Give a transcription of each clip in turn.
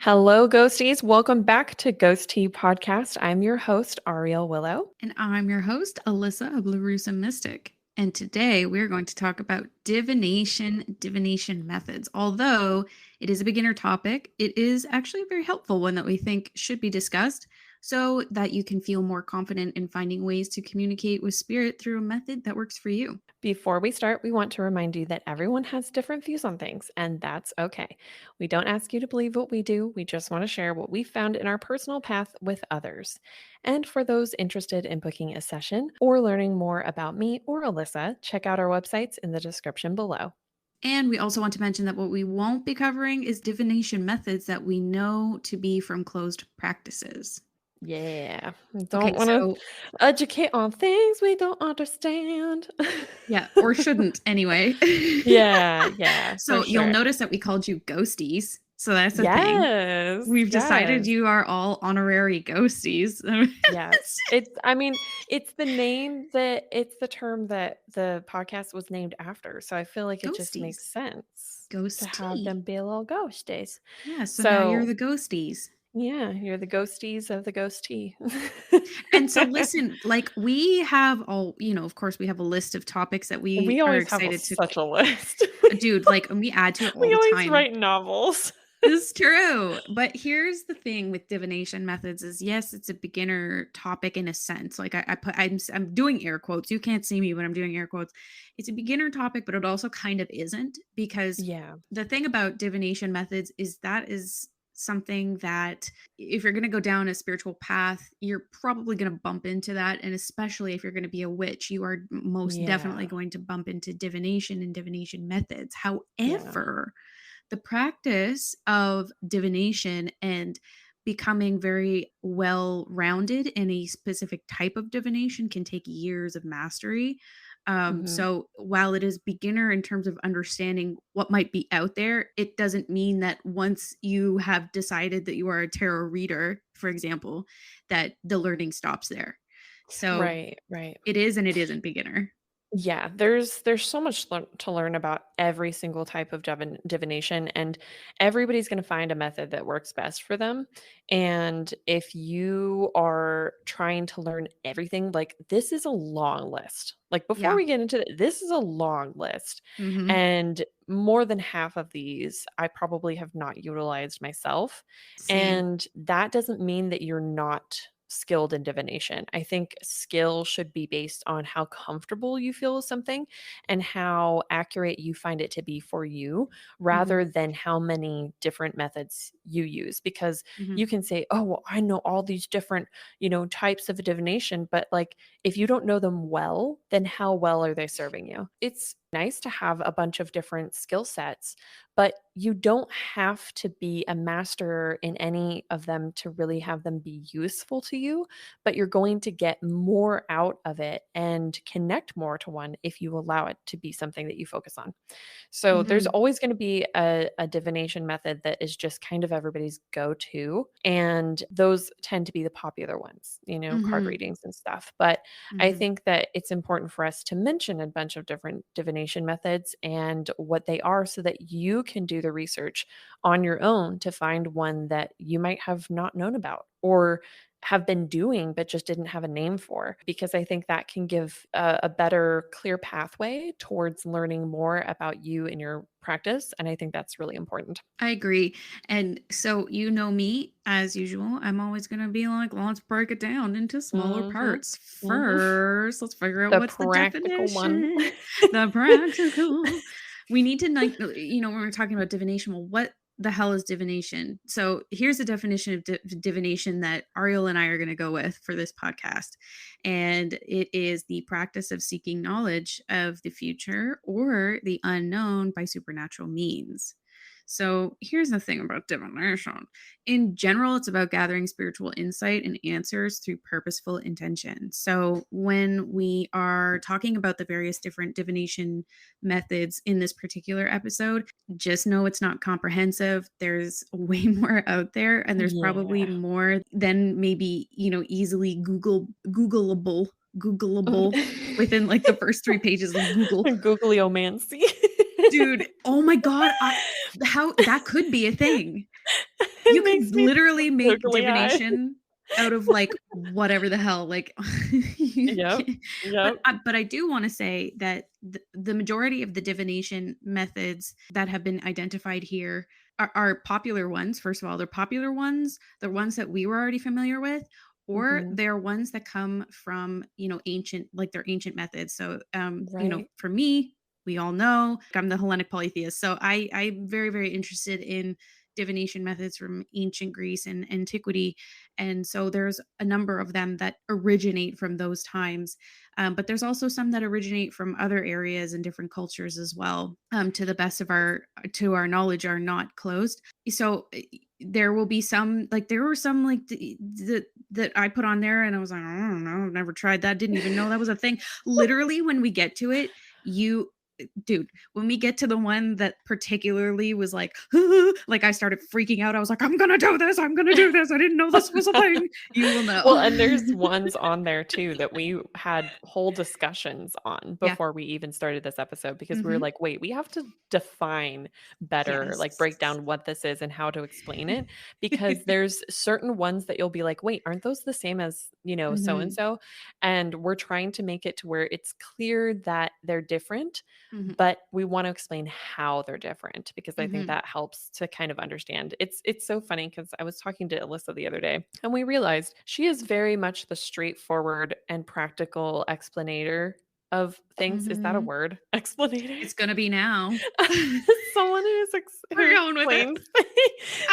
Hello, ghosties. Welcome back to Ghost Tea Podcast. I'm your host, Ariel Willow. And I'm your host, Alyssa, a Blue Rusa Mystic. And today we're going to talk about divination methods. Although it is a beginner topic, it is actually a very helpful one that we think should be discussed so that you can feel more confident in finding ways to communicate with spirit through a method that works for you. Before we start, we want to remind you that everyone has different views on things, and that's okay. We don't ask you to believe what we do. We just want to share what we found in our personal path with others. And for those interested in booking a session or learning more about me or Alyssa, check out our websites in the description below. And we also want to mention that what we won't be covering is divination methods that we know to be from closed practices. Yeah. Don't Okay, want to educate on things we don't understand. yeah, or shouldn't anyway. Yeah, So for you'll sure. notice that we called you ghosties. So that's the thing. Yes, We've decided yes, you are all honorary ghosties. yes. It's the term that the podcast was named after. So I feel like it just Ghosties. makes sense to have Ghosty. them be little ghosties. Yeah, so now you're So the ghosties. yeah, you're the ghosties of the ghostie. And so listen, like we have all, of course we have a list of topics that we We are always have excited to such a list. dude, like and we add to it all We the always time. write novels. It's true. But here's the thing with divination methods is yes, it's a beginner topic in a sense. Like I'm doing air quotes. You can't see me when I'm doing air quotes. It's a beginner topic, but it also kind of isn't because Yeah. the thing about divination methods is that is something that if you're going to go down a spiritual path, you're probably going to bump into that. And especially if you're going to be a witch, you are most definitely Yeah. going to bump into divination and divination methods. Yeah. However, the practice of divination and becoming very well rounded in a specific type of divination can take years of mastery. Mhm. So while it is beginner in terms of understanding what might be out there, it doesn't mean that once you have decided that you are a tarot reader, for example, that the learning stops there. So Right, right. it is and it isn't beginner. Yeah, there's so much to learn about every single type of divination, and everybody's going to find a method that works best for them. And if you are trying to learn everything, like this is a long list. Like before Yeah. we get into this is a long list, Hmm. and more than half of these I probably have not utilized myself. Same. And that doesn't mean that you're not skilled in divination. I think skill should be based on how comfortable you feel with something and how accurate you find it to be for you Hmm. rather than how many different methods you use, because Hmm. you can say, "Oh, well, I know all these different, types of divination," but like if you don't know them well, then how well are they serving you? It's nice to have a bunch of different skill sets, but you don't have to be a master in any of them to really have them be useful to you, but you're going to get more out of it and connect more to one if you allow it to be something that you focus on. So there's Hmm. always going to be a divination method that is just kind of everybody's go-to. And those tend to be the popular ones, card Hmm. readings and stuff. But I Hmm. think that it's important for us to mention a bunch of different divination methods and what they are so that you can do the research on your own to find one that you might have not known about or have been doing but just didn't have a name for, because I think that can give a better clear pathway towards learning more about you and your practice, and I think that's really important. I agree. And so, you know me, as usual, I'm always going to be like, let's break it down into smaller Mhm. parts. Mhm. First, let's figure out The what's the practical one. definition, the practical. We need to, like, when we're talking about divination, well, what the hell is divination? So, here's the definition of divination that Ariel and I are going to go with for this podcast. And it is the practice of seeking knowledge of the future or the unknown by supernatural means. So here's the thing about divination. In general, it's about gathering spiritual insight and answers through purposeful intention. So when we are talking about the various different divination methods in this particular episode, just know it's not comprehensive. There's way more out there, and there's probably Yeah. more than maybe, easily Googleable within like the first 3 pages of Google. Googlyomancy. Dude, oh my god, how that could be a thing. You It makes could me literally make googly eye. divination out of, like, whatever the hell, like, you Yep. can Yep. but I do wanna say that the majority of the divination methods that have been identified here are popular ones, first of all, they're popular ones, they're ones that we were already familiar with, or Mhm. they're ones that come from, ancient like, they're ancient methods, so, Right. for me, we all know I'm the Hellenic polytheist, so I'm very, very interested in divination methods from ancient Greece and antiquity. And so there's a number of them that originate from those times. But there's also some that originate from other areas and different cultures as well. To the best of our knowledge, are not closed. So there will be some, like there were some like that I put on there, and I was like, I don't know, I've never tried that. Didn't even know that was a thing. Literally, when we get to it, you dude, when we get to the one that particularly was like, like I started freaking out. I was like, I'm gonna do this. I'm gonna do this. I didn't know this was a thing. You will know. Well, and there's ones on there too that we had whole discussions on Yeah. before we even started this episode because we were Hmm. like, wait, we have to define better, Yes. like break down what this is and how to explain it. Because there's certain ones that you'll be like, wait, aren't those the same as, so and Hmm. so? And we're trying to make it to where it's clear that they're different, Hmm. but we want to explain how they're different because I think Hmm. that helps to kind of understand. It's so funny because I was talking to Alyssa the other day and we realized she is very much the straightforward and practical explanator of things. Is that a Hmm. word? Explanator? It's gonna be now. Someone who We're going with it.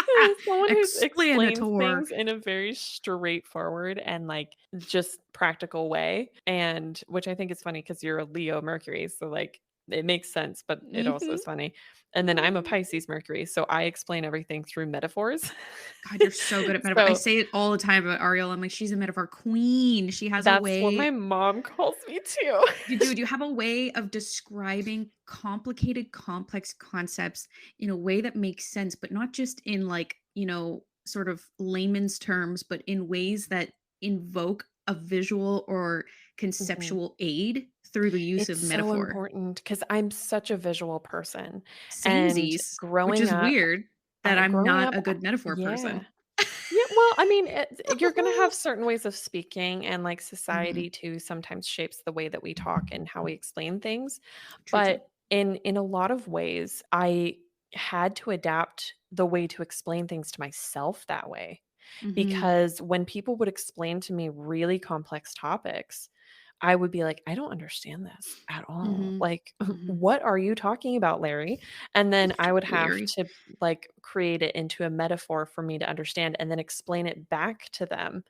explains someone who explains Explanator. things in a very straightforward and like just practical way, and which I think is funny because you're a Leo Mercury, so like it makes sense, but it also Hmm. is funny. And then I'm a Pisces Mercury, so I explain everything through metaphors. God, you're so good at metaphor. I So say it all the time about Ariel. I'm like, she's a metaphor queen. She has a that's what way. my mom calls me too. Dude, you have a way of describing complicated, complex concepts in a way that makes sense, but not just in like, sort of layman's terms, but in ways that invoke a visual or Mhm. conceptual aid through the use of It's so metaphor. important because 'cause I'm such a visual person, and Samesies, which is weird that I'm growing not up a good metaphor yeah. person. Yeah, well, I mean, you're gonna have certain ways of speaking, and like Mhm. society too sometimes shapes the way that we talk and how we explain things. True, true. But in a lot of ways, I had to adapt the way to explain things to myself that way. Mhm. Because when people would explain to me really complex topics, I would be like, "I don't understand this at all. Mhm. Like, Mhm. what are you talking about, Larry?" And then I would have Larry. to, like, create it into a metaphor for me to understand and then explain it back to them,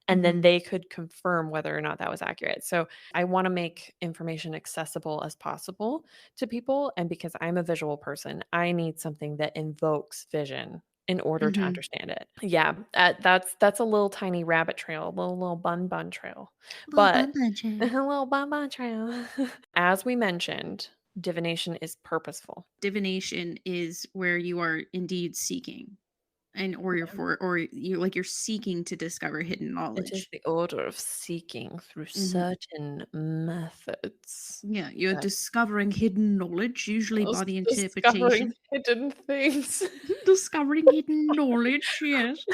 and then Mhm. they could confirm whether or not that was accurate. So, I wanna make information accessible as possible to people, and because I'm a visual person, I need something that invokes vision in order to Mhm. understand it. Yeah, that's a little tiny rabbit trail, a little bun trail. Little But bun buncher. a little bun trail. As we mentioned, divination is purposeful. Divination is where you are indeed seeking, and or you're Yeah. for or you're seeking to discover hidden It is knowledge. the order of seeking through Mhm. certain methods Yeah, you're that discovering hidden knowledge, usually by us the discovering interpretation. hidden things. Discovering hidden knowledge, yes.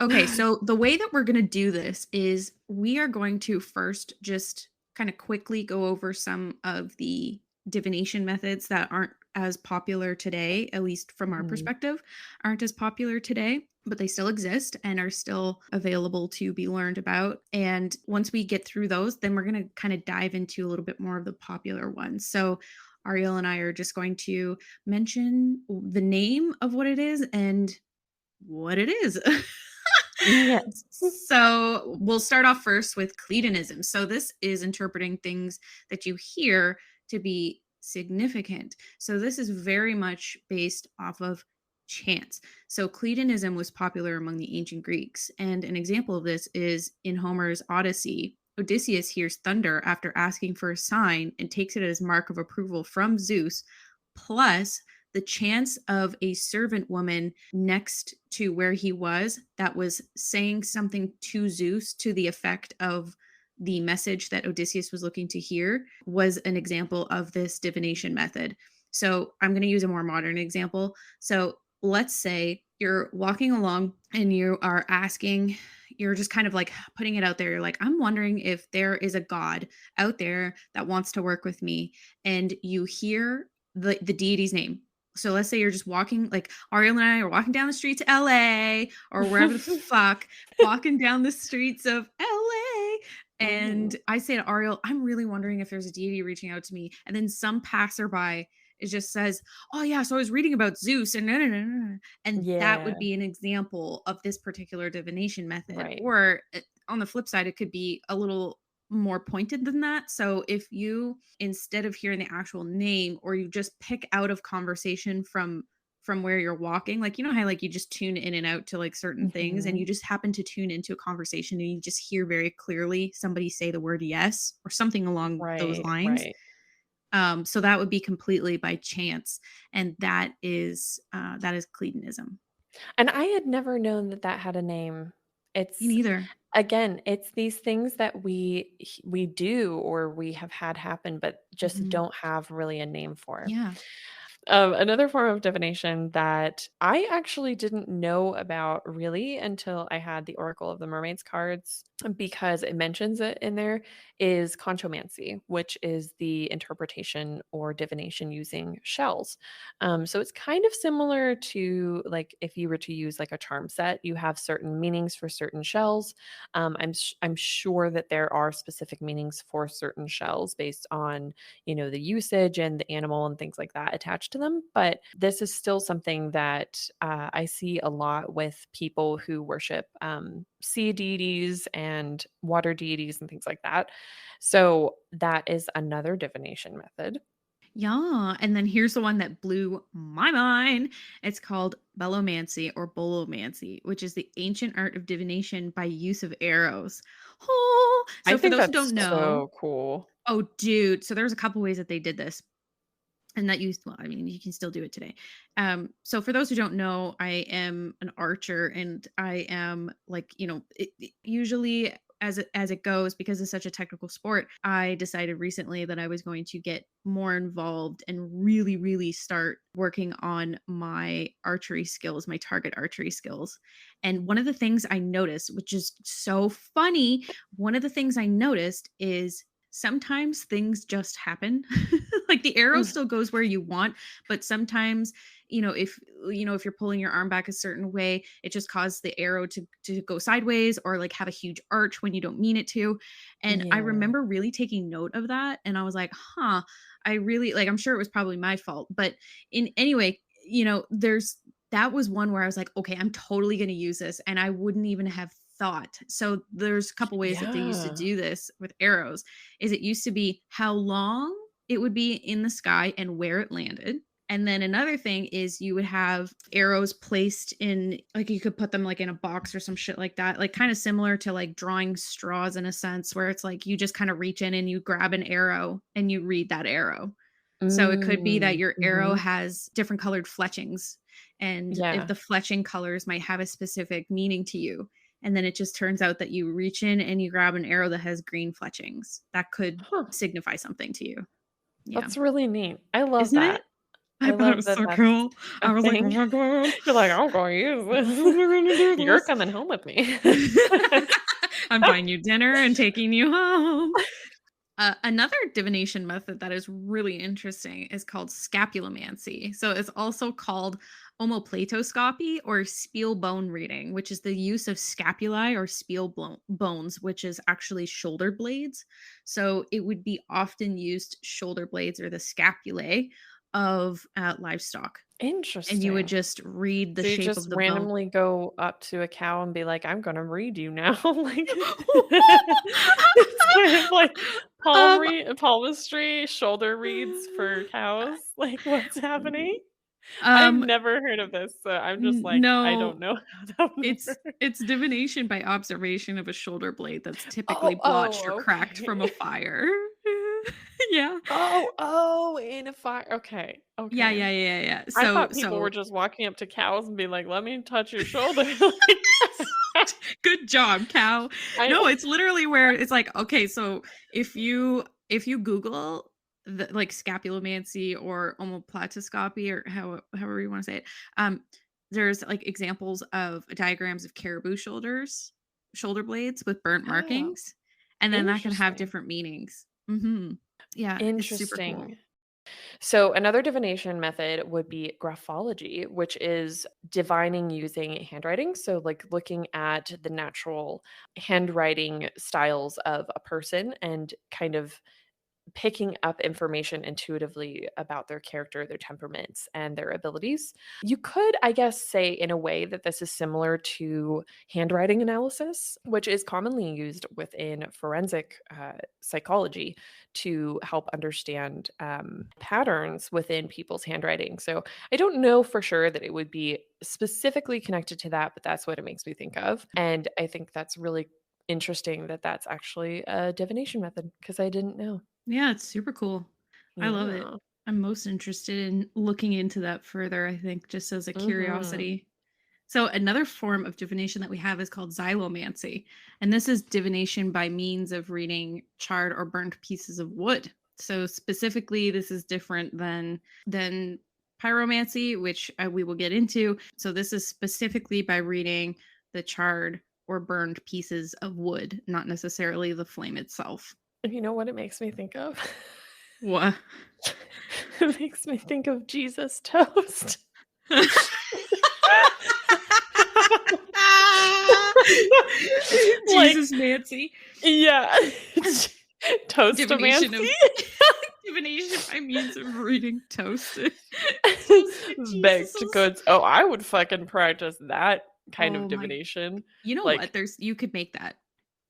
Okay, so the way that we're going to do this is we are going to first just kind of quickly go over some of the divination methods that aren't as popular today, at least from our Mhm, perspective, aren't as popular today, but they still exist and are still available to be learned about. And once we get through those, then we're going to kind of dive into a little bit more of the popular ones. So Ariel and I are just going to mention the name of what it is and what it is. yes. So we'll start off first with Cledonism. So this is interpreting things that you hear to be significant. So this is very much based off of chance. So Cledonism was popular among the ancient Greeks, and an example of this is in Homer's Odyssey. Odysseus hears thunder after asking for a sign and takes it as mark of approval from Zeus, plus the chance of a servant woman next to where he was that was saying something to Zeus to the effect of the message that Odysseus was looking to hear was an example of this divination method. So I'm going to use a more modern example. So let's say You're walking along and you are asking, you're just kind of like putting it out there. You're like, I'm wondering if there is a God out there that wants to work with me. And you hear the deity's name. So let's say you're just walking, like Ariel and I are walking down the streets of LA or wherever the fuck, walking down the streets of LA. And Mhm. I say to Ariel, I'm really wondering if there's a deity reaching out to me. And then some passerby, it just says, oh yeah, so I was reading about Zeus and and that would Yeah, be an example of this particular divination method. right. Or on the flip side, it could be a little more pointed than that. So if you, instead of hearing the actual name, or you just pick out of conversation from where you're walking, like you know how like you just tune in and out to like certain things, and you Mhm. just happen to tune into a conversation and you just hear very clearly somebody say the word yes or something along those Right, lines. right. So that would be completely by chance, and that is Cledonism. And I had never known that that had a name. Me It's neither. again, it's these things that we do or we have had happen, but just Mhm. don't have really a name for. Yeah. Another form of divination that I actually didn't know about really until I had the Oracle of the Mermaids cards because it mentions it in there is Conchomancy, which is the interpretation or divination using shells. So it's kind of similar to like if you were to use like a charm set, you have certain meanings for certain shells. I'm sure that there are specific meanings for certain shells based on the usage and the animal and things like that attached to them. But this is still something that I see a lot with people who worship sea deities and water deities and things like that. So that is another divination method. Yeah, and then here's the one that blew my mind. It's called Belomancy or Bolomancy, which is the ancient art of divination by use of arrows. Oh, I so for think those who that's don't know, so cool. oh dude, so there's a couple ways that they did this. And that used, well, I mean, you can still do it today. So for those who don't know, I am an archer, and I am like, usually as it goes, because it's such a technical sport, I decided recently that I was going to get more involved and really, really start working on my archery skills, my target archery skills. And one of the things I noticed, which is so funny, one of the things I noticed is sometimes things just happen. Like the arrow Mm. still goes where you want, but sometimes, if you're pulling your arm back a certain way, it just causes the arrow to go sideways or like have a huge arch when you don't mean it to. And I Yeah. remember really taking note of that, and I was like, "Huh, I really like I'm sure it was probably my fault." But in anyway, there's that was one where I was like, "Okay, I'm totally going to use this." And I wouldn't even have thought. So there's a couple ways that they used to Yeah. do this with arrows. Is it used to be how long it would be in the sky and where it landed. And then another thing is you would have arrows placed in, like you could put them like in a box or some shit like that, like kind of similar to like drawing straws in a sense, where it's like you just kind of reach in and you grab an arrow and you read that arrow. So it could be that Mm. your arrow Mhm. has different colored fletchings, and if Yeah. the fletching colors might have a specific meaning to you. And then it just turns out that you reach in and you grab an arrow that has green fletchings. That could Huh. signify something to you. Yeah. That's really neat. I love Isn't it? that. I I thought it love was that so that's cool. a I was like, "Oh thing. my god. You're like, "I'm gonna use this. We're gonna do You're this." coming home with me." I'm buying you dinner and taking you home. Another divination method that is really interesting is called scapulimancy. So it's also called omoplatoscopy or spiel bone reading, which is the use of scapulae or bones, which is actually shoulder blades. So it would be often used shoulder blades or the scapulae of livestock, and you would Interesting. just read the So you shape just of the bone. randomly go up to a cow and be like, "I'm gonna read you now." Like, it's kind of like um, palmistry, shoulder reads for cows. Like, what's happening? I've um, never heard of this, so I'm just like, I don't no, know how that would it's work. it's divination by observation of a shoulder blade that's typically Oh, blotched or oh, cracked from a okay. fire. Yeah. Oh, oh, in a fire. Okay, Yeah, okay. yeah, yeah, yeah, yeah. I So thought people were so just walking up to cows and being like, "Let me touch your shoulder." Like, good job, cow. I No, it's literally where it's like, okay, so if you Google like scapulomancy or omoplatoscopy or however you want to say it, um, There's, like, examples of diagrams of caribou shoulder blades with burnt Oh, markings, and then that can have interesting. different meanings. Mhm. Yeah, it's super cool. Interesting. So another divination method would be graphology, which is divining using handwriting. So like looking at the natural handwriting styles of a person and kind of picking up information intuitively about their character, their temperaments, and their abilities. You could, I guess, say in a way that this is similar to handwriting analysis, which is commonly used within forensic psychology to help understand patterns within people's handwriting. So I don't know for sure that it would be specifically connected to that, but that's what it makes me think of. And I think that's really interesting that that's actually a divination method because I didn't know. Yeah, it's super cool. I love it. Yeah. I'm most interested in looking into that further, I think, just as a Mhm. curiosity. So another form of divination that we have is called Xylomancy, and this is divination by means of reading charred or burnt pieces of wood. So specifically, this is different than pyromancy, which we will get into. So this is specifically by reading the charred or burned pieces of wood, not necessarily the flame itself. You know what it makes me think of? What? It makes me think of Jesus toast. Like, Jesus Nancy. yeah. Divination Toastomancy? of divination by means of reading toast. Toasted Baked Jesuses. goods. Oh, I would fucking practice that kind of Oh my, divination. you know what? Like, You could make that.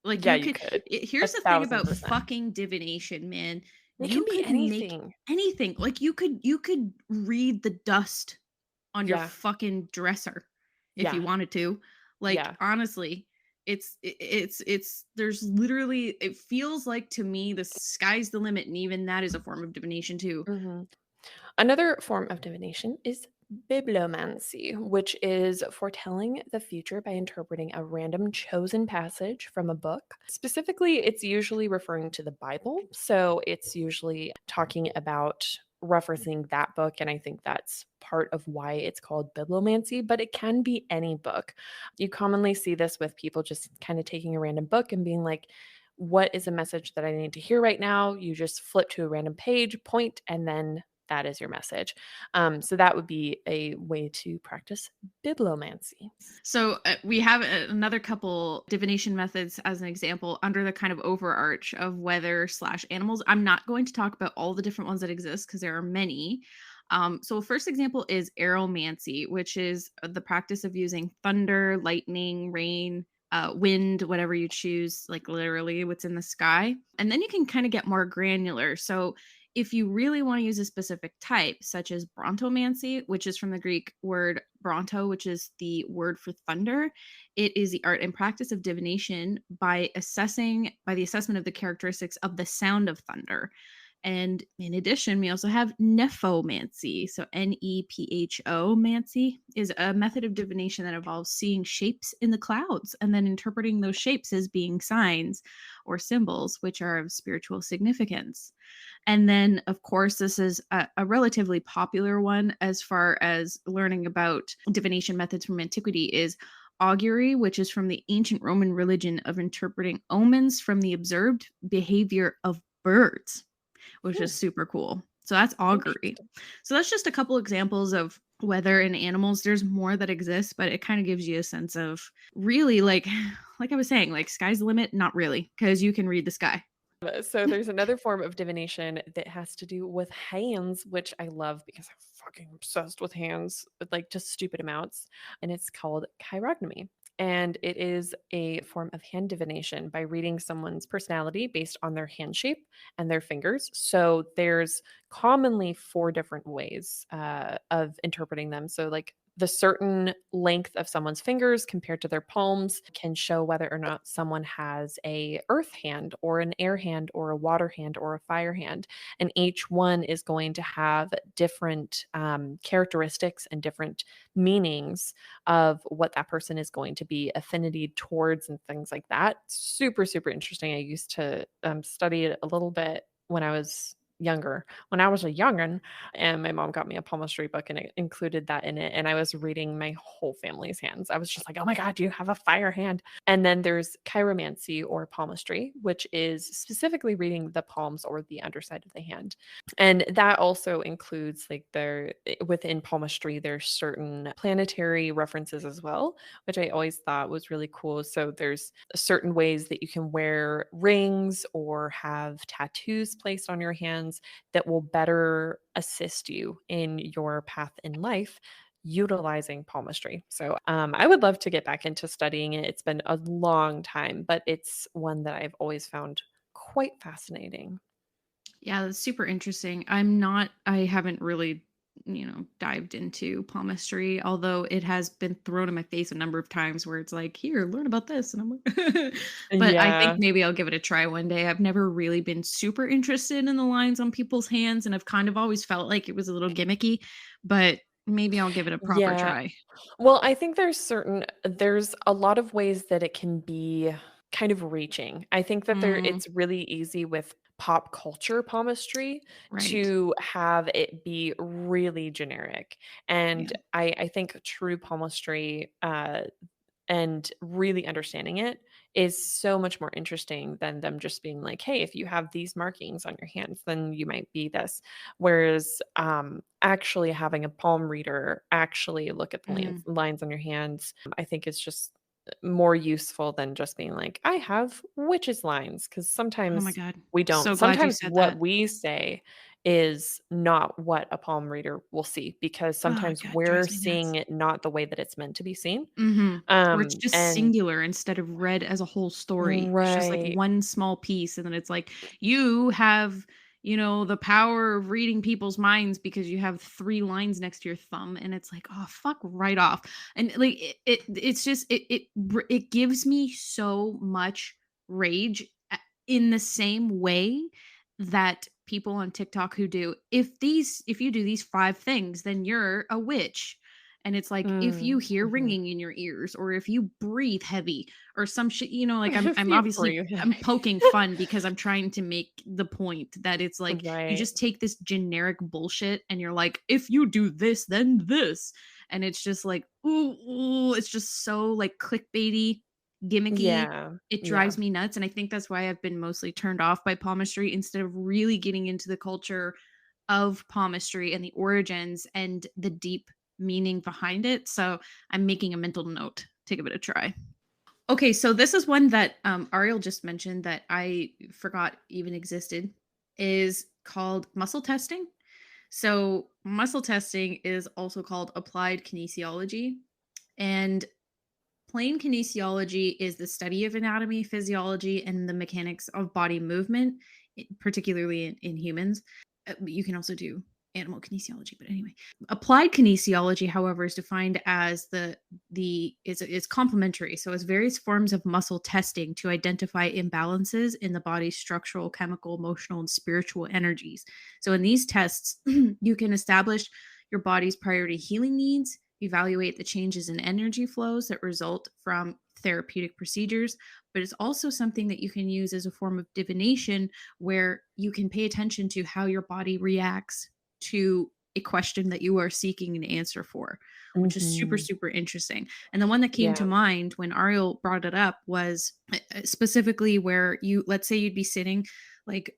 Like yeah, you you could could. here's the thing about 1,000%. fucking divination, man. It can You be could make anything. anything. Like you could read the dust on your Yeah. fucking dresser if you Yeah. wanted to. Like Yeah. honestly, it's there's literally it feels like to me the sky's the limit, and even that is a form of divination too. Mhm. Another form of divination is Bibliomancy, which is foretelling the future by interpreting a random chosen passage from a book. Specifically, it's usually referring to the Bible. So it's usually talking about referencing that book. And I think that's part of why it's called Bibliomancy, but it can be any book. You commonly see this with people just kind of taking a random book and being like, what is a message that I need to hear right now? You just flip to a random page, point, and then that is your message. So that would be a way to practice bibliomancy. So we have another couple divination methods as an example under the kind of overarch of weather slash animals. I'm not going to talk about all the different ones that exist because there are many. So first example is Aeromancy, which is the practice of using thunder, lightning, rain, wind, whatever you choose, like literally what's in the sky. And then you can kind of get more granular. So if you really want to use a specific type, such as brontomancy, which is from the Greek word bronto, which is the word for thunder, it is the art and practice of divination by the assessment of the characteristics of the sound of thunder. And in addition, we also have Nephomancy. So Nepho mancy is a method of divination that involves seeing shapes in the clouds and then interpreting those shapes as being signs or symbols, which are of spiritual significance. And then, of course, this is a relatively popular one as far as learning about divination methods from antiquity is augury, which is from the ancient Roman religion of interpreting omens from the observed behavior of birds, which Hmm, is super cool. So that's augury. interesting. So that's just a couple examples of weather and animals. There's more that exists, but it kind of gives you a sense of really like I was saying, like sky's the limit, not really, because you can read the sky. So there's another form of divination that has to do with hands, which I love because I'm fucking obsessed with hands, but like just stupid amounts. And it's called chirognomy. And it is a form of hand divination by reading someone's personality based on their hand shape and their fingers. So there's commonly four different ways of interpreting them. So, like the certain length of someone's fingers compared to their palms can show whether or not someone has a earth hand or an air hand or a water hand or a fire hand, and each one is going to have different characteristics and different meanings of what that person is going to be affinity towards and things like that. Super, super interesting. I used to study it a little bit when I was younger. When I was a youngin', and my mom got me a palmistry book and it included that in it, and I was reading my whole family's hands. I was just like, "Oh my god, do you have a fire hand?" And then there's chiromancy or palmistry, which is specifically reading the palms or the underside of the hand. And that also includes like within palmistry, there's certain planetary references as well, which I always thought was really cool. So there's certain ways that you can wear rings or have tattoos placed on your hands that will better assist you in your path in life utilizing palmistry. So I would love to get back into studying it. It's been a long time, but it's one that I've always found quite fascinating. Yeah, that's super interesting. I haven't really, dived into palmistry, although it has been thrown in my face a number of times where it's like, here, learn about this. And I'm like, but I think Yeah. maybe I'll give it a try one day. I've never really been super interested in the lines on people's hands, and I've kind of always felt like it was a little gimmicky, but maybe I'll give it a proper Yeah. try. Well, I think there's a lot of ways that it can be kind of reaching. I think that Mm, it's really easy with pop culture palmistry right. to have it be really generic. Yeah. And I think true palmistry, and really understanding it is so much more interesting than them just being like, "Hey, if you have these markings on your hands, then you might be this." Whereas, actually having a palm reader actually look at the Mm. lines on your hands, I think is just more useful than just being like, "I have witch's lines," because Oh my sometimes God. we don't. So glad you Sometimes said what that. we say is not what a palm reader will see because Oh sometimes God, we're drives me seeing nuts. it not the way that it's meant to be seen. Mhm. Or it's just And singular instead of read as a whole story. It's just like right. one small piece, and then it's like, "You have, the power of reading people's minds because you have 3 lines next to your thumb," and it's like, "Oh, fuck right off." And, like, it's just it gives me so much rage in the same way that people on TikTok who do, if you do these 5 things, then you're a witch." And it's like, if you hear Mhm. ringing in your ears or if you breathe heavy or some shit, like If I'm you obviously breathe I'm heavy. poking fun because I'm trying to make the point that it's like you Right. just take this generic bullshit and you're like, if you do this, then this. And it's just like, ooh, it's just so like clickbaity, gimmicky. Yeah. It Yeah. drives me nuts. And I think that's why I've been mostly turned off by palmistry instead of really getting into the culture of palmistry and the origins and the deep meaning behind it. So I'm making a mental note to give it a try. Okay, so this is one that Ariel just mentioned that I forgot even existed, is called muscle testing. So muscle testing is also called applied kinesiology. And plain kinesiology is the study of anatomy, physiology, and the mechanics of body movement, particularly in humans. You can also do animal kinesiology, but anyway, applied kinesiology, however, is defined as it's complementary. So, it's various forms of muscle testing to identify imbalances in the body's structural, chemical, emotional, and spiritual energies. So, in these tests, you can establish your body's priority healing needs, evaluate the changes in energy flows that result from therapeutic procedures, but it's also something that you can use as a form of divination where you can pay attention to how your body reacts to a question that you are seeking an answer for, which is super, Mhm. super interesting. And the one that came to Yeah. mind when Ariel brought it up was specifically where let's say you'd be sitting like,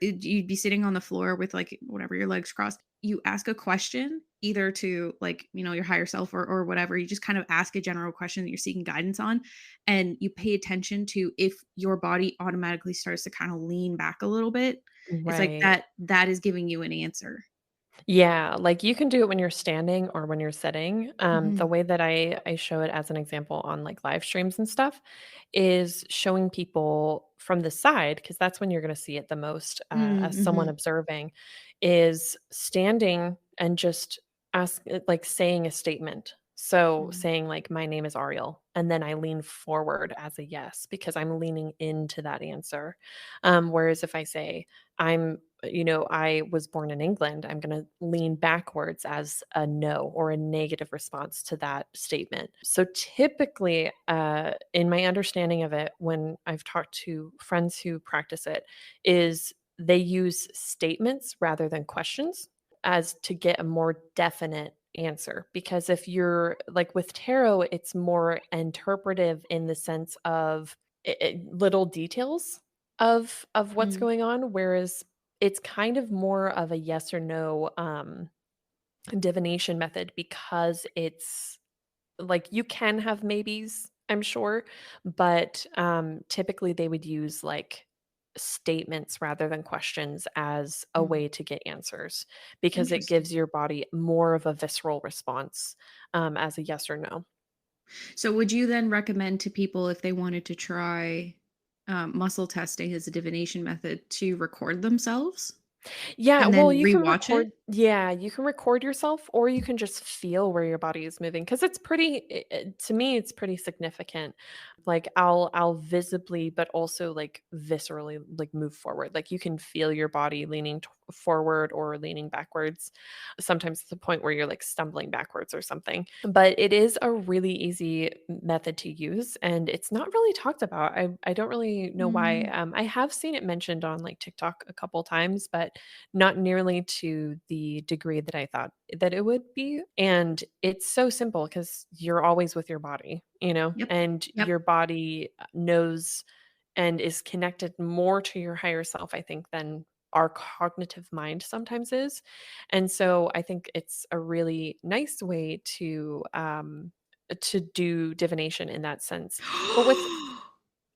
you'd be sitting on the floor with like whatever your legs crossed. You ask a question either to like, your higher self or whatever. You just kind of ask a general question that you're seeking guidance on, and you pay attention to if your body automatically starts to kind of lean back a little bit. It's like Right. that is giving you an answer. Yeah, like, you can do it when you're standing or when you're sitting. The Mhm. way that I show it as an example on, like, live streams and stuff is showing people from the side, because that's when you're gonna see it the most, Mm, as someone mhm. observing, is standing and just like, saying a statement. So, Mm. saying, like, "My name is Ariel," and then I lean forward as a yes because I'm leaning into that answer. Whereas if I say, I was born in England, I'm going to lean backwards as a no or a negative response to that statement. So typically, in my understanding of it, when I've talked to friends who practice it, is they use statements rather than questions as to get a more definite answer. Because if you're like with tarot, it's more interpretive in the sense of little details of what's Mm, going on, whereas it's kind of more of a yes or no divination method, because it's like you can have maybes, I'm sure, but typically they would use like statements rather than questions as a mm. way to get answers, because it Interesting. gives your body more of a visceral response as a yes or no. So would you then recommend to people if they wanted to try muscle testing as a divination method to record themselves Yeah, and well, then you can rewatch it? record yeah, you can record yourself, or you can just feel where your body is moving, because it's pretty to me, it's pretty significant. Like, I'll visibly, but also, like, viscerally, like, move forward. Like, you can feel your body leaning t forward or leaning backwards. Sometimes to the point where you're, like, stumbling backwards or something. But it is a really easy method to use, and it's not really talked about. I don't really know why. Mm, I have seen it mentioned on, like, TikTok a couple times, but not nearly to the degree that I thought that it would be. And it's so simple because you're always with your body, yep. and Yep. your body knows and is connected more to your higher self, I think, than our cognitive mind sometimes is. And so I think it's a really nice way to do divination in that sense. But with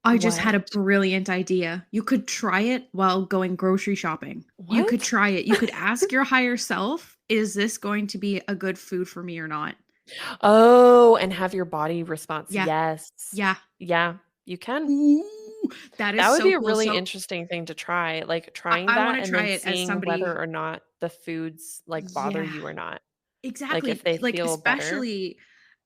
I just had a what? brilliant idea. You could try it while going grocery shopping. You could What? try it. You could ask your higher self, "Is this going to be a good food for me or not?" Oh, and have your body response. Yeah. Yes. Yeah. Yeah, you can. Ooh, that is That would so be a cool. really So interesting thing to try, like, I, trying I that want to and try then it as seeing whether somebody. or not the foods, like, bother Yeah. you or not. Like, if Exactly, they like, feel better. especially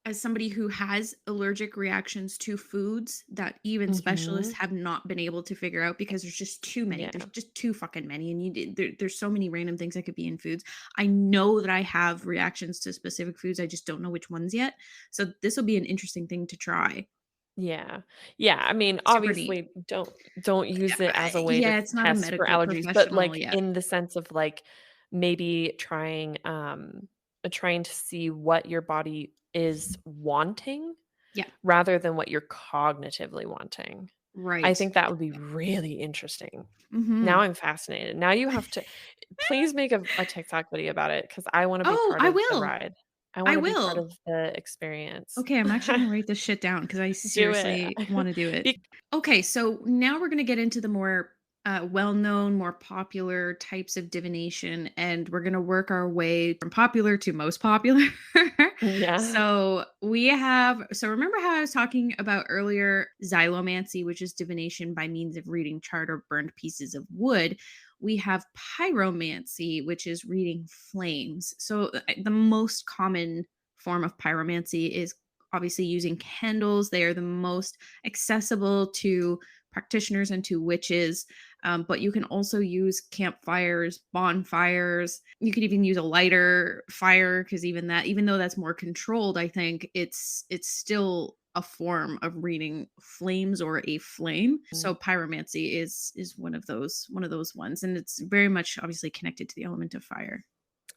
as somebody who has allergic reactions to foods that even specialists Mhm. have not been able to figure out because there's just too many. There's Yeah. just too fucking many, and there's so many random things that could be in foods. I know that I have reactions to specific foods, I just don't know which ones yet. So this will be an interesting thing to try. Yeah. Yeah, I mean, Super neat. obviously, don't use it as a way to Yeah, it's not a test for medical allergies, but, professional like, yet. in the sense of, like, maybe trying to see what your body is wanting Yeah, rather than what you're cognitively wanting. I right. think that would be really interesting. Now Mhm. I'm fascinated. Now you have to please make a TikTok video about it, because I wanna be Oh, part I of the will. ride. I I wanna be part will. of the experience. Okay, I'm actually gonna write this shit down because I Do it. seriously wanna do it. Be Okay, so now we're gonna get into the more well-known, more popular types of divination, and we're gonna work our way from popular to most popular. Yeah. So remember how I was talking about earlier Xylomancy, which is divination by means of reading charred or burned pieces of wood. We have pyromancy, which is reading flames. So the most common form of pyromancy is obviously using candles. They are the most accessible to practitioners and to witches. But you can also use campfires, bonfires. You could even use a lighter fire because even though that's more controlled, I think it's still a form of reading flames or a flame. So pyromancy is one of those ones, and it's very much obviously connected to the element of fire.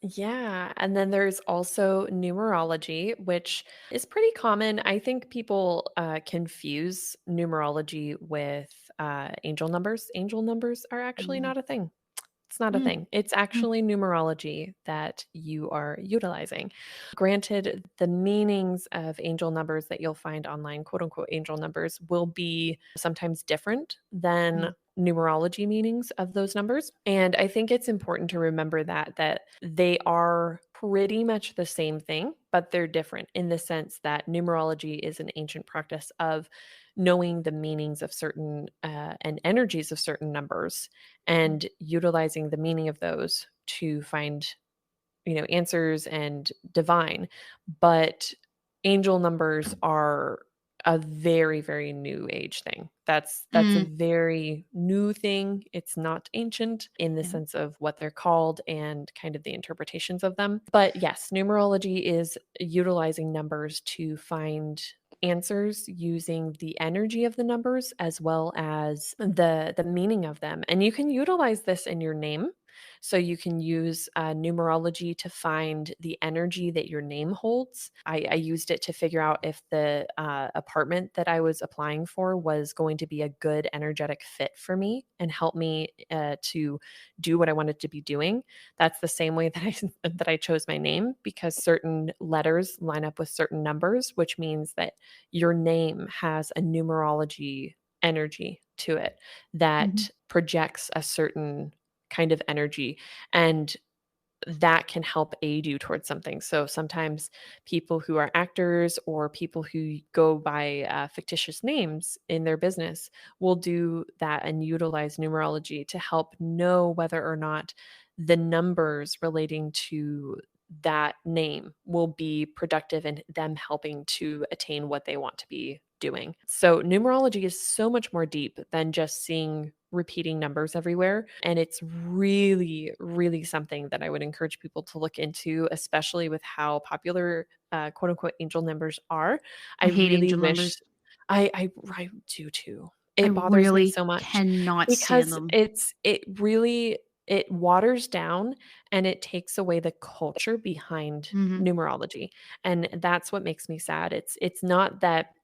Yeah, and then there's also numerology, which is pretty common. I think people confuse numerology with angel numbers. Angel numbers are actually Mm, not a thing. It's not a mm, thing. It's mm, actually numerology that you are utilizing. Granted, the meanings of angel numbers that you'll find online, quote unquote angel numbers, will be sometimes different than mm, numerology meanings of those numbers. And I think it's important to remember that they are pretty much the same thing, but they're different in the sense that numerology is an ancient practice of knowing the meanings of certain and energies of certain numbers mm, and utilizing the meaning of those to find, answers and divine. But angel numbers are a very, very new age thing. That's a mm. very new thing. It's not ancient in the Yeah. sense of what they're called and kind of the interpretations of them. But yes, numerology is utilizing numbers to find answers using the energy of the numbers as well as the meaning of them. And you can utilize this in your name. So you can use numerology to find the energy that your name holds. I used it to figure out if the apartment that I was applying for was going to be a good energetic fit for me and help me to do what I wanted to be doing. That's the same way that I that I chose my name, because certain letters line up with certain numbers, which means that your name has a numerology energy to it Mhm. that projects a certain kind of energy, and that can help aid you towards something. So sometimes people who are actors or people who go by fictitious names in their business will do that and utilize numerology to help know whether or not the numbers relating to that name will be productive in them helping to attain what they want to be doing. So numerology is so much more deep than just seeing repeating numbers everywhere. And it's really, really something that I would encourage people to look into, especially with how popular quote unquote angel numbers are. I I hate really angel wish numbers. I do too. I It bothers me really so much cannot stand because them. it really it waters down and it takes away the culture behind Mhm. numerology. And that's what makes me sad. It's not that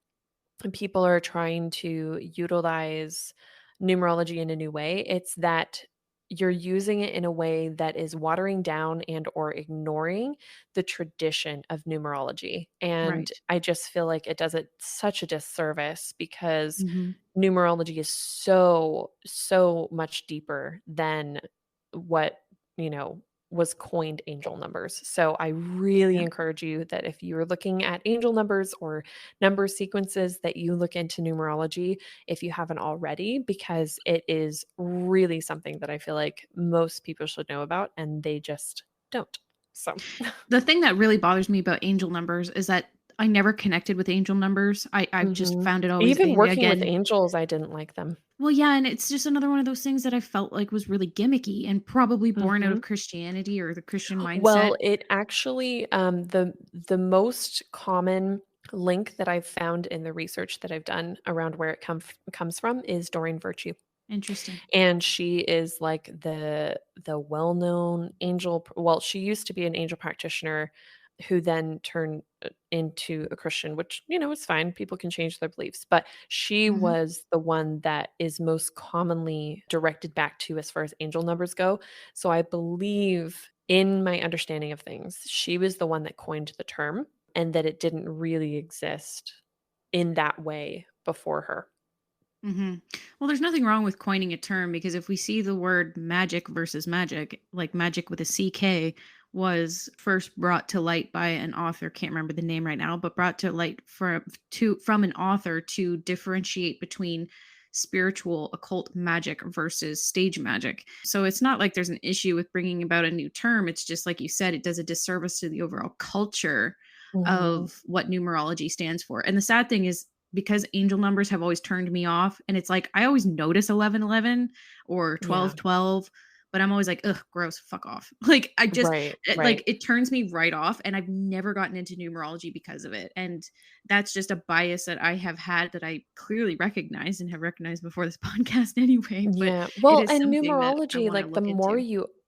people are trying to utilize numerology in a new way. It's that you're using it in a way that is watering down and or ignoring the tradition of numerology. And Right. I just feel like it does it such a disservice because Mhm. numerology is so much deeper than what, you know, was coined angel numbers. So I really Yeah. encourage you that if you're looking at angel numbers or number sequences, that you look into numerology if you haven't already, because it is really something that I feel like most people should know about and they just don't. So, The thing that really bothers me about angel numbers is that I never connected with angel numbers. I've just mhm. found it always Even being, working with again, angels, I didn't like them. well, yeah, and it's just another one of those things that I felt like was really gimmicky and probably born out of Mhm. Christianity or the Christian mindset. Well, it actually, the most common link that I've found in the research that I've done around where it comes from is Doreen Virtue. Interesting. And she is like the well-known well, she used to be an angel practitioner who then turned into a Christian, which, you know, is fine. People can change their beliefs, but she Mhm. was the one that is most commonly directed back to as far as angel numbers go. So I believe, in my understanding of things, she was the one that coined the term and that it didn't really exist in that way before her. Mhm. Well, there's nothing wrong with coining a term because if we see the word magic versus magic, like magic with a CK was first brought to light by an author, can't remember the name right now, but brought to light from an author to differentiate between spiritual occult magic versus stage magic. So it's not like there's an issue with bringing about a new term. It's just like you said, it does a disservice to the overall culture Mhm. of what numerology stands for. And the sad thing is because angel numbers have always turned me off, and it's like I always notice 1111 or Yeah. 1212, but I'm always like, "Ugh, gross, fuck off." Like, I just Right, like, right. it turns me right off, and I've never gotten into numerology because of it, and that's just a bias that I have had that I clearly recognize and have recognized before this podcast anyway, but Yeah. it Well, is and something that I numerology, wanna like look into.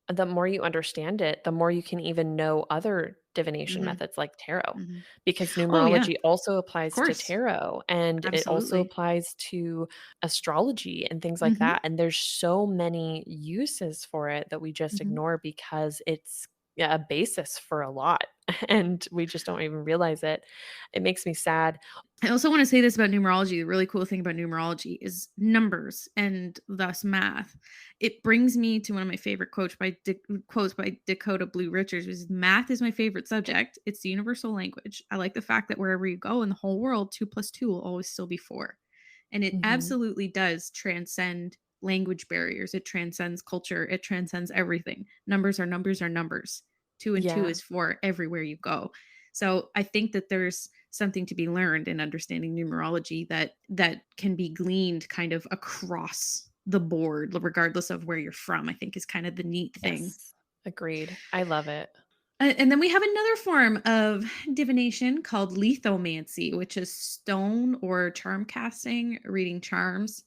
the more you understand it, the more you can even know other divination Mhm, methods like tarot. mhm. Because Oh, yeah, numerology also of applies to course. tarot and it also Absolutely. applies to astrology and things like Mhm, that. And there's so many uses for it that we just mhm. ignore because it's, yeah, a basis for a lot and we just don't even realize it. It makes me sad. I also want to say this about numerology. The really cool thing about numerology is numbers and thus math. It brings me to one of my favorite quotes by Dakota Blue Richards, which is math is my favorite subject. It's the universal language. I like the fact that wherever you go in the whole world, 2 plus 2 will always still be 4. And it Mhm. absolutely does transcend language barriers. It transcends culture. It transcends everything. Numbers are numbers are numbers. 2 and 2 Yeah. is 4 everywhere you go. So I think that there's something to be learned in understanding numerology that can be gleaned kind of across the board regardless of where you're from. I think is kind of the neat thing. Yes. Agreed. I love it. And then we have another form of divination called lithomancy, which is stone or charm casting, reading charms.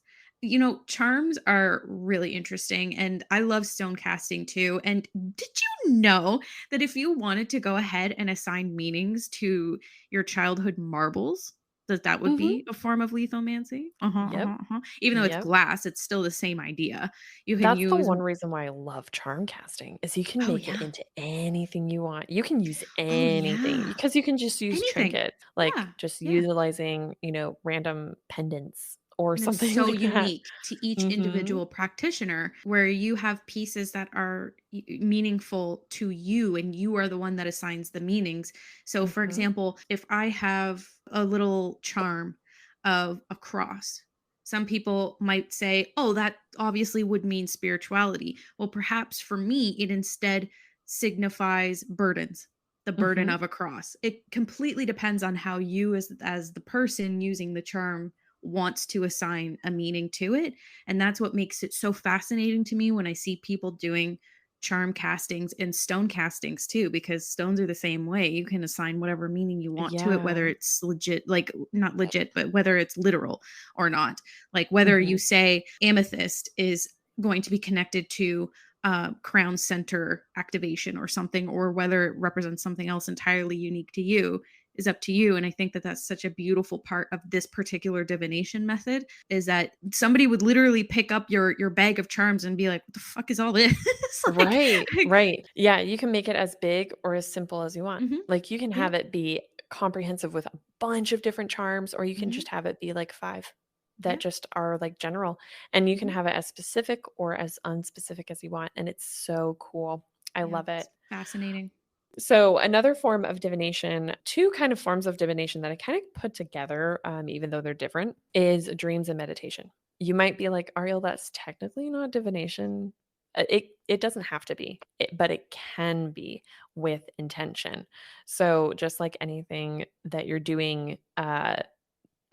Charms are really interesting, and I love stone casting too. And did you know that if you wanted to go ahead and assign meanings to your childhood marbles, that would Mhm. be a form of lithomancy? Yep. Even though it's Yep. glass, it's still the same idea. You can That's the use. one reason why I love charm casting is you can Oh make it yeah. into anything you want. You can use Oh anything yeah. because you can just use Anything. trinkets, like Yeah. just Yeah. utilizing, random pendants or And they're something so like that. unique to each Mhm. individual practitioner, where you have pieces that are meaningful to you, and you are the one that assigns the meanings. So, for Mhm. example, if I have a little charm of a cross, some people might say, oh, that obviously would mean spirituality. Well, perhaps for me, it instead signifies burdens. The burden Mhm. of a cross. It completely depends on how you, as the person using the charm, wants to assign a meaning to it. And that's what makes it so fascinating to me when I see people doing charm castings and stone castings too, because stones are the same way. You can assign whatever meaning you want to it, Yeah. whether it's legit, like not legit, but whether it's literal or not. Like whether you Mhm. say amethyst is going to be connected to crown center activation or something, or whether it represents something else entirely unique to you is up to you. And I think that that's such a beautiful part of this particular divination method, is that somebody would literally pick up your bag of charms and be like, what the fuck is all this? Right, right. Yeah, you can make it as big or as simple as you want. Mhm. Like, you can Yeah. have it be comprehensive with a bunch of different charms, or you can Mhm. just have it be, like, 5 Yeah. that just are, like, general, and you can Mhm. have it as specific or as unspecific as you want, and it's so cool. I Yeah. love it. It's fascinating. So, another form of divination 2 kind of forms of divination that I kinda put together, even though they're different, is dreams and meditation. You might be like, "Ariel, that's technically not divination." It doesn't have to be, but it can be with intention. So, just like anything that you're doing,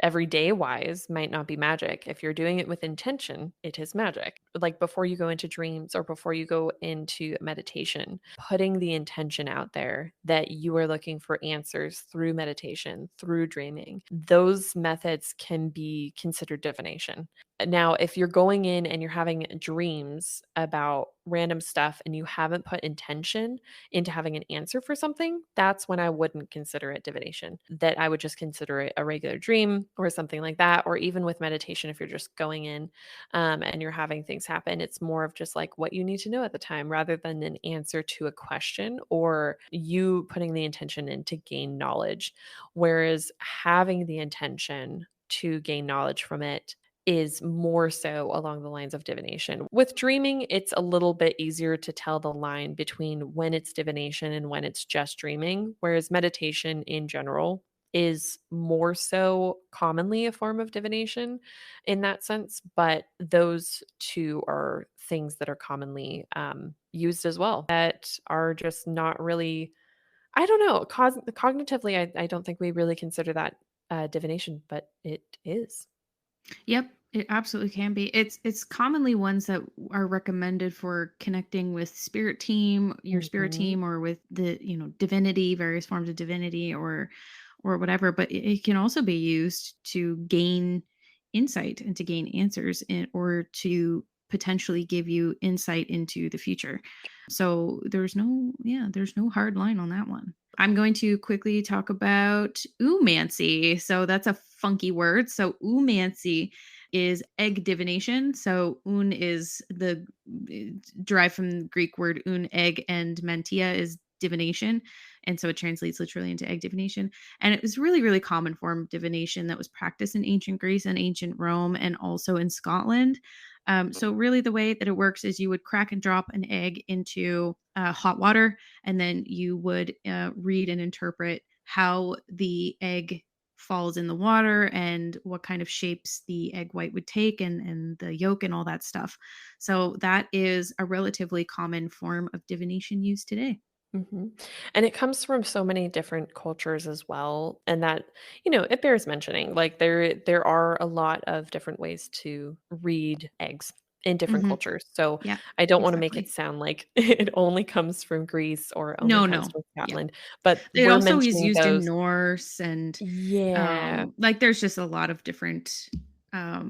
everyday wise might not be magic. If you're doing it with intention, it is magic. Like before you go into dreams or before you go into meditation, putting the intention out there that you are looking for answers through meditation, through dreaming, those methods can be considered divination. Now, if you're going in and you're having dreams about random stuff and you haven't put intention into having an answer for something, that's when I wouldn't consider it divination. That I would just consider it a regular dream or something like that. Or even with meditation, if you're just going in and you're having things happen, it's more of just like what you need to know at the time rather than an answer to a question or you putting the intention in to gain knowledge. Whereas having the intention to gain knowledge from it is more so along the lines of divination. With dreaming, it's a little bit easier to tell the line between when it's divination and when it's just dreaming, whereas meditation in general is more so commonly a form of divination in that sense. But those two are things that are commonly used as well that are just not really, I don't know, cognitively, I don't think we really consider that divination, but it is. Yep, it absolutely can be. It's commonly ones that are recommended for connecting with spirit team, your spirit Mhm. team, or with the divinity, various forms of divinity, or whatever. But it can also be used to gain insight and to gain answers, or to potentially give you insight into the future. So there's no hard line on that one. I'm going to quickly talk about oomancy. So that's a funky word. So oomancy is egg divination. So un is derived from the Greek word un, egg, and mantia is divination. And so it translates literally into egg divination. And it was really, really common form of divination that was practiced in ancient Greece and ancient Rome and also in Scotland. So really the way that it works is you would crack and drop an egg into hot water, and then you would read and interpret how the egg falls in the water and what kind of shapes the egg white would take, and the yolk and all that stuff. So that is a relatively common form of divination used today. Mhm. And it comes from so many different cultures as well, and that, it bears mentioning, like, there are a lot of different ways to read eggs in different Mhm. cultures. So Yeah, I don't want to make it exactly. sound like it only comes from Greece or only No, comes no. from Yeah. Scotland, but It we're also is mentioning used in those. Norse and, Yeah. like, there's just a lot of different,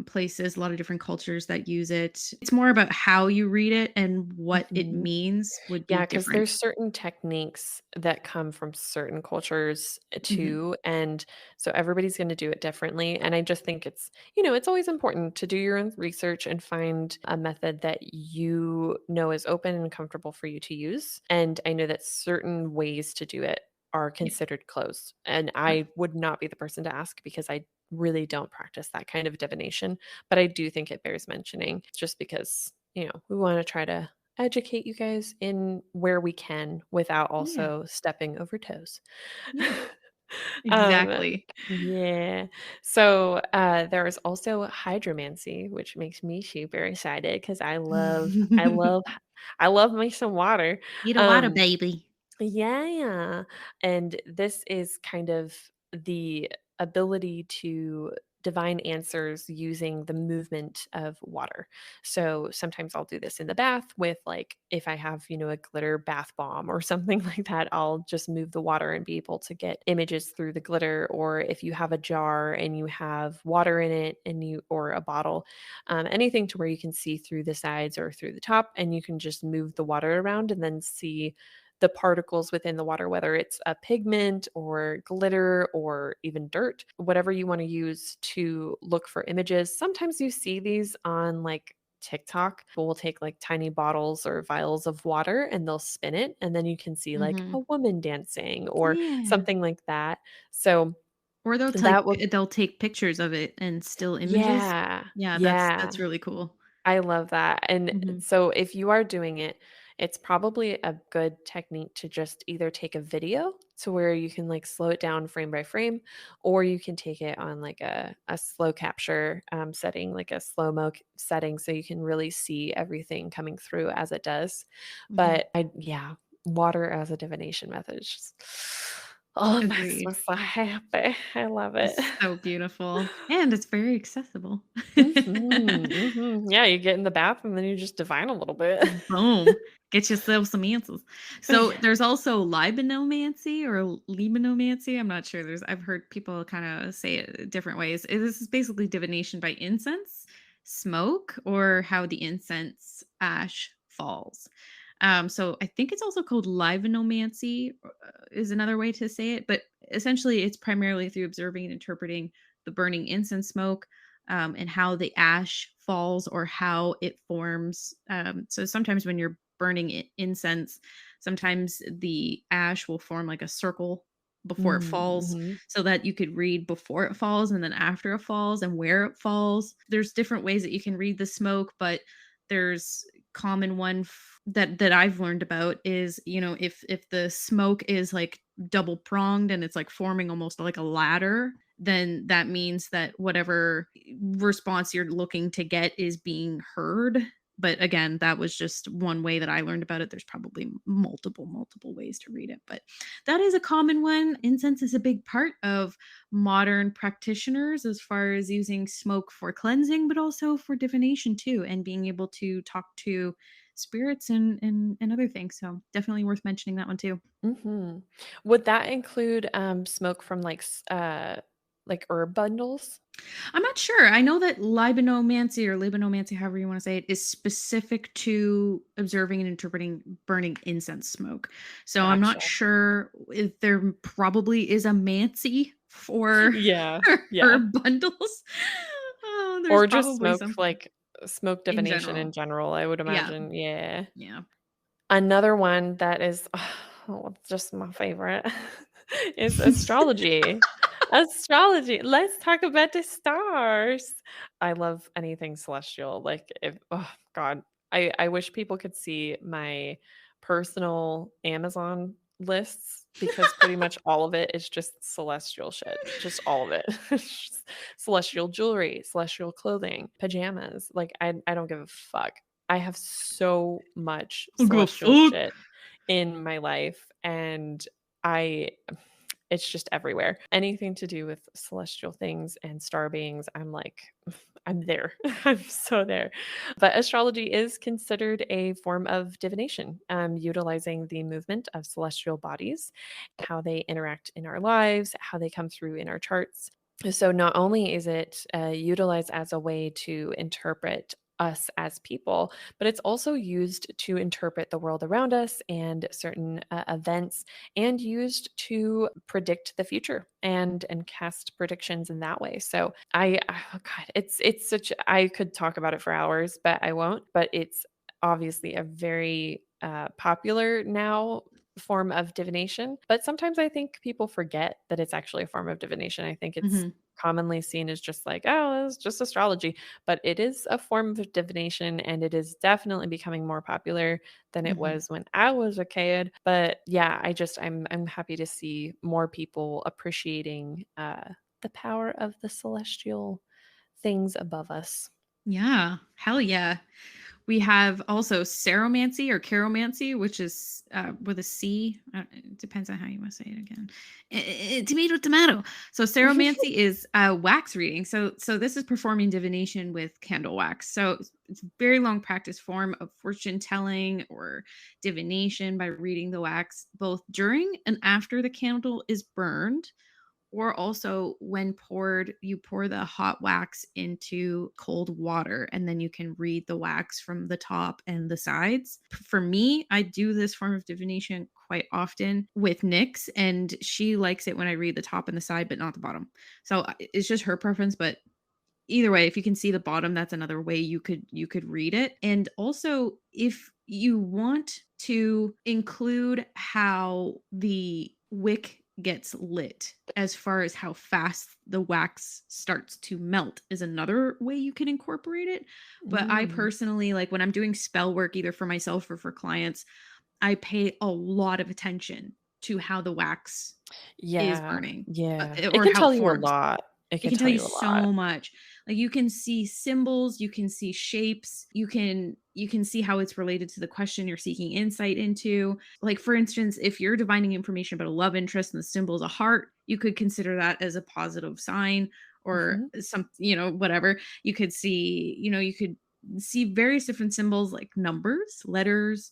places, a lot of different cultures that use it. It's more about how you read it and what it Mhm. means would be Yeah, because there's different. certain techniques that come from certain cultures Mhm. too, and so everybody's gonna do it differently, and I just think it's always important to do your own research and find a method that you know is open and comfortable for you to use, and I know that certain ways to do it are Yeah. considered closed, and Right. I would not be the person to ask because I really don't practice that kind of divination, but I do think it bears mentioning just because, we wanna try to educate you guys in where we can without Yeah. also stepping over toes. Yeah. Um, Exactly. yeah. So, there is also hydromancy, which makes me super excited because I love me some water. Eat a water, Um baby. yeah. And this is kind of the ability to divine answers using the movement of water. So sometimes I'll do this in the bath with like if I have, a glitter bath bomb or something like that, I'll just move the water and be able to get images through the glitter. Or if you have a jar and you have water in it or a bottle, anything to where you can see through the sides or through the top and you can just move the water around and then see the particles within the water, whether it's a pigment or glitter or even dirt, whatever you want to use to look for images. Sometimes you see these on like TikTok. People will take like tiny bottles or vials of water and they'll spin it, and then you can see like a Mhm. woman dancing or Yeah. something like that. So Or that would, they'll take pictures of it and still images. yeah, Yeah, yeah. that's really cool. I love that, and Mhm. so if you are doing it, it's probably a good technique to just either take a video to where you can, like, slow it down frame by frame, or you can take it on, like, a slow capture, setting, like a slow-mo setting so you can really see everything coming through as it does. Mhm. But yeah, water as a divination method is just oh, it makes me Agreed. so happy. I love it. It's so beautiful, and it's very accessible. Mhm, mhm. Yeah, you get in the bathroom, then you just divine a little bit. Boom. Get yourself some answers. So, Yeah. there's also Libanomancy or Libanomancy, I'm not sure, I've heard people kinda say it different ways. This is basically divination by incense, smoke, or how the incense ash falls. So I think it's also called Livanomancy, is another way to say it, but essentially it's primarily through observing and interpreting the burning incense smoke, and how the ash falls or how it forms. So sometimes when you're burning incense, sometimes the ash will form like a circle before it falls Mhm. so that you could read before it falls and then after it falls and where it falls. There's different ways that you can read the smoke, but there's common one that I've learned about is, if the smoke is like double pronged and it's like forming almost like a ladder, then that means that whatever response you're looking to get is being heard. But again, that was just one way that I learned about it. There's probably multiple ways to read it, but that is a common one. Incense is a big part of modern practitioners as far as using smoke for cleansing, but also for divination too, and being able to talk to spirits and other things. So definitely worth mentioning that one too. Mhm. Would that include, smoke from, like herb bundles? I'm not sure. I know that Libanomancy or Libanomancy, however you want to say it, is specific to observing and interpreting burning incense smoke. So I'm Gotcha. not sure if there probably is a mancy for Yeah, yeah. herb bundles. Oh, there's Or just probably smoke, something like, smoke in divination in general. general, I would Yeah. imagine, yeah. Yeah. Another one that is, it's just my favorite is astrology. Astrology. Let's talk about the stars. I love anything celestial. Like if oh god, I wish people could see my personal Amazon lists because pretty much all of it is just celestial shit. Just all of it. It's just celestial jewelry, celestial clothing, pajamas. Like I don't give a fuck. I have so much I'll give a celestial fuck. shit in my life, and I it's just everywhere. Anything to do with celestial things and star beings, I'm like, I'm there. I'm so there. But astrology is considered a form of divination, utilizing the movement of celestial bodies, how they interact in our lives, how they come through in our charts. So not only is it utilized as a way to interpret us as people, but it's also used to interpret the world around us and certain events, and used to predict the future and cast predictions in that way. So oh God, it's such, I could talk about it for hours, but I won't. But it's obviously a very popular now form of divination. But sometimes I think people forget that it's actually a form of divination. I think it's Mhm. commonly seen as just like, oh, it's just astrology. But it is a form of divination, and it is definitely becoming more popular than it Mhm. was when I was a kid. But yeah, I'm happy to see more people appreciating the power of the celestial things above us. Yeah. Hell yeah. We have also Ceromancy or Caromancy, which is with a C. It depends on how you want to say it again. Tomato, tomato. So Ceromancy is wax reading. So this is performing divination with candle wax. So it's a very long practice form of fortune telling or divination by reading the wax both during and after the candle is burned, or also when poured, you pour the hot wax into cold water and then you can read the wax from the top and the sides. For me, I do this form of divination quite often with Nyx, and she likes it when I read the top and the side, but not the bottom. So it's just her preference, but either way, if you can see the bottom, that's another way you could read it. And also, if you want to include how the wick gets lit, as far as how fast the wax starts to melt, is another way you can incorporate it. But I Mm. personally, like when I'm doing spell work either for myself or for clients, I pay a lot of attention to how the wax is Yeah, burning, yeah. It or can how it tell you a forms. lot. It It can can tell tell you you a lot. so much. Like you can see symbols, you can see shapes, you can see how it's related to the question you're seeking insight into. Like for instance, if you're divining information about a love interest and the symbol is a heart, you could consider that as a positive sign, or Mhm. some, whatever. You could see various different symbols like numbers, letters,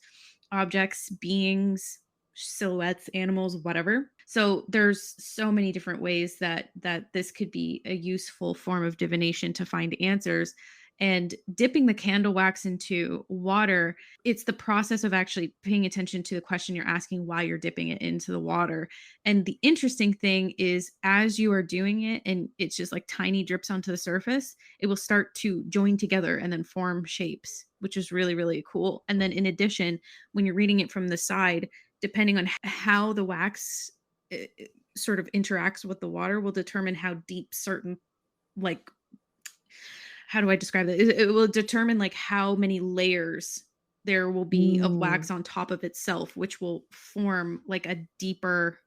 objects, beings, silhouettes, animals, whatever. So there's so many different ways that this could be a useful form of divination to find answers. And dipping the candle wax into water, it's the process of actually paying attention to the question you're asking while you're dipping it into the water. And the interesting thing is, as you are doing it and it's just like tiny drips onto the surface, it will start to join together and then form shapes, which is really, really cool. And then in addition, when you're reading it from the side, depending on how the wax sort of interacts with the water, will determine how deep certain, like, how do I describe that? It will determine like how many layers there will be of Mm, wax on top of itself, which will form like a deeper,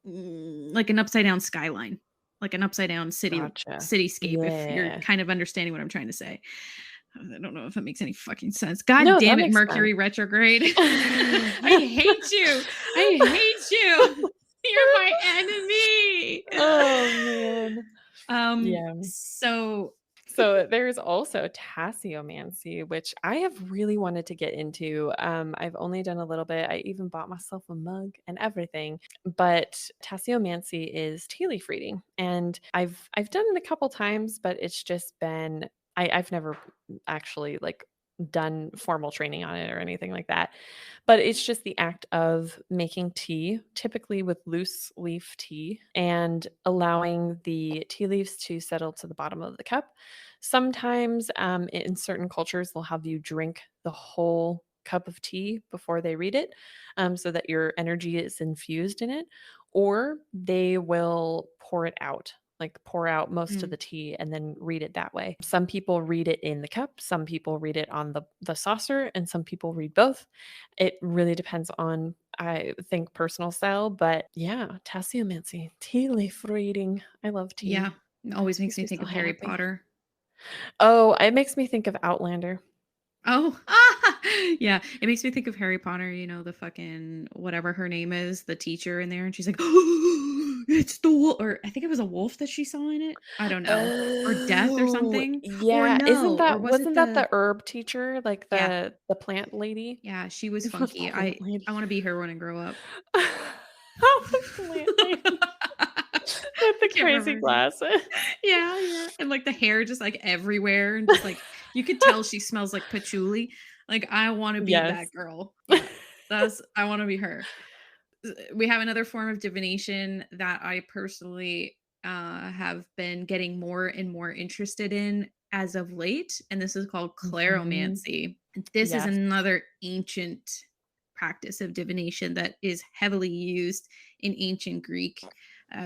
like an upside down skyline, like an upside down gotcha. cityscape, if you're Yeah. kind of understanding what I'm trying to say. I don't know if that makes any fucking sense. God No, that damn it, makes sense. Mercury retrograde. I hate you. I hate you. You're my enemy. Oh, man. Um, Yeah. so So there's also Tasseomancy, which I have really wanted to get into. I've only done a little bit. I even bought myself a mug and everything. But Tasseomancy is tea leaf reading, and I've done it a couple times, but it's just been I've never actually like done formal training on it or anything like that. But it's just the act of making tea, typically with loose leaf tea, and allowing the tea leaves to settle to the bottom of the cup. Sometimes in certain cultures, they'll have you drink the whole cup of tea before they read it, so that your energy is infused in it, or they will pour it out. Like pour out most of Mm, the tea and then read it that way. Some people read it in the cup, some people read it on the saucer, and some people read both. It really depends on, I think, personal style, but yeah, tasseomancy, tea leaf reading. I love yeah, tea. it always makes Makes me me think so of Harry happy. Potter. Oh, it makes me think of Outlander. Oh, yeah, it makes me think of Harry Potter, the fucking whatever her name is, the teacher in there, and she's like, It's the wolf, or I think it was a wolf that she saw in it. I don't know. Or death or Oh, something. Or yeah. Isn't no, or that was it wasn't that the the herb teacher, like yeah, the plant lady? yeah, she was The funky. plant I lady. wanna be her when I grow up. The plant lady with I the can't remember crazy her name. glasses. Yeah, yeah, and, like, the hair just, like, everywhere and just, like, you could tell she smells like patchouli. Like, I wanna be Yes. that girl. Yeah. That's I wanna be her. We have another form of divination that I personally have been getting more and more interested in as of late, and this is called Mhm. Cleromancy. This is Yes. another ancient practice of divination that is heavily used in ancient Greek,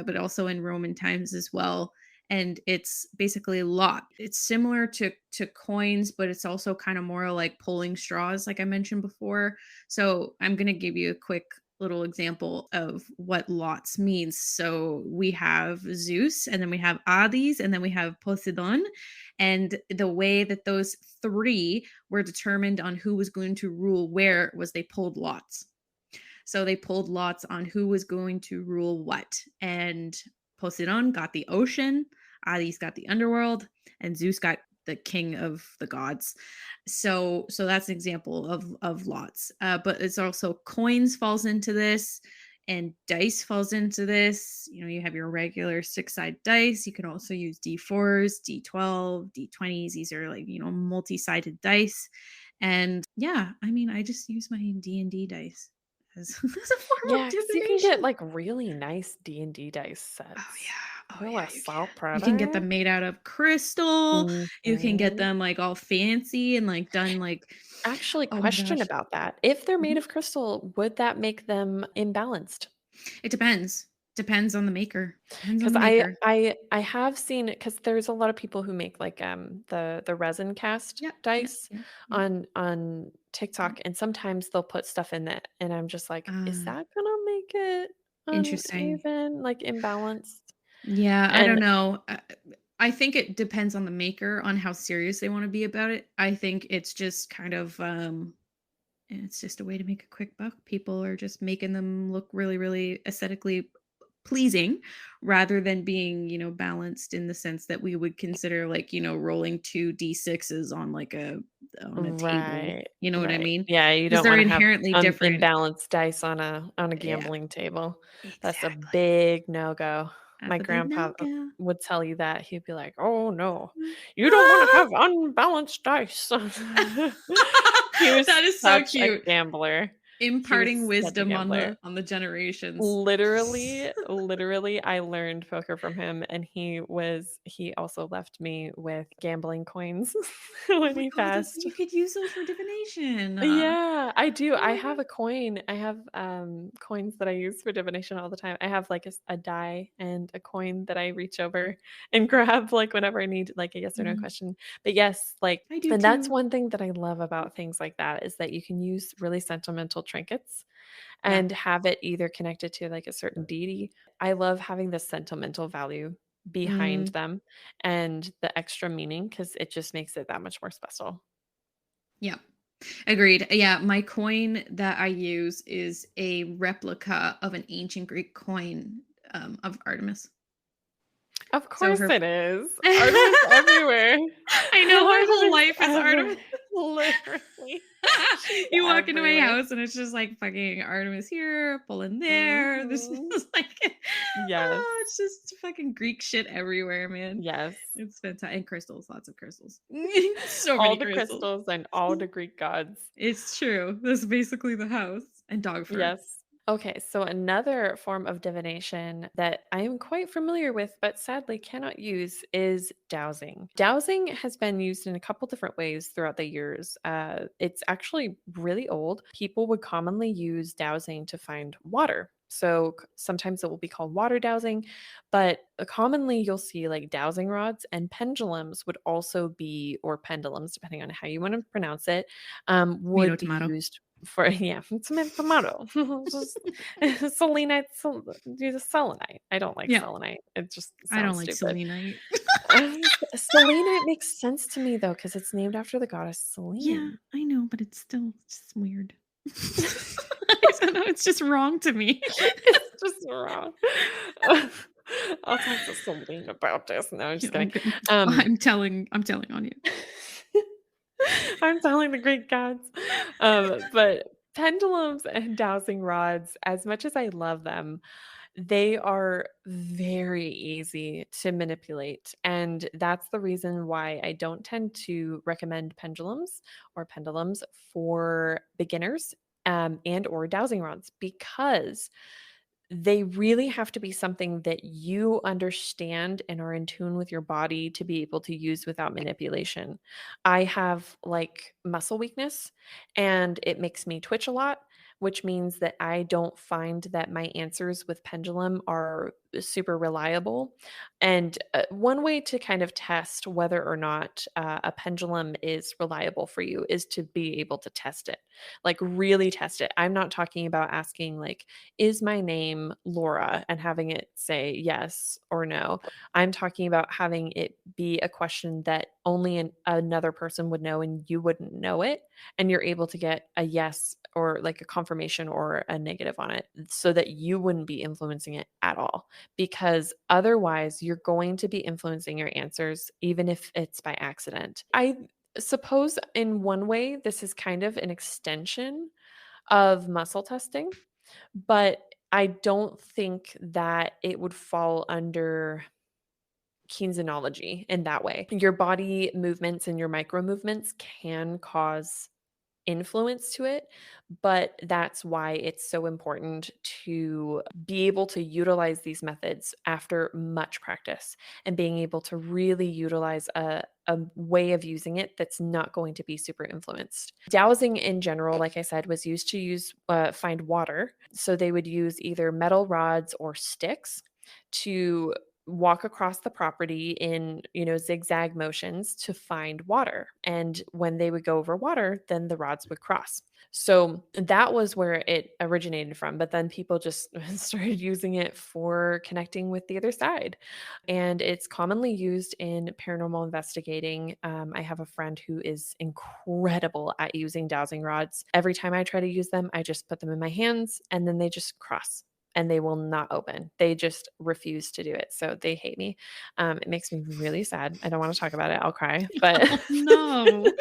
but also in Roman times as well. And it's basically a lot. It's similar to coins, but it's also kind of more like pulling straws, like I mentioned before. So I'm gonna give you a quick little example of what lots means. So we have Zeus, and then we have Hades, and then we have Poseidon. And the way that those three were determined on who was going to rule where was they pulled lots. So they pulled lots on who was going to rule what. And Poseidon got the ocean, Hades got the underworld, and Zeus got the king of the gods. So that's an example of lots. But it's also coins falls into this, and dice falls into this. You know, you have your regular six-sided dice. You can also use D4s, D12, D20s. These are like, multi-sided dice. And yeah, I mean, I just use my D&D dice as, as a form of Yeah, 'cause you can get, divination. like, really nice D&D dice Oh sets. yeah. Oh They're yeah, less you so can. You can get pretty. them made out of crystal. You can get Mhm. them like all fancy and like done like Actually, oh my question gosh. about that. If they're made Mhm. of crystal, would that make them imbalanced? It depends. Depends on the maker. Depends on Because the maker. I have seen it. Because there's a lot of people who make, like, the resin cast Yep. Yep. dice Yep. Yep. on Yep. TikTok, and sometimes they'll put stuff in that, and I'm just like, "Is Uh, that gonna make it Interesting. uneven, like, imbalanced?" Yeah, I don't And know. I think it depends on the maker on how serious they want to be about it. I think it's just kind of it's just a way to make a quick buck. People are just making them look really, really aesthetically pleasing rather than being, balanced in the sense that we would consider like, rolling two D6s on like a table. right, You know what I right. mean? Yeah, you Because don't they're wanna have inherently different. imbalanced dice on a Yeah, gambling table. That's a exactly. big no-go. My That's a big grandpa, no-go. would tell you that. He'd be like, "Oh, no. You don't wanna Ah! have unbalanced dice." He was That is so such a cute. gambler. He Imparting was such a wisdom on gambler. the generations. Literally, I learned poker from him, and he also left me with gambling coins Oh when my he god, those passed. you could use those for divination. Yeah, I do. Oh I my have god. a coin. I have, coins that I use for divination all the time. I have, like, a die and a coin that I reach over and grab, like, whenever I need, like, a yes or no Mhm. question. But yes, like, I do and that's too. one thing that I love about things like that is that you can use really sentimental trinkets Yeah. and have it either connected to, like, a certain deity. I love having the sentimental value behind Mm, them and the extra meaning because it just makes it that much more special. yeah. Agreed. Yeah, my coin that I use is a replica of an ancient Greek coin, of Artemis. Of So course her it is. Artemis everywhere. I know my whole Artemis life is Artemis. everywhere. Literally. She's You walk into my everywhere. house and it's just like fucking Artemis here, pulling there. This Mhm. is like, Yes. it's just fucking Greek shit everywhere, man. Yes. It's fantastic. And crystals, lots of crystals. So All many the crystals. crystals and all the Greek gods. It's true. That's basically the house. And dog fur. Yes. Okay, so another form of divination that I am quite familiar with, but sadly cannot use, is dowsing. Dowsing has been used in a couple different ways throughout the years. It's actually really old. People would commonly use dowsing to find water. So sometimes it will be called water dowsing, but commonly you'll see like dowsing rods and pendulums would also be, or pendulums, depending on how you want to pronounce it, Tomato, would be tomato. used for yeah, tomato. Just selenite, do the selenite. I don't like Yeah. selenite. It just I don't sounds like stupid. selenite. Selenite makes sense to me though, because it's named after the goddess Yeah, Selene. I know, but it's still just weird. I don't know, it's just wrong to me. It's just wrong. I'll talk to Celine about this. No, I'm You just know, kidding. good Um, I'm telling on you. I'm telling the Greek gods. But pendulums and dowsing rods, as much as I love them, they are very easy to manipulate. And that's the reason why I don't tend to recommend pendulums for beginners and or dowsing rods because they really have to be something that you understand and are in tune with your body to be able to use without manipulation. I have like muscle weakness and it makes me twitch a lot, which means that I don't find that my answers with pendulum are super reliable. And one way to kind of test whether or not a pendulum is reliable for you is to be able to test it, like really test it. I'm not talking about asking, like, is my name Laura and having it say yes or no. I'm talking about having it be a question that only another person would know and you wouldn't know it. And you're able to get a yes or like a confirmation or a negative on it so that you wouldn't be influencing it at all. Because otherwise, you're going to be influencing your answers, even if it's by accident. I suppose in one way, this is kind of an extension of muscle testing, but I don't think that it would fall under Kinesiology in that way. Your body movements and your micro movements can cause influence to it, but that's why it's so important to be able to utilize these methods after much practice and being able to really utilize a way of using it that's not going to be super influenced. Dowsing in general, like I said, was used to find water. So they would use either metal rods or sticks to walk across the property in, zigzag motions to find water. And when they would go over water, then the rods would cross. So that was where it originated from. But then people just started using it for connecting with the other side. And it's commonly used in paranormal investigating. I have a friend who is incredible at using dowsing rods. Every time I try to use them, I just put them in my hands and then they just cross and they will not open. They just refuse to do it. So they hate me. It makes me really sad. I don't want to talk about it. I'll cry. But Oh, no.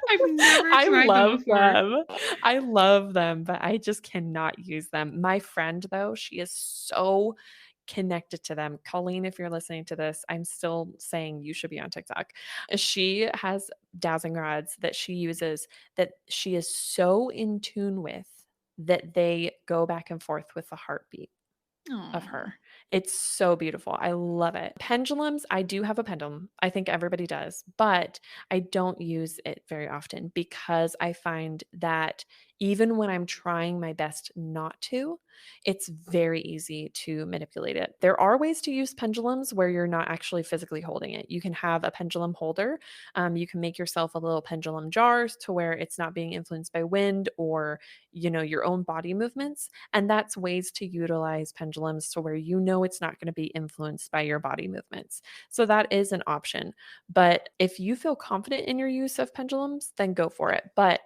I've never I tried them love before. them. I love them, but I just cannot use them. My friend, though, she is so connected to them. Colleen, if you're listening to this, I'm still saying you should be on TikTok. She has dowsing rods that she uses that she is so in tune with that they go back and forth with the heartbeat of Oh. her. It's so beautiful. I love it. Pendulums, I do have a pendulum. I think everybody does, but I don't use it very often because I find that even when I'm trying my best not to, it's very easy to manipulate it. There are ways to use pendulums where you're not actually physically holding it. You can have a pendulum holder. You can make yourself a little pendulum jar to where it's not being influenced by wind or, your own body movements. And that's ways to utilize pendulums to where it's not going to be influenced by your body movements. So that is an option. But if you feel confident in your use of pendulums, then go for it. But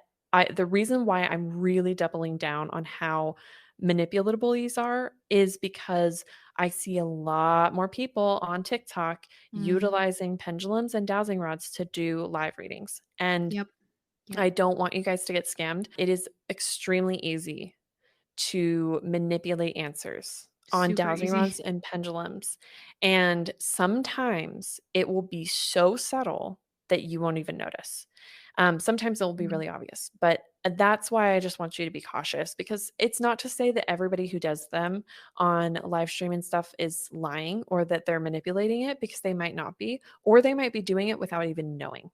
the reason why I'm really doubling down on how manipulatable these are is because I see a lot more people on TikTok Mhm. utilizing pendulums and dowsing rods to do live readings. And Yep. Yep. I don't want you guys to get scammed. It is extremely easy to manipulate answers on Super dowsing easy. rods and pendulums. And sometimes it will be so subtle that you won't even notice. Sometimes it will be Mhm. really obvious, but that's why I just want you to be cautious because it's not to say that everybody who does them on live stream and stuff is lying or that they're manipulating it because they might not be, or they might be doing it without even knowing.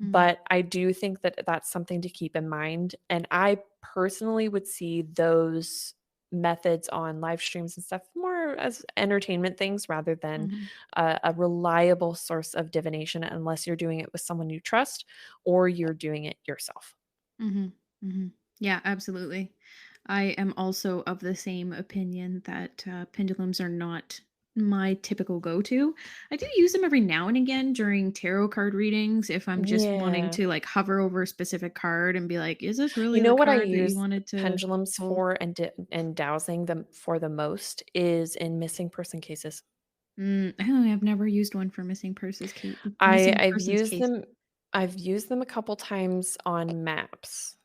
Mhm. But I do think that that's something to keep in mind, and I personally would see those methods on live streams and stuff more as entertainment things rather than Mhm. a reliable source of divination unless you're doing it with someone you trust or you're doing it yourself. Mhm. Mhm. Yeah, absolutely. I am also of the same opinion that pendulums are not my typical go-to. I do use them every now and again during tarot card readings if I'm just wanting Yeah. to like hover over a specific card and be like, is this You really the know what I card that you use wanted to pendulums pull? for and dowsing them for the most is in missing person cases. I've never used one for missing persons case. I Missing I've persons used case. them I've used them a couple times on maps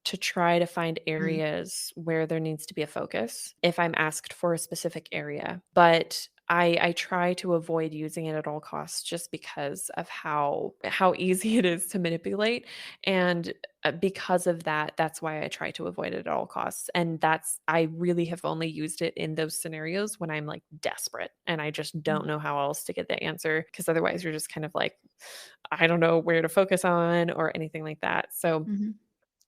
to try to find Mm, areas where there needs to be a focus if I'm asked for a specific area. But I try to avoid using it at all costs just because of how easy it is to manipulate. And because of that, that's why I try to avoid it at all costs. And I really have only used it in those scenarios when I'm like desperate and I just mm, don't know how else to get the answer. Because otherwise, you're just kind of like, I don't know where to focus on or anything like that. So, mhm.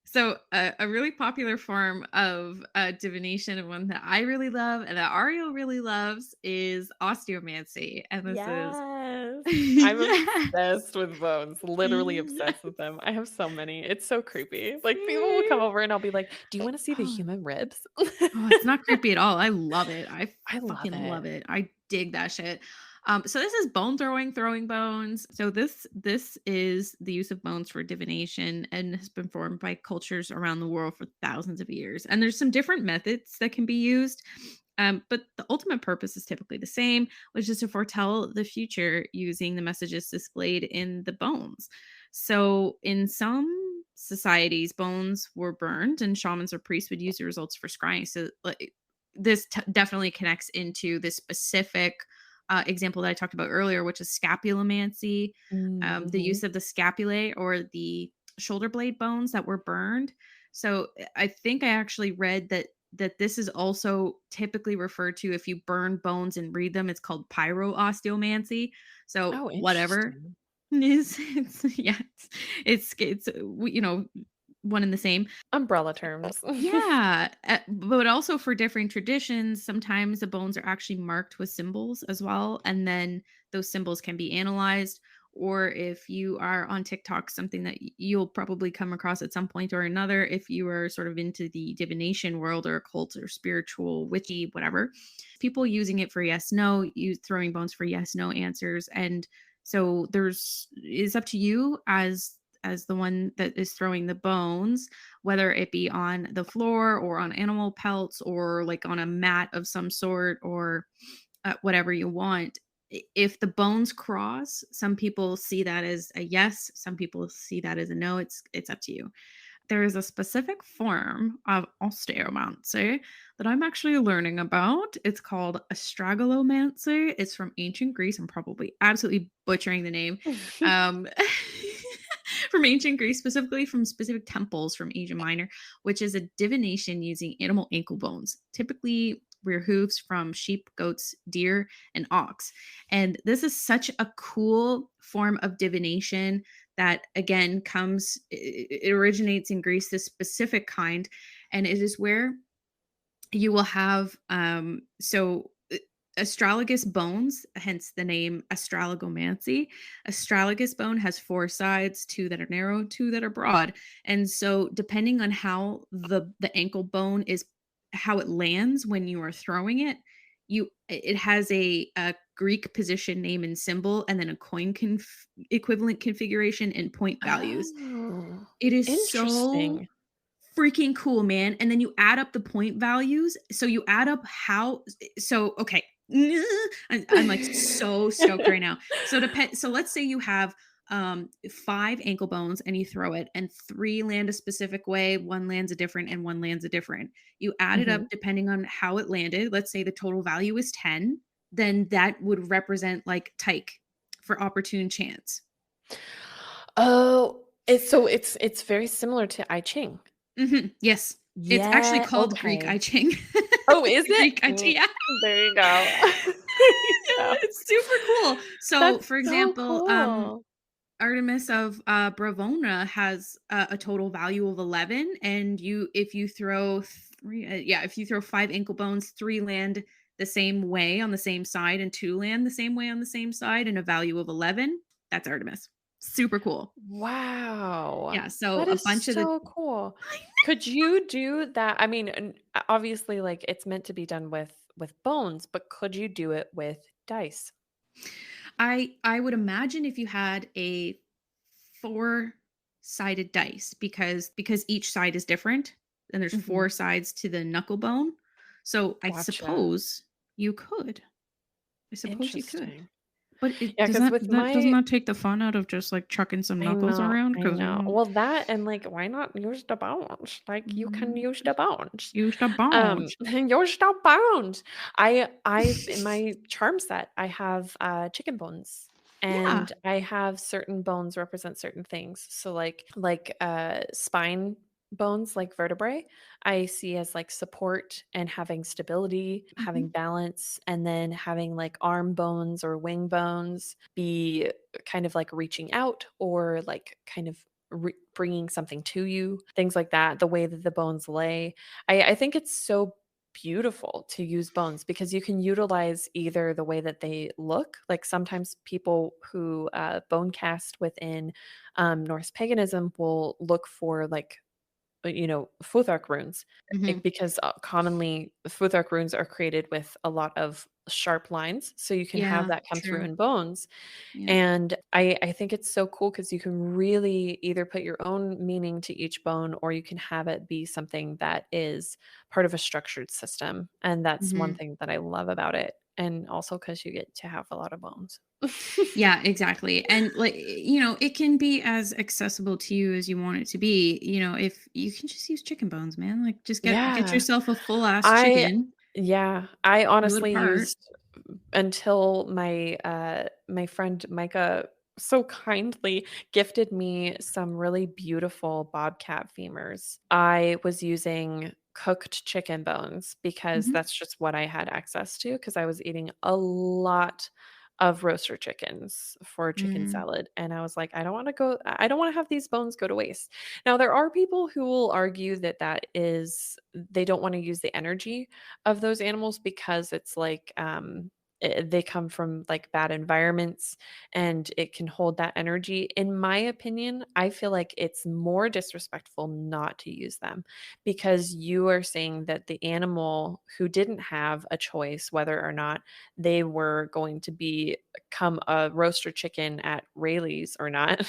So, a really popular form of divination and one that I really love and that Ariel really loves is osteomancy. And this is yes. I'm yeah. obsessed with bones, literally obsessed with them. I have so many. It's so creepy. Like people will come Yes. over and I'll be like, "Do you want to see the Oh, human ribs?" oh, it's not creepy at all. I love it. I I love fucking it. love it. I dig that shit. So this is bone throwing, throwing bones. So this is the use of bones for divination and has been formed by cultures around the world for thousands of years. And there's some different methods that can be used. But the ultimate purpose is typically the same, which is to foretell the future using the messages displayed in the bones. So, in some societies, bones were burned, and shamans or priests would use the results for scrying. So, like, definitely connects into this specific example that I talked about earlier, which is scapulimancy, the Mhm. use of the scapulae or the shoulder blade bones that were burned. So, I think I actually read that this is also typically referred to if you burn bones and read them. It's called pyrosteomancy. So Oh, whatever interesting. is it's yeah, one and the same. Umbrella terms. Yeah, but also for different traditions, sometimes the bones are actually marked with symbols as well, and then those symbols can be analyzed. Or if you are on TikTok, something that you'll probably come across at some point or another, if you are sort of into the divination world or occult or spiritual, witchy, whatever, people using it for yes, no, use throwing bones for yes, no answers, and so it's up to you as the one that is throwing the bones, whether it be on the floor or on animal pelts or like on a mat of some sort or whatever you want. If the bones cross, some people see that as a yes, some people see that as a no. It's up to you. There is a specific form of osteomancy that I'm actually learning about. It's called astrolomancy. It's from ancient Greece. I'm probably absolutely butchering the name. Um, from ancient Greece, specifically from specific temples from Asia Minor, which is a divination using animal ankle bones, typically rear hooves from sheep, goats, deer, and ox. And this is such a cool form of divination that again it originates in Greece, this specific kind, and it is where you will have astrologus bones, hence the name astrologomancy. Astrologus bone has four sides, two that are narrow, two that are broad. And so depending on how the ankle bone is, how it lands when you are throwing it, it has a Greek position name and symbol and then a equivalent configuration and point values. Oh, It is so interesting. freaking cool, man. And then you add up the point values. So you add up okay. I'm like so stoked right now. So let's say you have five ankle bones and you throw it and three land a specific way, one lands a different and one lands a different. You add it up Mhm. depending on how it landed. Let's say the total value is 10, then that would represent like tyke for opportune chance. Oh, it's very similar to I Ching. Yes. It's actually Yeah, called Greek I okay. Ching. Oh, It's is the it? Greek I Ching. Yeah. There you go. There you Yeah, go. it's super cool. So, That's for so example, cool. Artemis of Bravona has a total value of 11, and if you throw if you throw five ankle bones, three land the same way on the same side, and two land the same way on the same side, and a value of 11, that's Artemis. Super cool. Wow. Yeah. So That a is bunch of the so cool. Could you do that? I mean, obviously, like, it's meant to be done with with bones, but could you do it with dice? I would imagine if you had a four-sided dice because each side is different, and there's Mhm. four sides to the knuckle bone. So I Gotcha. suppose you could. I suppose you could. Interesting. But it Yeah, does because that with that doesn't my that take the fun out of just, like, chucking some knuckles around? I Because know. Well, that and, like, why not use the bones? Like, you can use the just bones. use the bones. Use the bones. I've in my charm set, I have, chicken bones, Yeah. and I have certain bones represent certain things. So, spine bones, like vertebrae, I see as, like, support and having stability, having Mhm, balance, and then having, like, arm bones or wing bones be kind of like reaching out or like kind of bringing something to you, things like that, the way that the bones lay. I think it's so beautiful to use bones because you can utilize either the way that they look. Like sometimes people who bone cast within Norse paganism will look for like Futhark runes, mhm. because, commonly Futhark runes are created with a lot of sharp lines, so you can have Yeah, that come through true. in bones, Yeah. and I think it's so cool because you can really either put your own meaning to each bone, or you can have it be something that is part of a structured system, and that's one Mhm. thing that I love about it, and also because you get to have a lot of bones. Yeah, exactly. And like, it can be as accessible to you as you want it to be. If you can just use chicken bones, man, like just get Yeah. yourself a full ass I chicken, yeah, I peel it honestly apart. used until my friend Micah so kindly gifted me some really beautiful bobcat femurs. I was using cooked chicken bones because Mhm. that's just what I had access to because I was eating a lot of roaster chickens for chicken Mm. salad, and I was like, I don't wanna have these bones go to waste. Now there are people who will argue that they don't wanna use the energy of those animals because it's like, they come from like bad environments and it can hold that energy. In my opinion, I feel like it's more disrespectful not to use them because you are saying that the animal who didn't have a choice whether or not they were going to become a roaster chicken at Rayleigh's or not,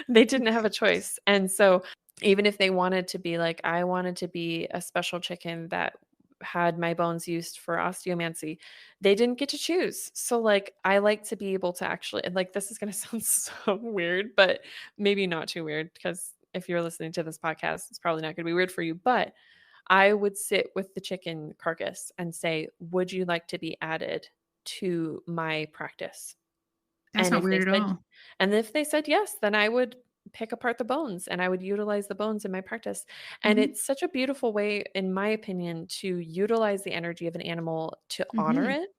they didn't have a choice. And so even if they wanted to be like, I wanted to be a special chicken that had my bones used for osteomancy, they didn't get to choose. So, like, I like to be able to actually, and like, this is going to sound so weird, but maybe not too weird because if you're listening to this podcast, it's probably not going to be weird for you. But I would sit with the chicken carcass and say, would you like to be added to my practice? That's And not if they weird at said all. yes, then I would pick apart the bones and I would utilize the bones in my practice. And Mhm. it's such a beautiful way, in my opinion, to utilize the energy of an animal to honor Mhm. it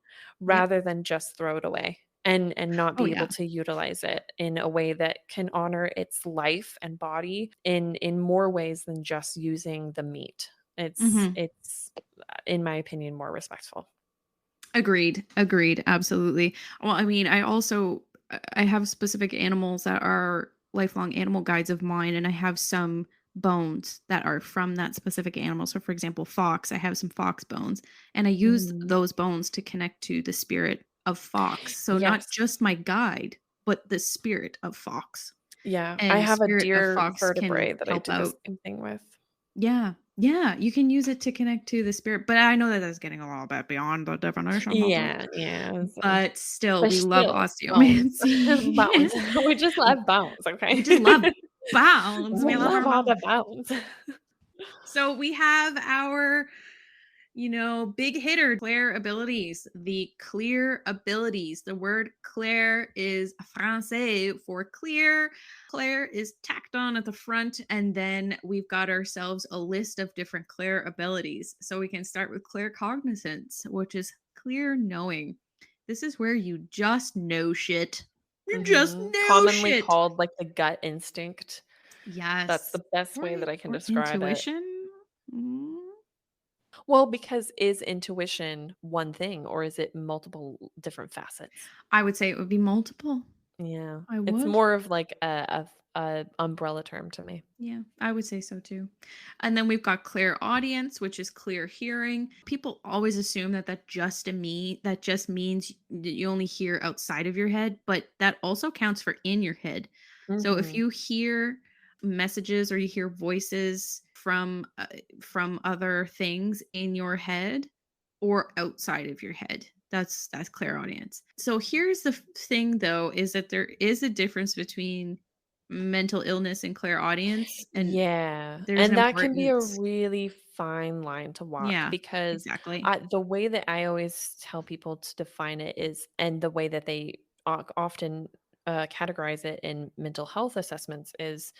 Yep. rather than just throw it away and not Oh be able yeah. to utilize it in a way that can honor its life and body in more ways than just using the meat. Mhm. In my opinion, more respectful. Agreed. Agreed. Absolutely. Well, I mean, I have specific animals that are lifelong animal guides of mine, and I have some bones that are from that specific animal. So, for example, fox, I have some fox bones, and I use Mhm. those bones to connect to the spirit of fox. So, not Yes. just my guide, but the spirit of fox. Yeah, I And have a spirit of deer fox can vertebrae that I help do the out. same thing with. Yeah. Yeah. You can use it to connect to the spirit. But I know that that's getting a little bit beyond the definition of it. Yeah, yeah, But still, but we love still, bones. osteomancy. Bones. We just love bones, We okay? just love bounds. We We love love our all the bounds. bones. So we have our, big hitter, Clair abilities. The clear abilities. The word clair is français for clear. Clair is tacked on at the front, and then we've got ourselves a list of different clair abilities. So we can start with clair cognizance, which is clear knowing. This is where you just know shit. You just Mhm. know Commonly shit. called, like, the gut instinct. That's Yes. the best Or way that I can or describe it. intuition? Mm, Well, because is intuition one thing, or is it multiple different facets? I would say it would be multiple. Yeah. I It's would. more of like a umbrella term to me. Yeah, I would say so too. And then we've got clear audience, which is clear hearing. People always assume that that just means that you only hear outside of your head, but that also counts for in your head. So if Mhm. you hear messages or you hear voices from other things in your head or outside of your head, that's clairaudience. So here's the thing though, is that there is a difference between mental illness and clairaudience, and Yeah, there's an and that can be a importance. really fine line to walk Yeah, because exactly. the way that I always tell people to define it is, and the way that they often categorize it in mental health assessments is,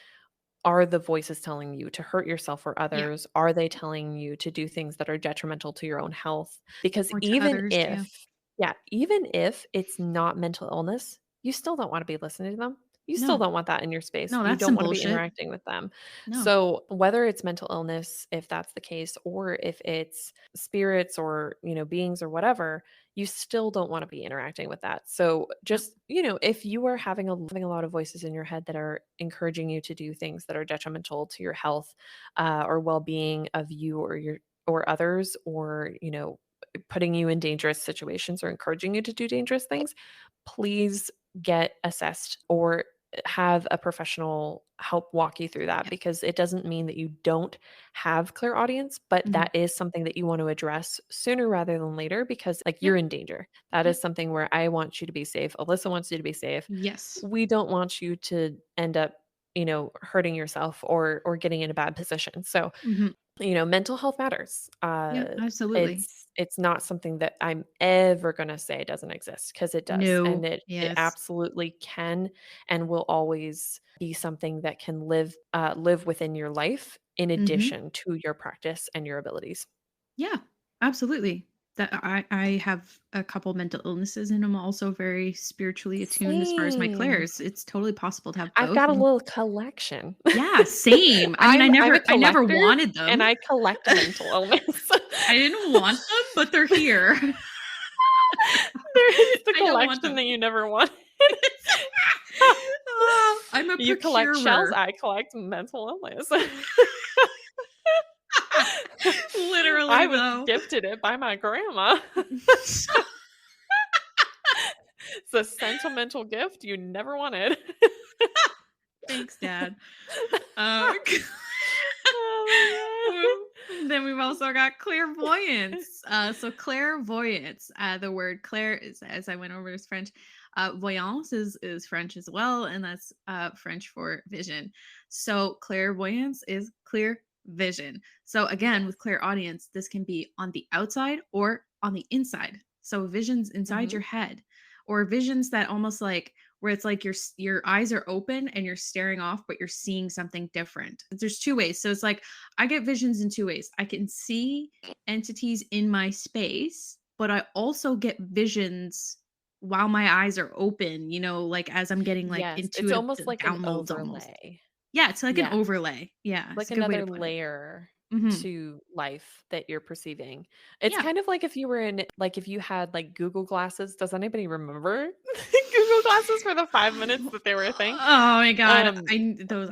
are the voices telling you to hurt yourself or Yeah, others? Are they telling you to do things that are detrimental to your own health? Because or to even others, yeah. if, yeah, even if it's not mental illness, you still don't want to be listening to them. You still No, don't want that in your space. no, You that's don't some want to be bullshit. interacting with them. No. So, whether it's mental illness, if that's the case, or if it's spirits or, beings or whatever, you still don't want to be interacting with that. So Yep. just, if you are having a lot of voices in your head that are encouraging you to do things that are detrimental to your health or well-being of you or your or others, or, putting you in dangerous situations or encouraging you to do dangerous things, please get assessed or have a professional help walk you through that, Yeah. because it doesn't mean that you don't have clear audience, but Mhm. that is something that you want to address sooner rather than later, because like you're Yep, in danger. That yep. is something where I want you to be safe. Alyssa wants you to be safe. Yes. We don't want you to end up, hurting yourself or getting in a bad position. So, Mhm. mental health matters. Yeah, absolutely. It's not something that I'm ever gonna say doesn't exist, because it does, and No. it Yes. absolutely can and will always be something that can live within your life in Mhm. addition to your practice and your abilities. Yeah, absolutely. That I have a couple mental illnesses, and I'm also very spiritually attuned as far as my Same. clairs. It's totally possible to have I've both. got a Mhm. little collection. Yeah, same. I mean, I'm a I never collector, wanted them. and I collect mental illness. I didn't want them, but they're here. There is the I don't want collection them. that you never wanted. Oh, I'm a You collect shells, procurer. I collect mental illness. Literally, I was though. gifted it by my grandma. It's a sentimental gift you never wanted. Thanks, Dad. Uh, Oh my well, then we've also got god. clairvoyance. So clairvoyance, the word clair is, as I went over, is French. Voyance is French as well, and that's French for vision. So clairvoyance is clear vision. So again, with Yes. clairaudience, this can be on the outside or on the inside. So visions inside Mhm. your head, or visions that almost like where it's like your eyes are open and you're staring off, but you're seeing something different. There's two ways. So it's like I get visions in two ways. I can see entities in my space, but I also get visions while my eyes are open, like as I'm getting like Yes, it's intuitive almost like an downloads almost. overlay. Yeah, it's like an Yes. overlay. Yeah, it's Like a good way to another put it. layer Mhm. to life that you're perceiving. It's Yeah. kind of like if you had, like, Google Glasses. Does anybody remember Google Glasses for the 5 minutes that they were a thing? Oh my god. Um, I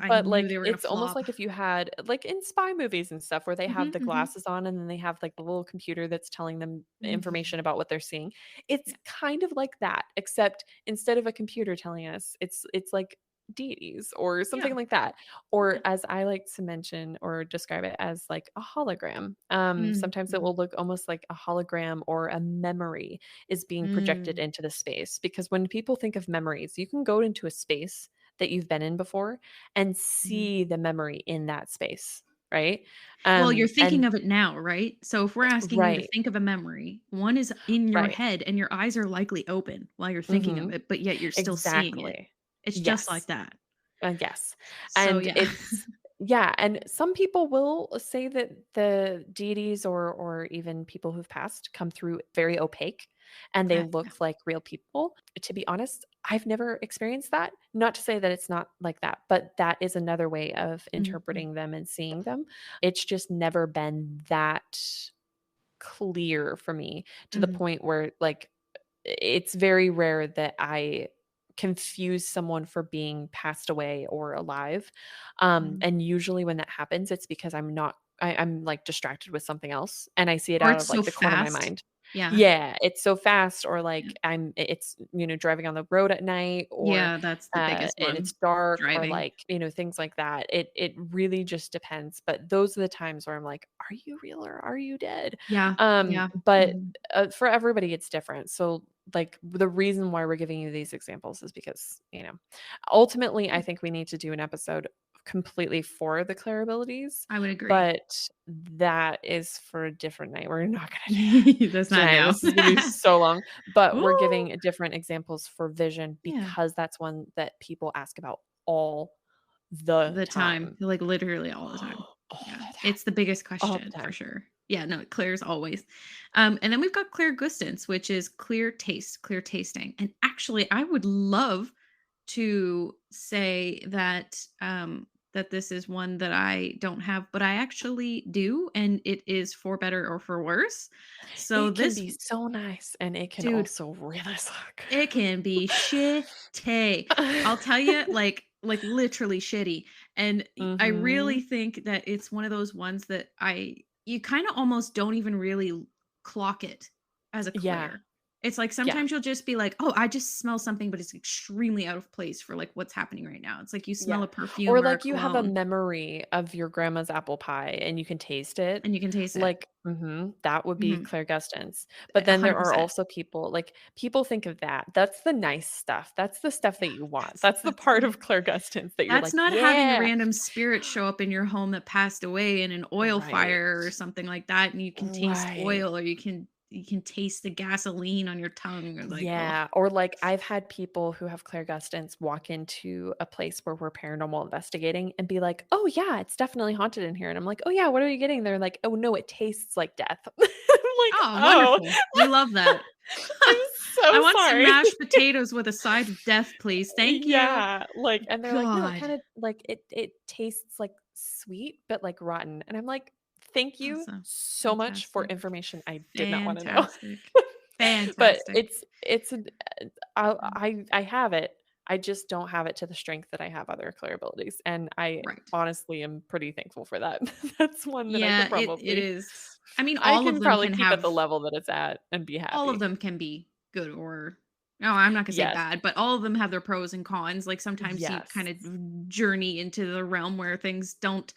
but, knew like, they were gonna it's almost flop. like if you had like, in spy movies and stuff where they have Mhm, the mhm. glasses on and then they have, like, the little computer that's telling them information Mhm. about what they're seeing. It's Yeah. kind of like that, except instead of a computer telling us, it's like deities or Yeah. something like that. Yeah. Or as I like to mention or describe it as like a hologram. Sometimes it Mhm. will look almost like a hologram or a memory is being projected Mm. into the space. Because when people think of memories, you can go into a space that you've been in before and Mhm. see the memory in that space, right? Well, you're And thinking of it now, right? So if we're asking you to right, think of a memory, one is in your right. head and your eyes are likely open while you're thinking of Mhm. it, but yet you're still seeing it. Exactly. It's just like Yes. that. Yes. So And yeah. it's yeah, and some people will say that the deities or even people who've passed come through very opaque and they Okay. Yeah. look like real people. To be honest, I've never experienced that. Not to say that it's not like that, but that is another way of Mhm. interpreting them and seeing them. It's just never been that clear for me, to the Mhm. point where like it's very rare that I confuse someone for being passed away or alive. Mm. And usually when that happens, it's because I'm like distracted with something else and I see it Or out it's of so like the corner of my fast. mind. Yeah. Yeah, it's so fast or Yeah. like it's, driving on the road at night or Yeah, that's the biggest and one. it's dark or Driving. like, things like that. It really just depends, but those are the times where I'm like, "Are you real or are you dead?" Yeah. Yeah. But, Mhm. for everybody, it's different. So, like, the reason why we're giving you these examples is because, ultimately, I think we need to do an episode completely for the Clair Abilities, I would agree. but that is for a different night. We're not gonna do that That's not tonight. now. This is gonna be so long, but we're Ooh, giving different examples for vision yeah. because that's one that people ask about all the The time, time. like, literally all the time. All Yeah, the time. it's the biggest All the question for time. sure. Yeah, no, Claire's always. And then we've got clear gustance, which is clear taste, clear tasting. And actually, I would love to say that that this is one that I don't have, but I actually do, and it is for better or for worse. So It can this be so nice, and it can dude, also really suck. it can be shitty. I'll tell you, like literally shitty. And I really Mhm. think that it's one of those ones that you kind of almost don't even really clock it as a Yeah, Claire. It's like yeah, sometimes you'll just be like, "Oh, I just smell something, but it's extremely out of place for like what's happening right now." It's like you smell yeah. a Or, perfume or a like, you have a cologne memory of your grandma's apple pie, and you can taste it. and you can taste it. Like that would be Mhm. clairgustance. But then there are 100%. also people think of that. That's the nice stuff. That's the stuff Yeah, that you want. that's That's the that's part the of clairgustance that you're That's like, not having a "Yeah." random spirit show up in your home that passed away in an oil Right. fire or something like that, and you can taste Right. oil or you can taste the gasoline on your tongue or like, oh, Yeah, or, like, I've had people who have clairgustance walk into a place where we're paranormal investigating and be like, "Oh, yeah, it's definitely haunted in here," and I'm like, "Oh, yeah, what are you getting?" They're like, "Oh, no, it tastes like death." I'm like, oh, "Oh, wonderful. We love that. I'm I so want some sorry." mashed potatoes with a side of death, please. Thank you. Yeah, like and they're like, "No, it God. kinda like, it tastes, like, sweet, but, like, rotten," and I'm like, "Thank you Awesome. so much for Fantastic. information I did not wanna know." Fantastic. But Fantastic. it's an I have it. I just don't have it to the strength that I have other Clair abilities, and I Right. honestly am pretty thankful for that. That's one that I could Yeah, it probably is. I mean, I can probably keep at the level that it's at and be all of happy. them can be good or no, I'm not gonna say Yes. bad, but all of them have their pros and cons. Like sometimes you Yes. kind of journey into the realm where things don't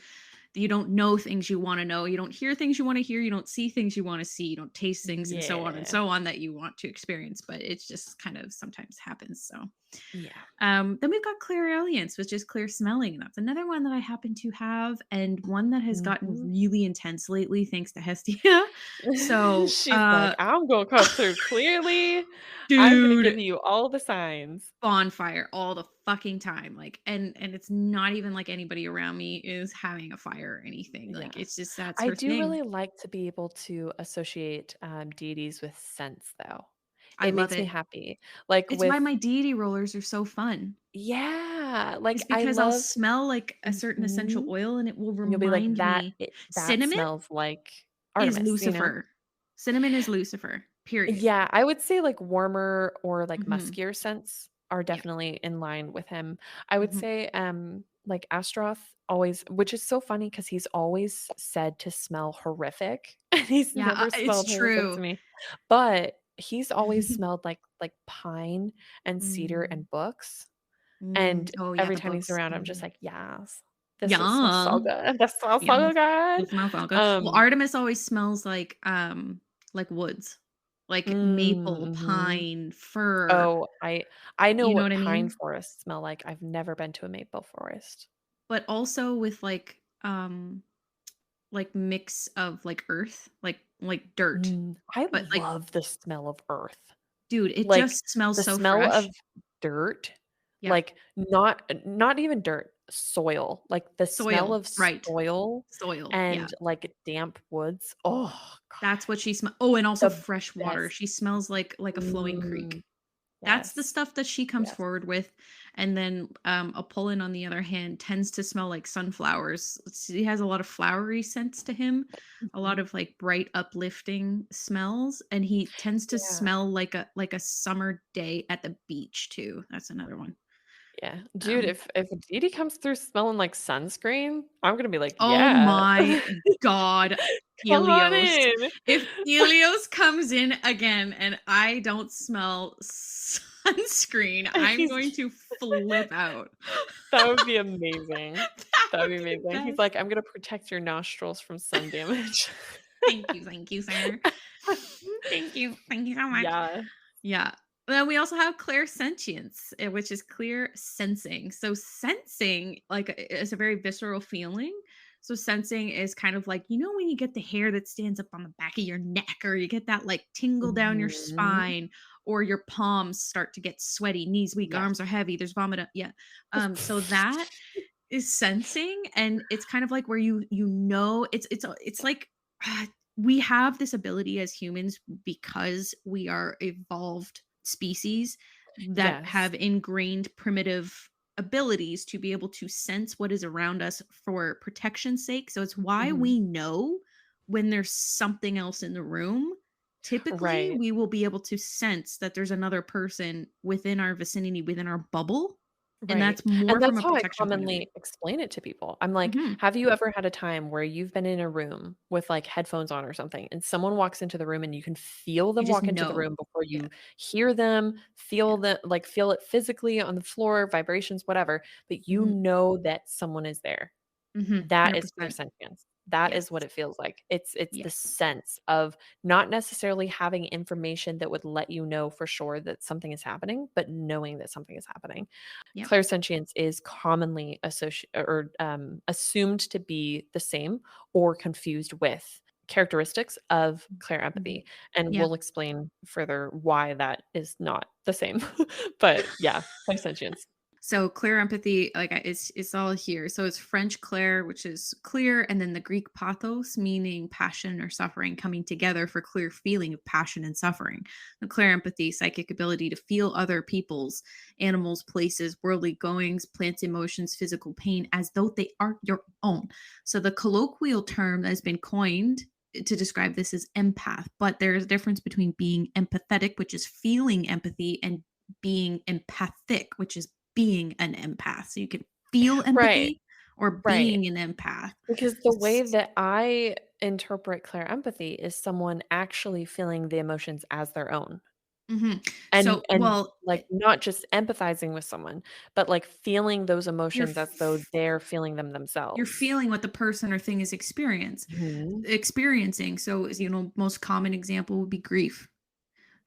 you don't know things you want to know, you don't hear things you want to hear, you don't see things you want to see, you don't taste things and Yeah. so on that you want to experience, but it's just kind of sometimes happens. So Yeah. then we've got clairalience, which is clear smelling. That's another one that I happen to have, and one that has gotten Mhm. really intense lately, thanks to Hestia. So, She's like, "I'm gonna come through clearly. I'm gonna dude, give you all the signs." bonfire all the fucking time. Like, and it's not even like anybody around me is having a fire or anything. Yeah. Like, it's just that's I her do thing. really like to be able to associate, deities with scents, though. I It love makes me it. happy. Like, It's why with my deity rollers are so fun. yeah, Is like, I because I'll love smell like a certain essential mhm. oil and it will And you'll be like, remind me that cinnamon smells like is Artemis," you know? Lucifer. Cinnamon is Lucifer, period. Yeah, I would say, like, warmer or, like, Mhm. muskier scents are Yep. definitely in line with him. I would Mhm. say, like, Astroth always which is so funny because he's always said to smell horrific, and he's Yeah, never it's smelled horrific to true. me, but he's always smelled like pine and cedar Mm, and books, mm. and Oh, yeah, every the time he's books. around, I'm just Mm. like, "Yes, smells Yeah. so good. This smells Yes. so good." It smells so good. Well, Um, Artemis always smells like woods, like maple, mhm. pine, fir. Oh, I know You know what what I pine mean? forests smell like. I've never been to a maple forest. But also with like mix of like earth, like dirt. I But like, love the smell of earth. dude, it Like, just smells the so smell fresh. of dirt, Yeah. like, not even dirt, soil, like, the smell Soil, of right. soil Soil. Yeah. and, like, damp woods. Oh That's god, what she smells. Oh, and also the fresh water. best. She smells like a flowing creek. Mm, That's the yes, stuff that she comes yes. forward with, And then Apollon, on the other hand, tends to smell like sunflowers. He has a lot of flowery scents to him, a lot Mhm. of like bright, uplifting smells, and he tends to Yeah. smell like a summer day at the beach too. That's another one. Yeah. Dude, Um, if a deity comes through smelling like sunscreen, I'm gonna be like, oh "Yeah. my god, Come on Helios. in." If Helios comes in again and I don't smell sunscreen, I'm He's going to flip out. That would be amazing. That That would would be be the amazing. He's best. like, "I'm gonna protect your nostrils from sun damage." Thank you, sir. Thank you so much. Yeah. Yeah. Then we also have clairsentience, which is clear sensing. So sensing, like, is a very visceral feeling. So sensing is kind of like, when you get the hair that stands up on the back of your neck, or you get that like tingle down your Mhm. spine, or your palms start to get sweaty, knees weak, Yes. arms are heavy, there's vomit. Yeah. So that is sensing, and it's kind of like where it's like ah, we have this ability as humans because we are evolved species that Yes. have ingrained primitive abilities to be able to sense what is around us for protection's sake. So it's why Mhm. we know when there's something else in the room. Typically, Right. we will be able to sense that there's another person within our vicinity, within our bubble, and Right. that's And more from that's a how I protection point of view. commonly explain it to people. I'm like, Mhm. "Have you ever had a time where you've been in a room with, like, headphones on or something, and someone walks into the room and you can feel You them just walk into the know. room before Yeah, you hear them, yeah. feel it physically on the floor, vibrations, whatever, but you Mhm, know that someone is there?" mhm, That is 100%. clairsentience. That Yes, is what it feels like. It's the yes. sense of not necessarily having information that would let you know for sure that something is happening, but knowing that something is happening. Yep. Clairsentience is commonly assumed to be the same or confused with characteristics of clair Mhm. empathy, and Yep. we'll explain further why that is not the same. But yeah, clairsentience. So clear empathy, like it's all here. So it's French clair, which is clear, and then the Greek pathos, meaning passion or suffering, coming together for clear feeling of passion and suffering. The clear empathy, psychic ability to feel other people's, animals, places, worldly goings, plants, emotions, physical pain as though they are your own. So the colloquial term that has been coined to describe this is empath, but there's a difference between being empathetic, which is feeling empathy, and being empathic, which is being an empath. So you can feel Right, empathy or right. being an empath. Because the way S that I interpret clair empathy is someone actually feeling the emotions as their own. Mhm. And So, and, well, like, not just empathizing with someone, but, like, feeling those you're emotions as though f they're feeling them you're themselves. feeling what the person or thing is Mhm. experiencing. So, most common example would be grief.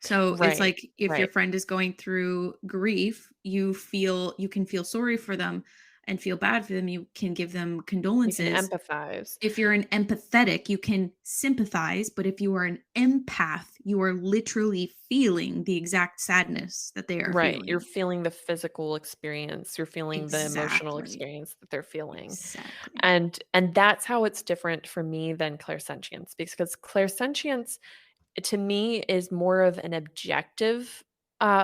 So, it's Right, like if your right. friend is going through grief, you can feel sorry for them and feel bad for them. You can give them You can condolences. empathize. If you're an empathetic, you can sympathize, but if you are an empath, you are literally feeling the exact sadness that they are Right, you're feeling. feeling the physical experience, you're feeling the emotional Exactly. experience that they're feeling. Exactly. And that's how it's different for me than clairsentience, because clairsentience to me is more of an objective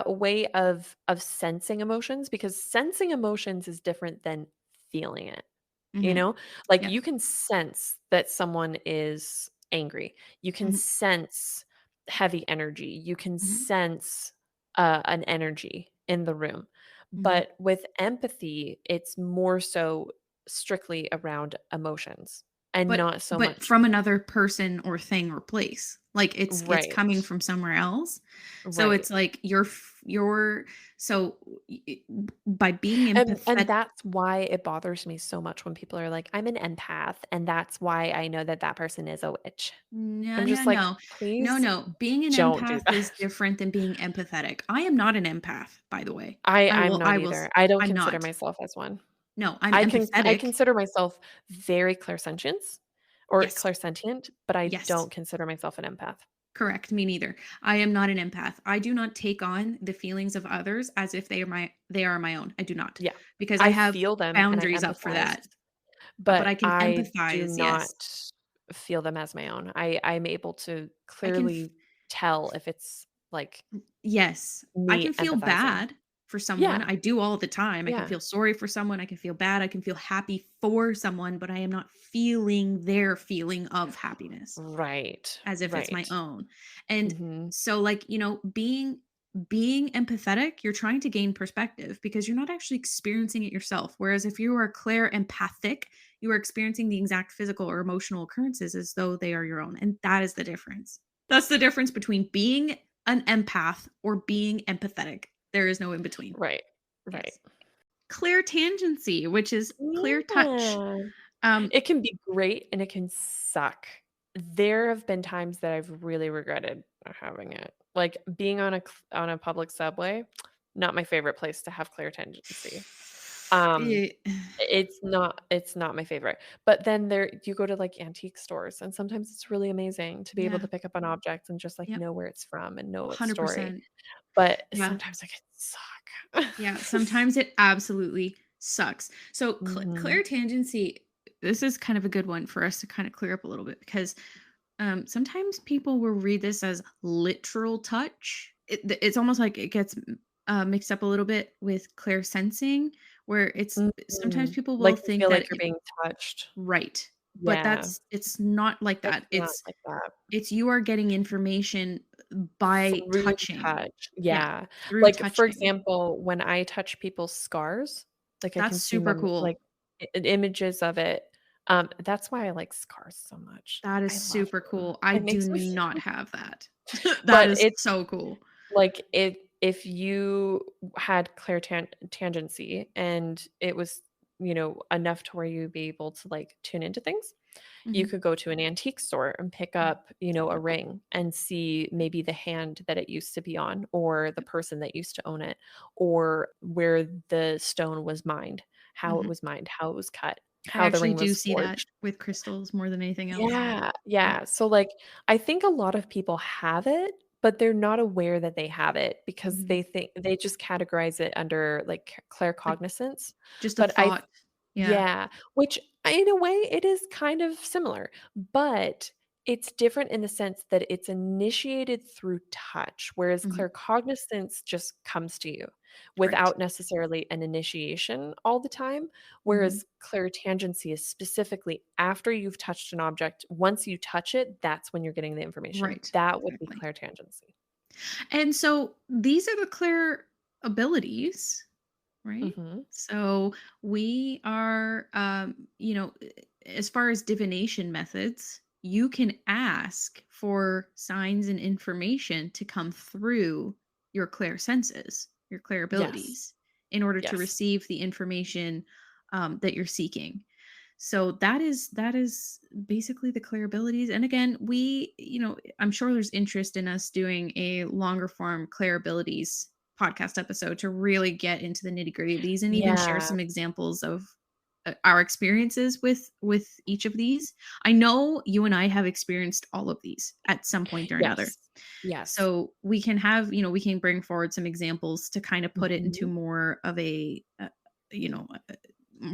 way of sensing emotions, because sensing emotions is different than feeling it. You Mhm. know, like Yep. you can sense that someone is angry, you can Mhm. sense heavy energy, you can Mhm. sense an energy in the room, Mhm. but with empathy it's more so strictly around emotions and But not so but much. from another person or thing or place. Like, it's coming Right. from somewhere else. So Right. it's like you're so by being And empathetic. that's why it bothers me so much when people are like, "I'm an empath, and that's why I know that that person is a witch." No, I'm no, just like, no. No, "Please no. Being an don't do empath that." is different than being empathetic. I am not an empath, by the way. I'm not I will either. s I don't I'm consider not. myself as one. No, I'm I empathetic. consider myself very clairsentient or Yes. clairsentient, but I Yes. don't consider myself an empath. Correct, me neither. I am not an empath. I do not take on the feelings of others as if they are my own. I do not. Yeah. Because I I have feel them and I boundaries up for empathize, that. But I but can I do empathize, not yes. feel them as my own. I'm able to I can f clearly tell if it's, like, Yes, I me can feel empathizing. bad for someone. Yeah. I do all the time. I can Yeah. feel sorry for someone, I can feel bad, I can feel happy for someone, but I am not feeling their feeling of happiness Right. as if it's my Right. own. And Mhm. so like, being empathetic, you're trying to gain perspective because you're not actually experiencing it yourself. Whereas if you are Claire empathic, you are experiencing the exact physical or emotional occurrences as though they are your own. And that is the difference. That's the difference between being an empath or being empathetic. There is no in between. Right. Right. Yes. Clear tangency, which is clear touch. Yeah. Um, It can be great and it can suck. There have been times that I've really regretted not having it. Like being on a public subway, not my favorite place to have clear tangency. Um, eh, it's not my favorite. But then there you go to like antique stores and sometimes it's really amazing to be able yeah. to pick up an object and just like Yep. know where it's from and know its story. 100%. But Yeah. sometimes it can suck. Yeah, sometimes it absolutely sucks. So Mhm. claritangency, this is kind of a good one for us to kind of clear up a little bit because sometimes people will read this as literal touch. It's almost like it gets mixed up a little bit with clairsensing, where sometimes Mhm. people will Like you think feel that like you're being touched. right, but Yeah, it's not like it's that. not like that. It's you are getting information by Through touching. touch, Yeah, yeah. through Like, for touching. example, when I touch people's scars, like, I That's can see super like, cool. images of it, that's why I like scars so much. That is I love super them. cool. I It do makes me not have that. That but is it's so cool. like, if you had tangency and it was, enough to where you'd be able to, like, tune into things, you Mhm. could go to an antique store and pick Yeah. up, a ring and see maybe the hand that it used to be on or the Yep. person that used to own it or where the stone was mined, how it Mhm. was mined, how it was cut, I how the actually ring do was see that forged. with crystals more than anything else. Yeah, Yeah. yeah. So, like, I think a lot of people have it, but they're not aware that they have it because Mhm. they just categorize it under, like, Like, claircognizance. just a But I thought. Yeah. yeah, which in a way it is kind of similar, but it's different in the sense that it's initiated through touch, whereas Mhm. claircognizance just comes to you Right. without necessarily an initiation all the time, Mhm. whereas clairtangency is specifically after you've touched an object, once you touch it, that's when you're getting the information. Right. That would be Exactly. clairtangency. And so these are the clear abilities, right? Mhm. So we are, as far as divination methods, you can ask for signs and information to come through your clear senses, your clear Yes. abilities, in order to Yes. receive the information that you're seeking. So that is basically the clear abilities. And again, I'm sure there's interest in us doing a longer form clear abilities podcast episode to really get into the nitty-gritty of these and even share Yeah. some examples of our experiences with each of these. I know you and I have experienced all of these at some point or another. Yes. Yes. So we can have, we can bring forward some examples to kind of put it into Mhm. more of you know,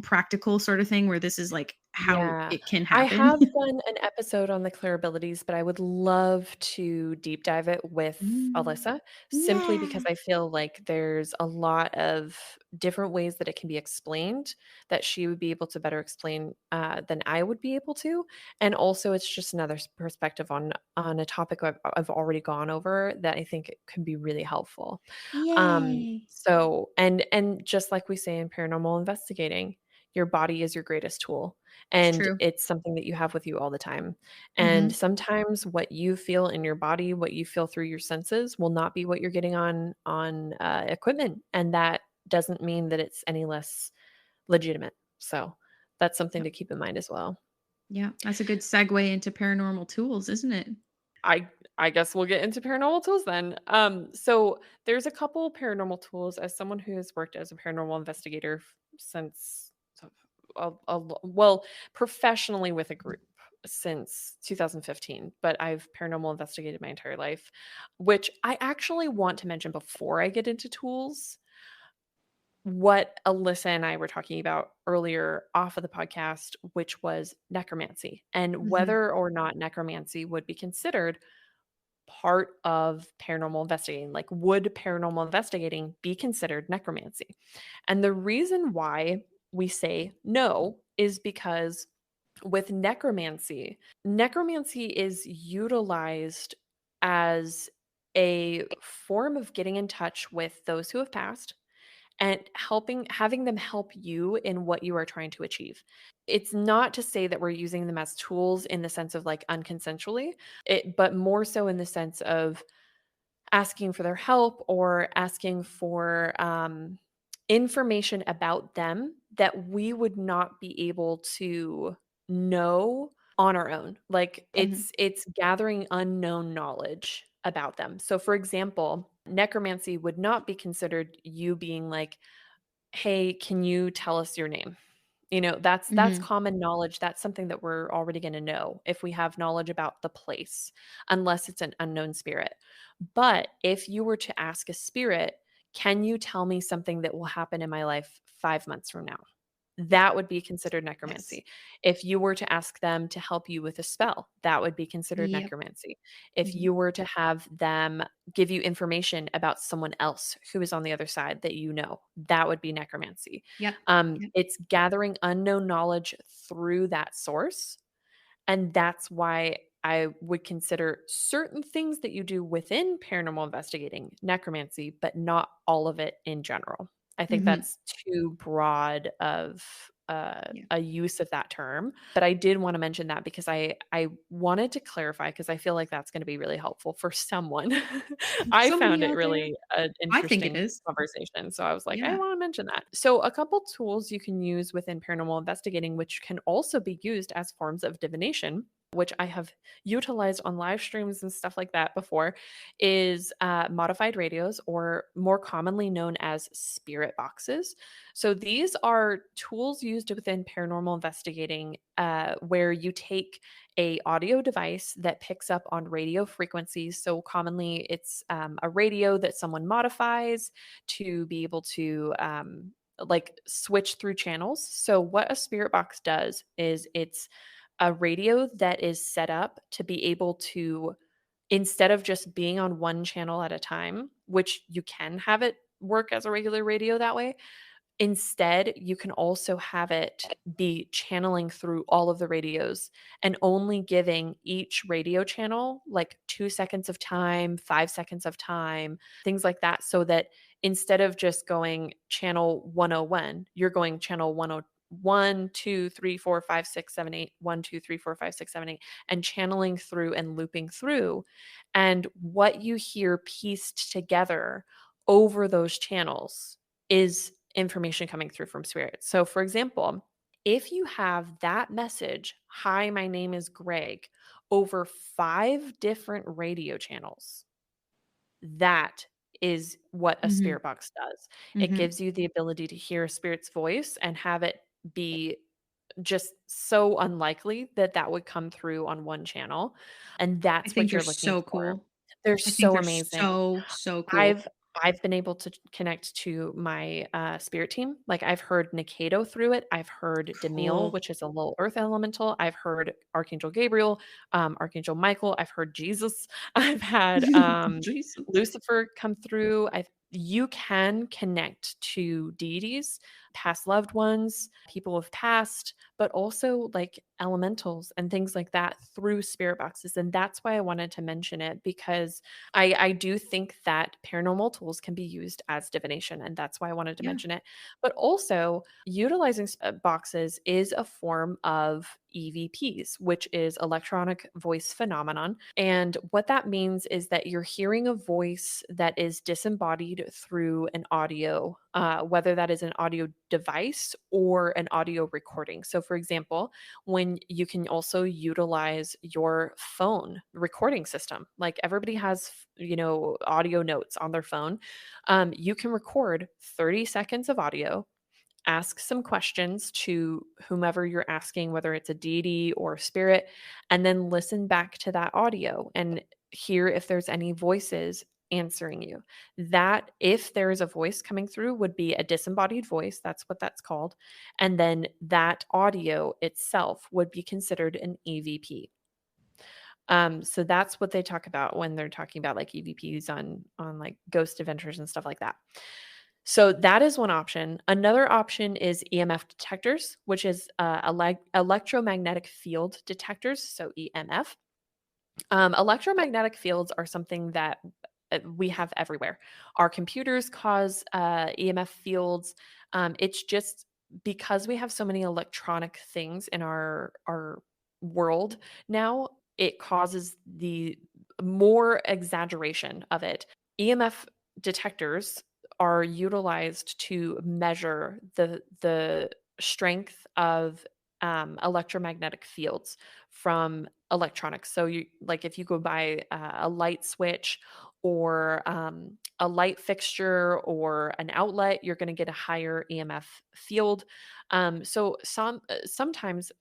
practical sort of thing where this is like how Yeah. it can I happen. have done an episode on the Clair Abilities, but I would love to deep dive it with Mm. Alyssa, simply because Yeah. I feel like there's a lot of different ways that it can be explained that she would be able to better explain than I would be able to. And also, it's just another perspective on a topic I've already gone over that I think it could be really helpful. Yay. So and just like we say in paranormal investigating, your body is your greatest tool, It's and true. it's something that you have with you all the time. And Mhm. sometimes what you feel in your body, what you feel through your senses will not be what you're getting on equipment, and that doesn't mean that it's any less legitimate. So, that's something Yep. to keep in mind as well. Yeah, that's a good segue into paranormal tools, isn't it? I guess we'll get into paranormal tools then. So there's a couple paranormal tools as someone who has worked as a paranormal investigator since well, professionally with a group since 2015, but I've paranormal investigated my entire life, which I actually want to mention before I get into tools what Alyssa and I were talking about earlier off of the podcast, which was necromancy and Mhm. whether or not necromancy would be considered part of paranormal investigating. Like, would paranormal investigating be considered necromancy? And the reason why we say no is because with necromancy is utilized as a form of getting in touch with those who have passed and having them help you in what you are trying to achieve. It's not to say that we're using them as tools in the sense of like unconsensually, but more so in the sense of asking for their help or asking for information about them that we would not be able to know on our own. Like Mhm. it's gathering unknown knowledge about them. So for example, necromancy would not be considered you being like, "Hey, can you tell us your name?" That's Mhm. common knowledge. That's something that we're already gonna know if we have knowledge about the place, unless it's an unknown spirit. But if you were to ask a spirit, "Can you tell me something that will happen in my life 5 months from now?" That would be considered Yes. necromancy. If you were to ask them to help you with a spell, that would be considered Yep. necromancy. If Mhm. you were to have them give you information about someone else who is on the other side that you know, that would be necromancy. Yep. Yep. It's gathering unknown knowledge through that source, and that's why I would consider certain things that you do within paranormal investigating necromancy, but not all of it in general. I think Mhm. that's too broad of Yeah. a use of that term, but I did want to mention that because I wanted to clarify because I feel like that's going to be really helpful for someone. I found Somebody it out there? really an I think it interesting is. conversation, so I was like, I Yeah. want to mention that. So, a couple tools you can use within paranormal investigating, which can also be used as forms of divination, which I have utilized on live streams and stuff like that before, is modified radios, or more commonly known as spirit boxes. So these are tools used within paranormal investigating, where you take a audio device that picks up on radio frequencies. So commonly, it's a radio that someone modifies to be able to like switch through channels. So what a spirit box does is it's a radio that is set up to be able to, instead of just being on one channel at a time, which you can have it work as a regular radio that way, instead, you can also have it be channeling through all of the radios and only giving each radio channel like 2 seconds of time, 5 seconds of time, things like that, so that instead of just going channel 101, you're going channel 101, 2, 3, 4, 5, 6, 7, 8, 1, 2, 3, 4, 5, 6, 7, 8, and channeling through and looping through. And what you hear pieced together over those channels is information coming through from spirit. So, for example, if you have that message, "Hi, my name is Greg," over 5 different radio channels, that is what a Mhm. spirit box does. It Mhm. gives you the ability to hear a spirit's voice and have it be just so unlikely that that would come through on one channel. And I that's think what they're you're looking so for. cool. They're I think so they're amazing. so, so cool. I've I've been able to connect to my, spirit team. Like, I've heard Nikado through it. I've heard Demille, Cool. which is a little earth elemental. I've heard Archangel Gabriel, Archangel Michael. I've heard Jesus. I've had, Jesus. Lucifer come through. I've You can connect to deities, past loved ones, people have passed, but also, like, elementals and things like that through spirit boxes, and that's why I wanted to mention it because I do think that paranormal tools can be used as divination, and that's why I wanted to Yeah. mention it. But also, utilizing boxes is a form of EVPs, which is electronic voice phenomenon. And what that means is that you're hearing a voice that is disembodied through an audio, whether that is an audio device or an audio recording. So, for example, when you can also utilize your phone recording system. Like everybody has, audio notes on their phone. You can record 30 seconds of audio, ask some questions to whomever you're asking, whether it's a deity or a spirit, and then listen back to that audio and hear if there's any voices answering you. That, if there is a voice coming through, would be a disembodied voice. That's what that's called. And then that audio itself would be considered an EVP. So that's what they talk about when they're talking about like EVPs on like ghost adventures and stuff like that. So that is one option. Another option is EMF detectors, which is electromagnetic field detectors, so EMF. Electromagnetic fields are something that we have everywhere. Our computers cause EMF fields. It's just because we have so many electronic things in our world now, it causes the more exaggeration of it. EMF detectors are utilized to measure the strength of electromagnetic fields from electronics. So you like if you go buy a light switch or a light fixture or an outlet, you're going to get a higher EMF field. So sometimes,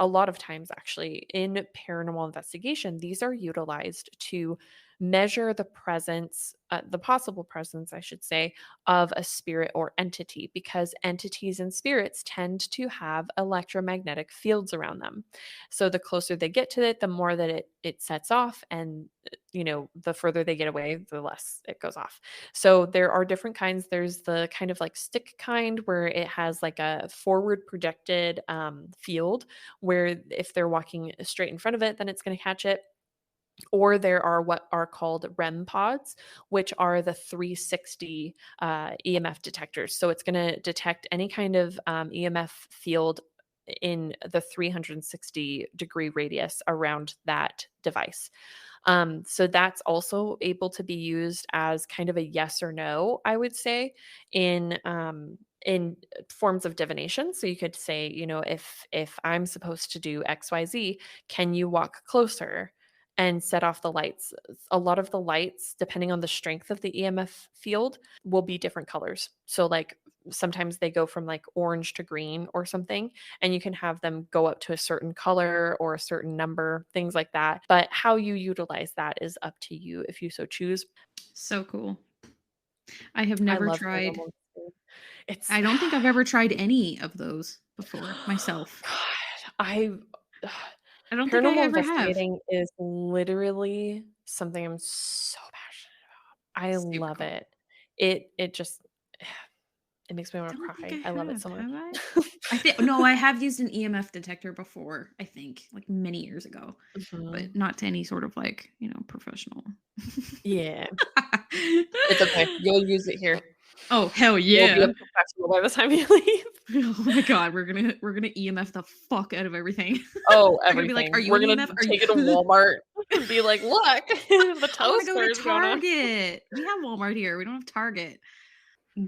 a lot of times actually, in paranormal investigation, these are utilized to measure the presence, the possible presence, I should say, of a spirit or entity, because entities and spirits tend to have electromagnetic fields around them. So the closer they get to it, the more that it sets off, and the further they get away, the less it goes off. So there are different kinds. There's the kind of like stick kind where it has like a forward projected field, where if they're walking straight in front of it, then it's going to catch it. Or there are what are called REM pods, which are the 360 EMF detectors. So it's going to detect any kind of EMF field in the 360-degree radius around that device. So that's also able to be used as kind of a yes or no, I would say, in forms of divination. So you could say, if I'm supposed to do XYZ, can you walk closer and set off the lights? A lot of the lights, depending on the strength of the EMF field, will be different colors. So like sometimes they go from like orange to green or something, and you can have them go up to a certain color or a certain number, things like that. But how you utilize that is up to you if you so choose. So cool. I have I never love tried. paranormal too. It's I don't think I've ever tried any of those before myself. God, I I don't think I paranormal ever have. investigating is literally something I'm so passionate about. I Super love cool. it. It just it makes me want to Don't think I cry. I love it so much. have I? I think no, I have used an EMF detector before, I think, like many years ago, but Mhm. not to any sort of like, professional. Yeah. It's okay. You'll use it here. Oh, hell You'll be a yeah. professional by the time you leave. Oh my god, we're gonna EMF the fuck out of everything. Oh, They're gonna be like, everything. "Are you We're an gonna EMF? Are you?" take it to Walmart and be like, "Look, the I wanna go toaster to is going off." Target. We have Walmart here. We don't have Target.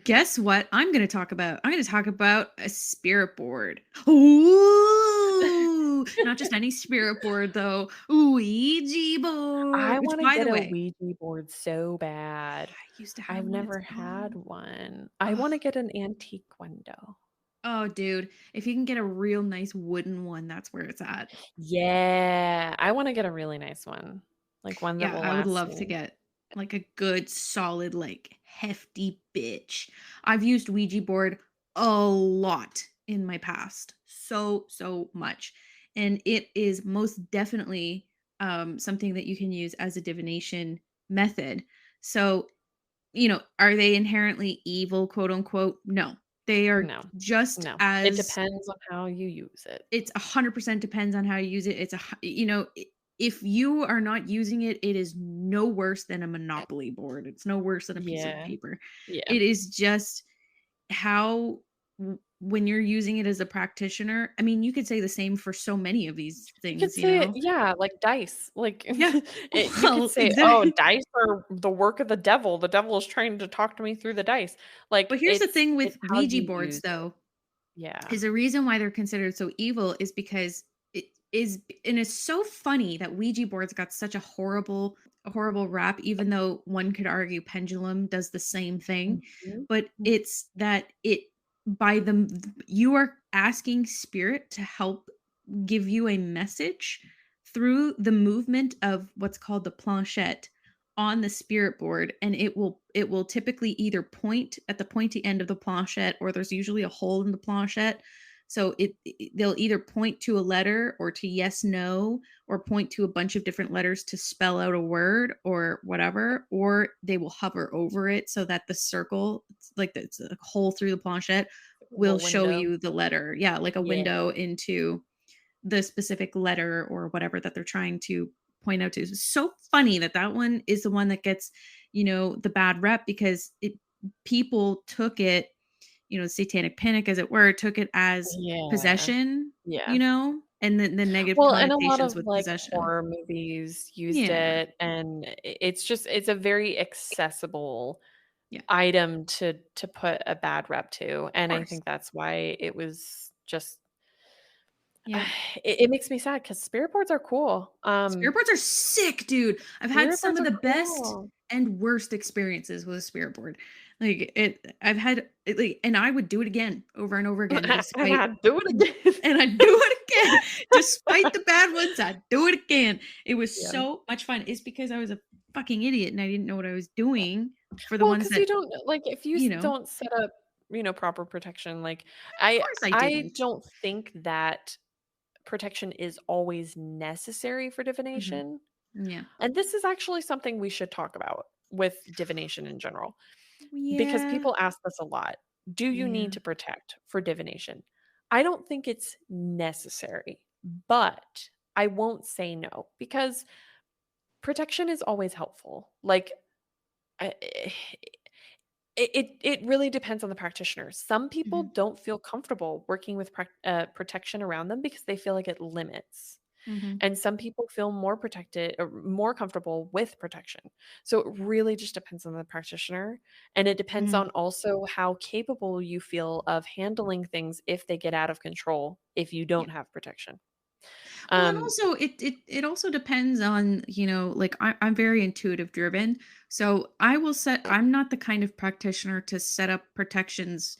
Guess what I'm gonna talk about? I'm gonna talk about a spirit board. Ooh, not just any spirit board though. Ouija board. I Which, wanna by get the a way, Ouija board so bad. I used to have I've one. It's never had gone. one. I Ugh. wanna get an antique one, though. Oh, dude, if you can get a real nice wooden one, that's where it's at. Yeah, I wanna get a really nice one, like one that Yeah, will I would last love to me. get like a good solid like hefty bitch. I've used Ouija board a lot in my past. So much. And it is most definitely something that you can use as a divination method. So, are they inherently evil, quote unquote? No. They are No, just no. It as depends on how you use it. it's 100% depends on how you use it. If you are not using it, it is no worse than a Monopoly board. It's no worse than a piece of Yeah, paper. yeah. It is just how when you're using it as a practitioner, I mean, you could say the same for so many of these You could things, you say it, know? yeah, like dice. Like, Yeah. you could Well, say, "Oh, exactly. dice are the work of the devil. The devil is trying to talk to me through the dice." Like, But here's the it's thing it's with how Ouija you boards use it. though, Yeah. is the reason why they're considered so evil is because it is, and it's so funny that Ouija boards got such a horrible rap, even though one could argue pendulum does the same thing. Mhm. But Mm. it's that it by the you are asking spirit to help give you a message through the movement of what's called the planchette on the spirit board, and it will typically either point at the pointy end of the planchette, or there's usually a hole in the planchette So they'll either point to a letter or to yes, no, or point to a bunch of different letters to spell out a word or whatever, or they will hover over it so that the circle, like it's a hole through the planchette, will Little show window. you the letter. Yeah, like a Yeah. window into the specific letter or whatever that they're trying to point out to. It's so funny that that one is the one that gets, the bad rep because people took it, satanic panic as it were, took it as Yeah. possession, Yeah. and the negative Well, and a lot connotations of, with like, possession. horror movies used Yeah. it, and it's a very accessible Yeah. item to put a bad rep to, Of and I course. think that's why it was just Yeah. it makes me sad because spirit boards are cool. Spirit boards are sick, dude. I've had Spirit some boards of are the best cool. and worst experiences with a spirit board. I've had it, like, and I would do it again over and over again And despite I do it again. and I'd do it again. Despite the bad ones, I'd do it again. It was Yeah. so much fun. It's because I was a fucking idiot and I didn't know what I was doing for the Well, ones because you that, don't like, if you of don't set up, proper protection, like, course I I didn't. don't think that protection is always necessary for Mhm. divination. Yeah. And this is actually something we should talk about with divination in general, because Yeah. people ask us a lot. Do you Yeah. need to protect for divination? I don't think it's necessary, but I won't say no because protection is always helpful. Like, I- it really depends on the practitioner. Some Mhm. people don't feel comfortable working with protection around them because they feel like it limits. Mhm. And some people feel more protected or more comfortable with protection. So it really just depends on the practitioner. And it depends Mhm. on also how capable you feel of handling things if they get out of control if you Yeah. don't have protection. Well, and Um, also it also depends on, like I'm very intuitive driven. So I'm not the kind of practitioner to set up protections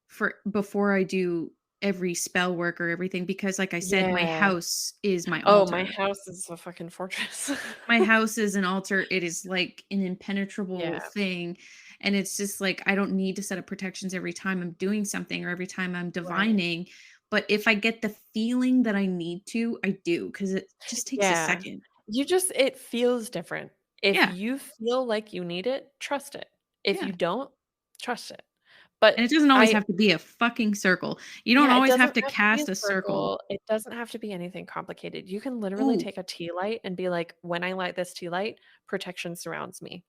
for before I do every spell work or everything because like I said, my yeah. house is my Oh, my altar. house is a fucking fortress. My house is an altar. It is like an Yeah, impenetrable thing. And it's just like I don't need to set up protections every time I'm doing something or every time I'm right. divining. But if I get the feeling that I need to, I do because it just takes a Yeah. second. It feels different. If Yeah. you feel like you need it, trust it. If Yeah. you don't, trust it. But And it doesn't always I have to be a fucking circle. You don't yeah, it always have doesn't to have to be a cast a circle. circle. It doesn't have to be anything complicated. You can literally Ooh, take a tea light and be like, "When I light this tea light, protection surrounds me."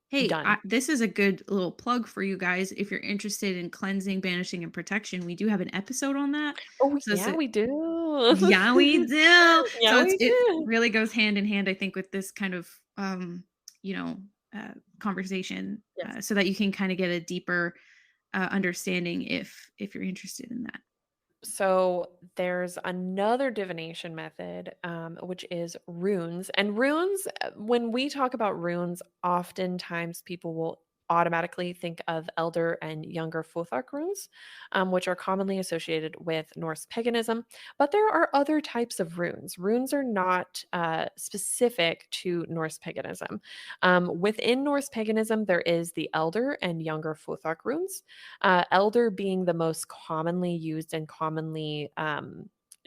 hey, Done. this is a good little plug for you guys. If you're interested in cleansing, banishing, and protection, we do have an episode on that. Oh, So it's yeah, a we do. yeah, we do. Yeah, So we it do. really goes hand in hand, I think, with this kind of you know, conversation, Yes. so that you can kind of get a deeper understanding if you're interested in that. So there's another divination method, which is runes. And runes, when we talk about runes, oftentimes people will automatically think of elder and younger Futhark runes, which are commonly associated with Norse paganism. But there are other types of runes. Runes are not specific to Norse paganism. Within Norse paganism, there is the elder and younger Futhark runes. Elder being the most commonly used and commonly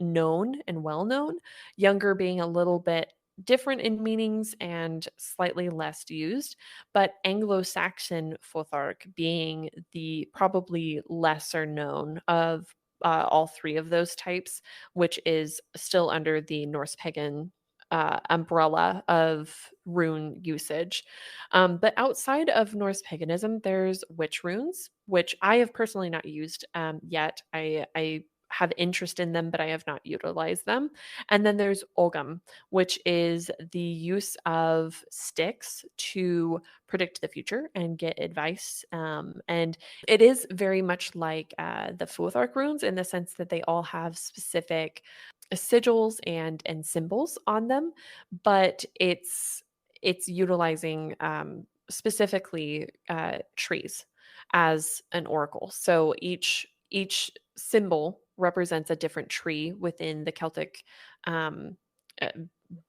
known and well known, younger being a little bit different in meanings and slightly less used, but Anglo-Saxon Futhark being the probably lesser known of all three of those types, which is still under the Norse pagan umbrella of rune usage. But outside of Norse paganism, there's witch runes, which I have personally not used yet. I have interest in them, but I have not utilized them. And then there's Ogam, which is the use of sticks to predict the future and get advice. And it is very much like the Futhark runes in the sense that they all have specific sigils and symbols on them, but it's utilizing specifically trees as an oracle. So each symbol represents a different tree within the Celtic um,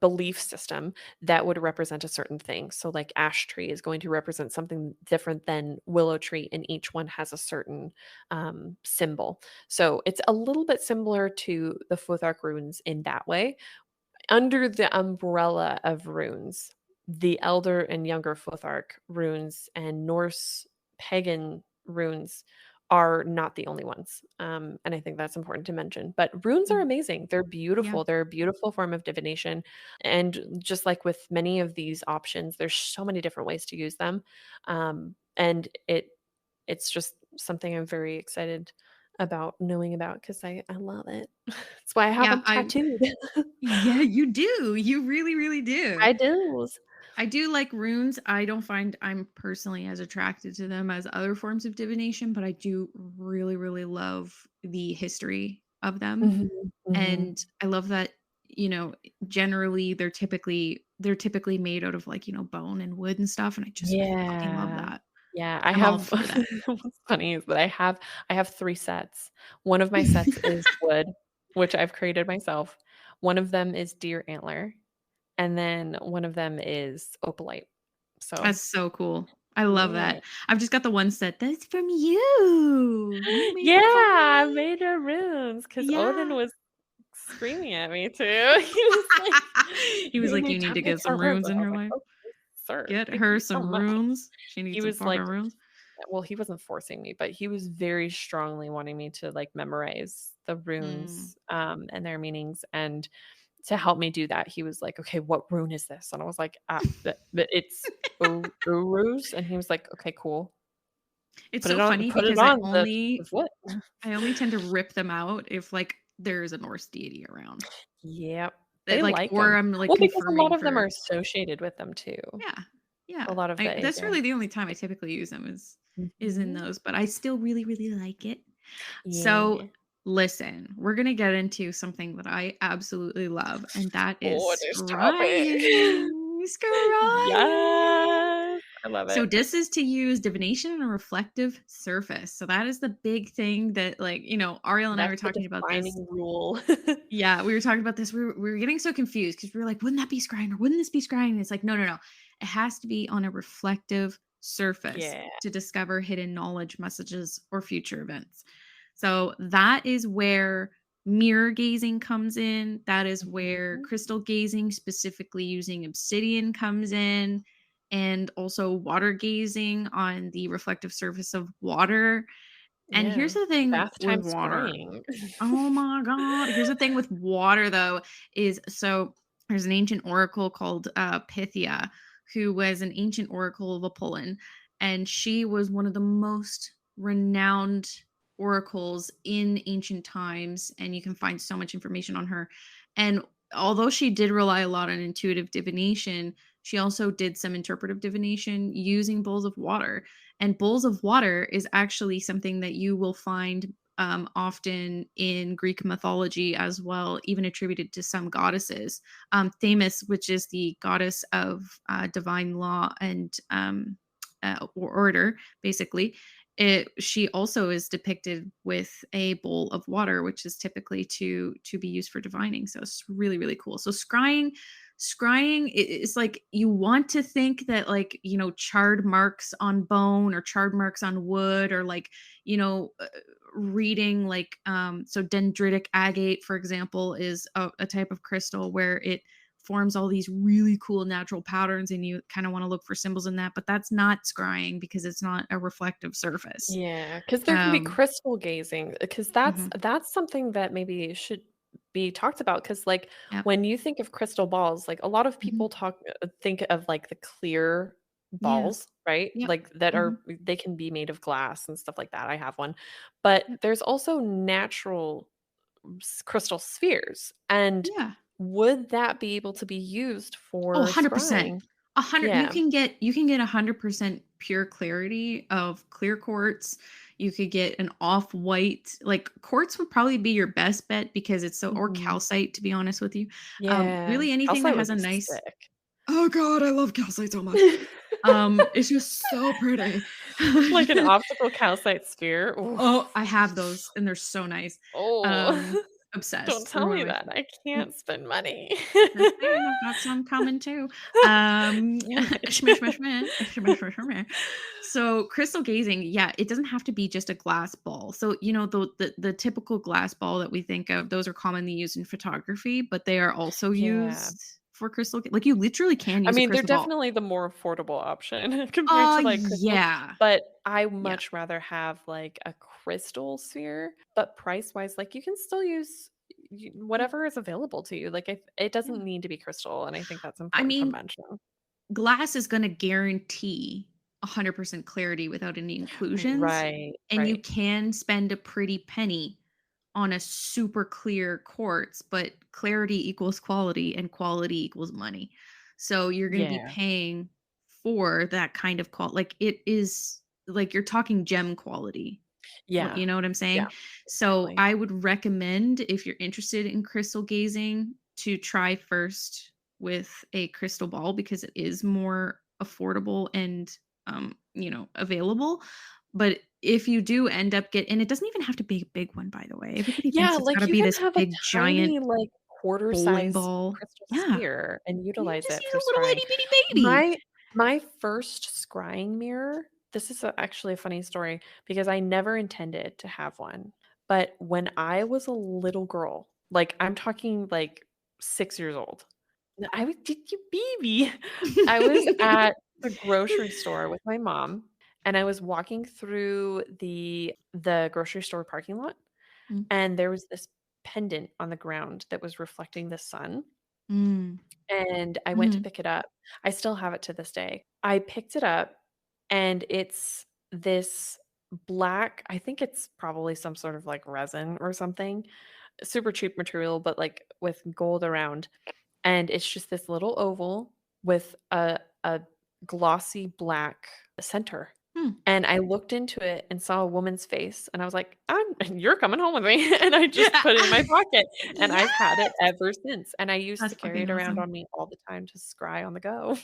belief system that would represent a certain thing. So like ash tree is going to represent something different than willow tree, and each one has a certain symbol. So it's a little bit similar to the Futhark runes in that way. Under the umbrella of runes, the elder and younger Futhark runes and Norse pagan runes are not the only ones. And I think that's important to mention. But runes are Mm. amazing. They're Yeah. beautiful. They're a beautiful form of divination. And just like with many of these options, there's so many different ways to use them. And it's just something I'm very excited about knowing about because I love it. That's why I have Yeah, them tattooed. yeah, you do. You really, really do. I do. I do like runes. I don't find I'm personally as attracted to them as other forms of divination, but I do really, really love the history of them. Mhm, mhm. And I love that, generally they're typically made out of like, bone and wood and stuff. And I fucking love Yeah. that. Yeah, I I'm all have for that. what's funny is that I have 3 sets. One of my sets is wood, which I've created myself. One of them is deer antler, and then one of them is opalite. So, That's so cool. I love yeah. that. I've just got the one set that's from you. You made Yeah, it for I me. made her runes because Odin Yeah. was screaming at me too. He was like, He was "You like, need "You need to to make get her some runes," runes and in I was your like, life. "Okay, sir, Get thank her you so some much." runes. She He needs some was fucking like runes." well, he wasn't forcing me, but he was very strongly wanting me to, like, memorize the Mm. runes, and their meanings, and to help me do that, he was like, "Okay, what rune is this?" And I was like, but it's Uruz," and he was like, "Okay, cool. It's Put it so on funny put it because I on the only foot." I only tend to rip them out if, like, there's a Norse deity around. Yep, That, they like, like or them. I'm, like, Well, because a lot confirming of them are for. associated with them too. Yeah. Yeah. A lot of the That's Aegar. really the only time I typically use them is in Mhm. those, but I still really, really like it. So, Yeah. listen, we're gonna get into something that I absolutely love, and that Oh, is this topic. scrying. Scrying. Yes, I love So it. this is to use divination on a reflective surface. So that is the big thing that, like, Ariel and I were That's the talking about this. defining rule. Yeah, we were talking about this. We were getting so confused because we were like, wouldn't that be scrying or wouldn't this be scrying? And it's like, no, no, no. It has to be on a reflective surface Yeah. to discover hidden knowledge, messages, or future events. So that is where mirror gazing comes in. That is where Mhm. crystal gazing, specifically using obsidian, comes in. And also water gazing on the reflective surface of water. And Yeah. here's the thing Bath with time water. scrying. Oh my god. Here's the thing with water though, is so there's an ancient oracle called Pythia, who was an ancient oracle of Apollon, and she was one of the most renowned oracles in ancient times, and you can find so much information on her. And although she did rely a lot on intuitive divination, she also did some interpretive divination using bowls of water. And bowls of water is actually something that you will find often in Greek mythology as well, even attributed to some goddesses. Themis, which is the goddess of divine law and order, basically. She also is depicted with a bowl of water, which is typically to be used for divining. So it's really, really cool. So scrying is like, you want to think that, like, charred marks on bone or charred marks on wood, or like, you know uh, reading, like, so dendritic agate, for example, is a type of crystal where it forms all these really cool natural patterns, and you kind of want to look for symbols in that, but that's not scrying because it's not a reflective surface. Yeah, because there can be um crystal gazing, because that's mhm, that's something that maybe should be talked about. Because like, yep, when you think of crystal balls, like, a lot of mhm, people think of, like, the clear yeah, balls, right? yep, Like, that mhm, they can be made of glass and stuff like that, I have one. But yep, there's also natural crystal spheres, and yeah. would that be able to be used Oh, for 100%. scrying? 100, Yeah. you can get 100% pure clarity of clear quartz. You could get an off-white, like, quartz would probably be your best bet because it's so, or Mhm. calcite, to be honest with you. Yeah. Really anything that Calcite would has a be nice. sick. Oh god, I love calcite so much. It's just so pretty. Like an optical calcite sphere. Oof. Oh, I have those, and they're so nice. Oh. Um, Don't Obsessed. They're tell one me of my that. I mm, can't spend money. just saying, I've got some coming too. Shmish, shmish, shmish, shmish, shmish, shmish. So crystal gazing, yeah, it doesn't have to be just a glass ball. So, the typical glass ball that we think of, those are commonly used in photography, but they are also Yeah. used for like, you literally can I use a mean, they're crystal ball. definitely the more affordable option compared Oh, to, like, crystals, yeah. but I Yeah. much rather have, like, a crystal sphere, but price-wise, like, you can still use Yeah. whatever is available to you, like, it Yeah. doesn't need to be crystal, and I think that's I important to mean, mention. glass is gonna guarantee 100% clarity without any inclusions, Right, and you right. can spend a pretty penny on a super clear quartz, but clarity equals quality and quality equals money. So you're gonna be Yeah. paying for that kind of like, it is like, you're talking gem quality. Yeah. You know what I'm Yeah, saying? So exactly. I would recommend, if you're interested in crystal gazing, to try first with a crystal ball because it is more affordable and available. But if you do end up and it doesn't even have to be a big one, by the way. Everybody Yeah, thinks it's got like, to you be can this have a big giant tiny, like, bowling quarter-size ball. crystal Yeah. sphere and You utilize just it use for a little scrying. itty bitty baby. My first scrying mirror, this is actually a funny story because I never intended to have one, but when I was a little girl, like, I'm talking, like, 6 years old. No, I was did you baby. I was at the grocery store with my mom, and I was walking through the grocery store parking lot, Mm, and there was this pendant on the ground that was reflecting the sun, mm, and I went to mhm, pick it up. I still have it to this day. I picked it up, and it's this black, I think it's probably some sort of, like, resin or something, super cheap material, but, like, with gold around, and it's just this little oval with a glossy black center. mm. And I looked into it and saw a woman's face, and I was like, You're coming home with me." And I just put it in my pocket, and Yeah! I've had it ever since, and I used to That's carry fucking it around awesome. on me all the time to scry on the go.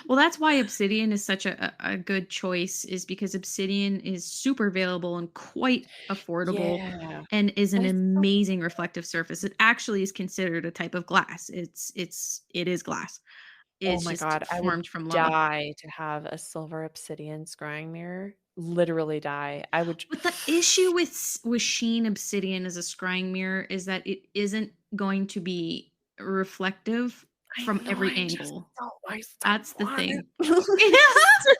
Well, that's why obsidian is such a good choice, is because obsidian is super available and quite affordable Yeah, and is but an it's so amazing reflective surface. It actually is considered a type of glass. It is glass. oh It's my just god, I would formed from lava. die to have a silver obsidian scrying mirror, literally die. I would But the issue with with sheen obsidian as a scrying mirror is that it isn't going to be reflective I from know, every angle. I still That's the want thing. it.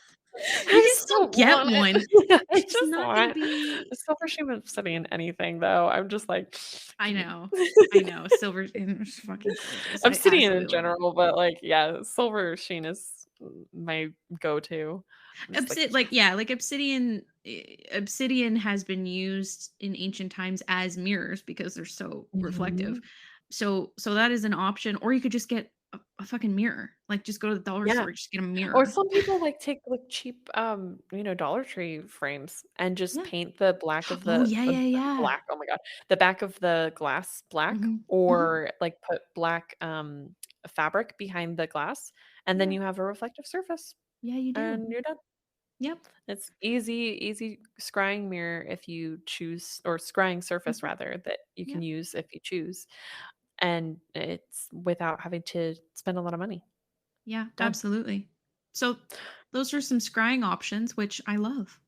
You I can still still get want one. it. I It's just not gonna want be a silver sheen obsidian anything though. I'm just like, I give me know. I know. Silver is fucking gorgeous. I obsidian in absolutely love it. general, but like, yeah, silver sheen is my go-to. I'm just like, Like, yes. yeah, like obsidian has been used in ancient times as mirrors because they're so reflective. Mhm. So that is an option, or you could just get a fucking mirror. Like, just go to the dollar Yeah. store, just get a Or mirror. some people like take like cheap Dollar Tree frames and just Yeah. paint the black of Oh, the yeah, yeah, yeah. black, oh my god, the back of the glass black Mhm. Mhm. or like put black fabric behind the glass and then Yeah. you have a reflective surface Yeah, you do. and you're done. Yep. It's easy scrying mirror if you choose or scrying surface Mhm. rather that you can Yep. use if you choose and it's without having to spend a lot of money. Yeah, Done. absolutely. So those are some scrying options, which I love.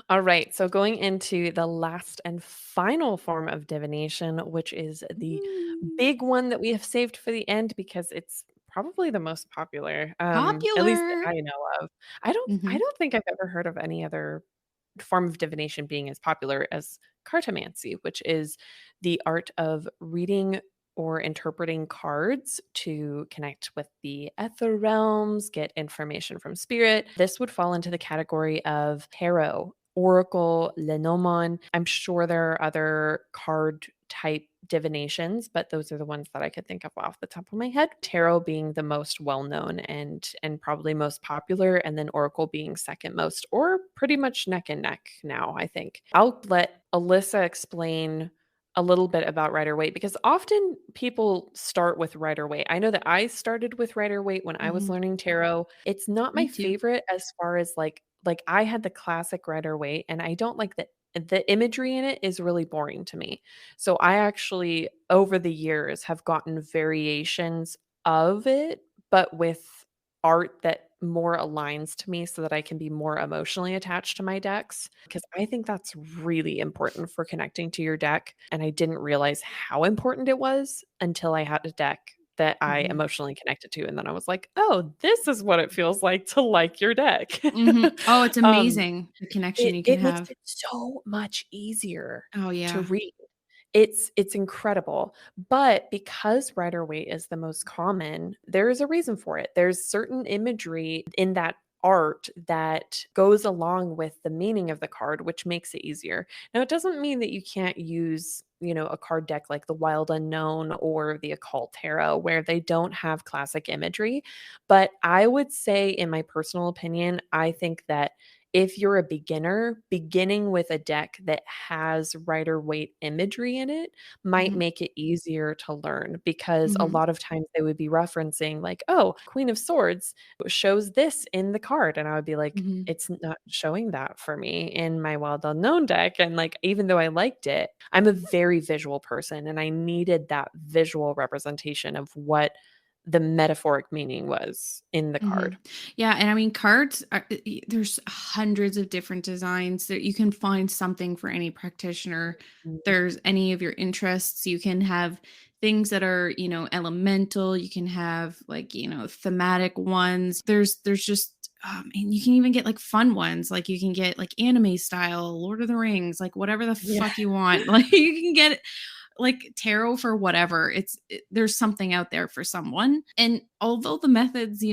All right, so going into the last and final form of divination, which is the Mm. big one that we have saved for the end because it's probably the most popular, at least that Popular. I know of. I Mhm. don't think I've ever heard of any other form of divination being as popular as cartomancy, which is the art of reading or interpreting cards to connect with the ether realms, get information from spirit. This would fall into the category of tarot, oracle, lenormand. I'm sure there are other card type divinations, but those are the ones that I could think of off the top of my head. Tarot being the most well-known and probably most popular, and then oracle being second most, or pretty much neck and neck now, I think. I'll let Alyssa explain a little bit about Rider-Waite because often people start with Rider-Waite. I know that I started with Rider-Waite when I was Mhm. learning tarot. It's not my Me too. favorite as far as like I had the classic Rider-Waite and I don't like the the imagery in it is really boring to me. So I actually, over the years, have gotten variations of it, but with art that more aligns to me so that I can be more emotionally attached to my decks. Because I think that's really important for connecting to your deck. And I didn't realize how important it was until I had a deck that I Mhm. emotionally connected to. And then I was like, oh, this is what it feels like to like your deck. Mhm. Oh, it's um, amazing the connection it you can it makes have. it so much easier Oh, to yeah. read. It's incredible, but because Rider-Waite is the most common, there is a reason for it. There's certain imagery in that art that goes along with the meaning of the card, which makes it easier. Now, it doesn't mean that you can't use, a card deck like the Wild Unknown or the Occult Tarot where they don't have classic imagery, but I would say, in my personal opinion, I think that if you're a beginner, beginning with a deck that has Rider-Waite imagery in it might Mhm. make it easier to learn, because a Mhm. lot of times they would be referencing like, "Oh, Queen of Swords shows this in the card," and I would be like, Mhm. "It's not showing that for me in my Wild Unknown deck," and, like, even though I liked it, I'm a very visual person, and I needed that visual representation of what the metaphoric meaning was in the Mhm. card. Yeah, and I mean, cards are, there's hundreds of different designs that you can find something for any practitioner. Mhm. There's any of your interests. You can have things that are, elemental. You can have like, thematic ones. There's just and you can even get like fun ones. Like you can get like anime style, Lord of the Rings, like whatever the Yeah. fuck you want. Like you can get like tarot for whatever. There's something out there for someone. And although the methods,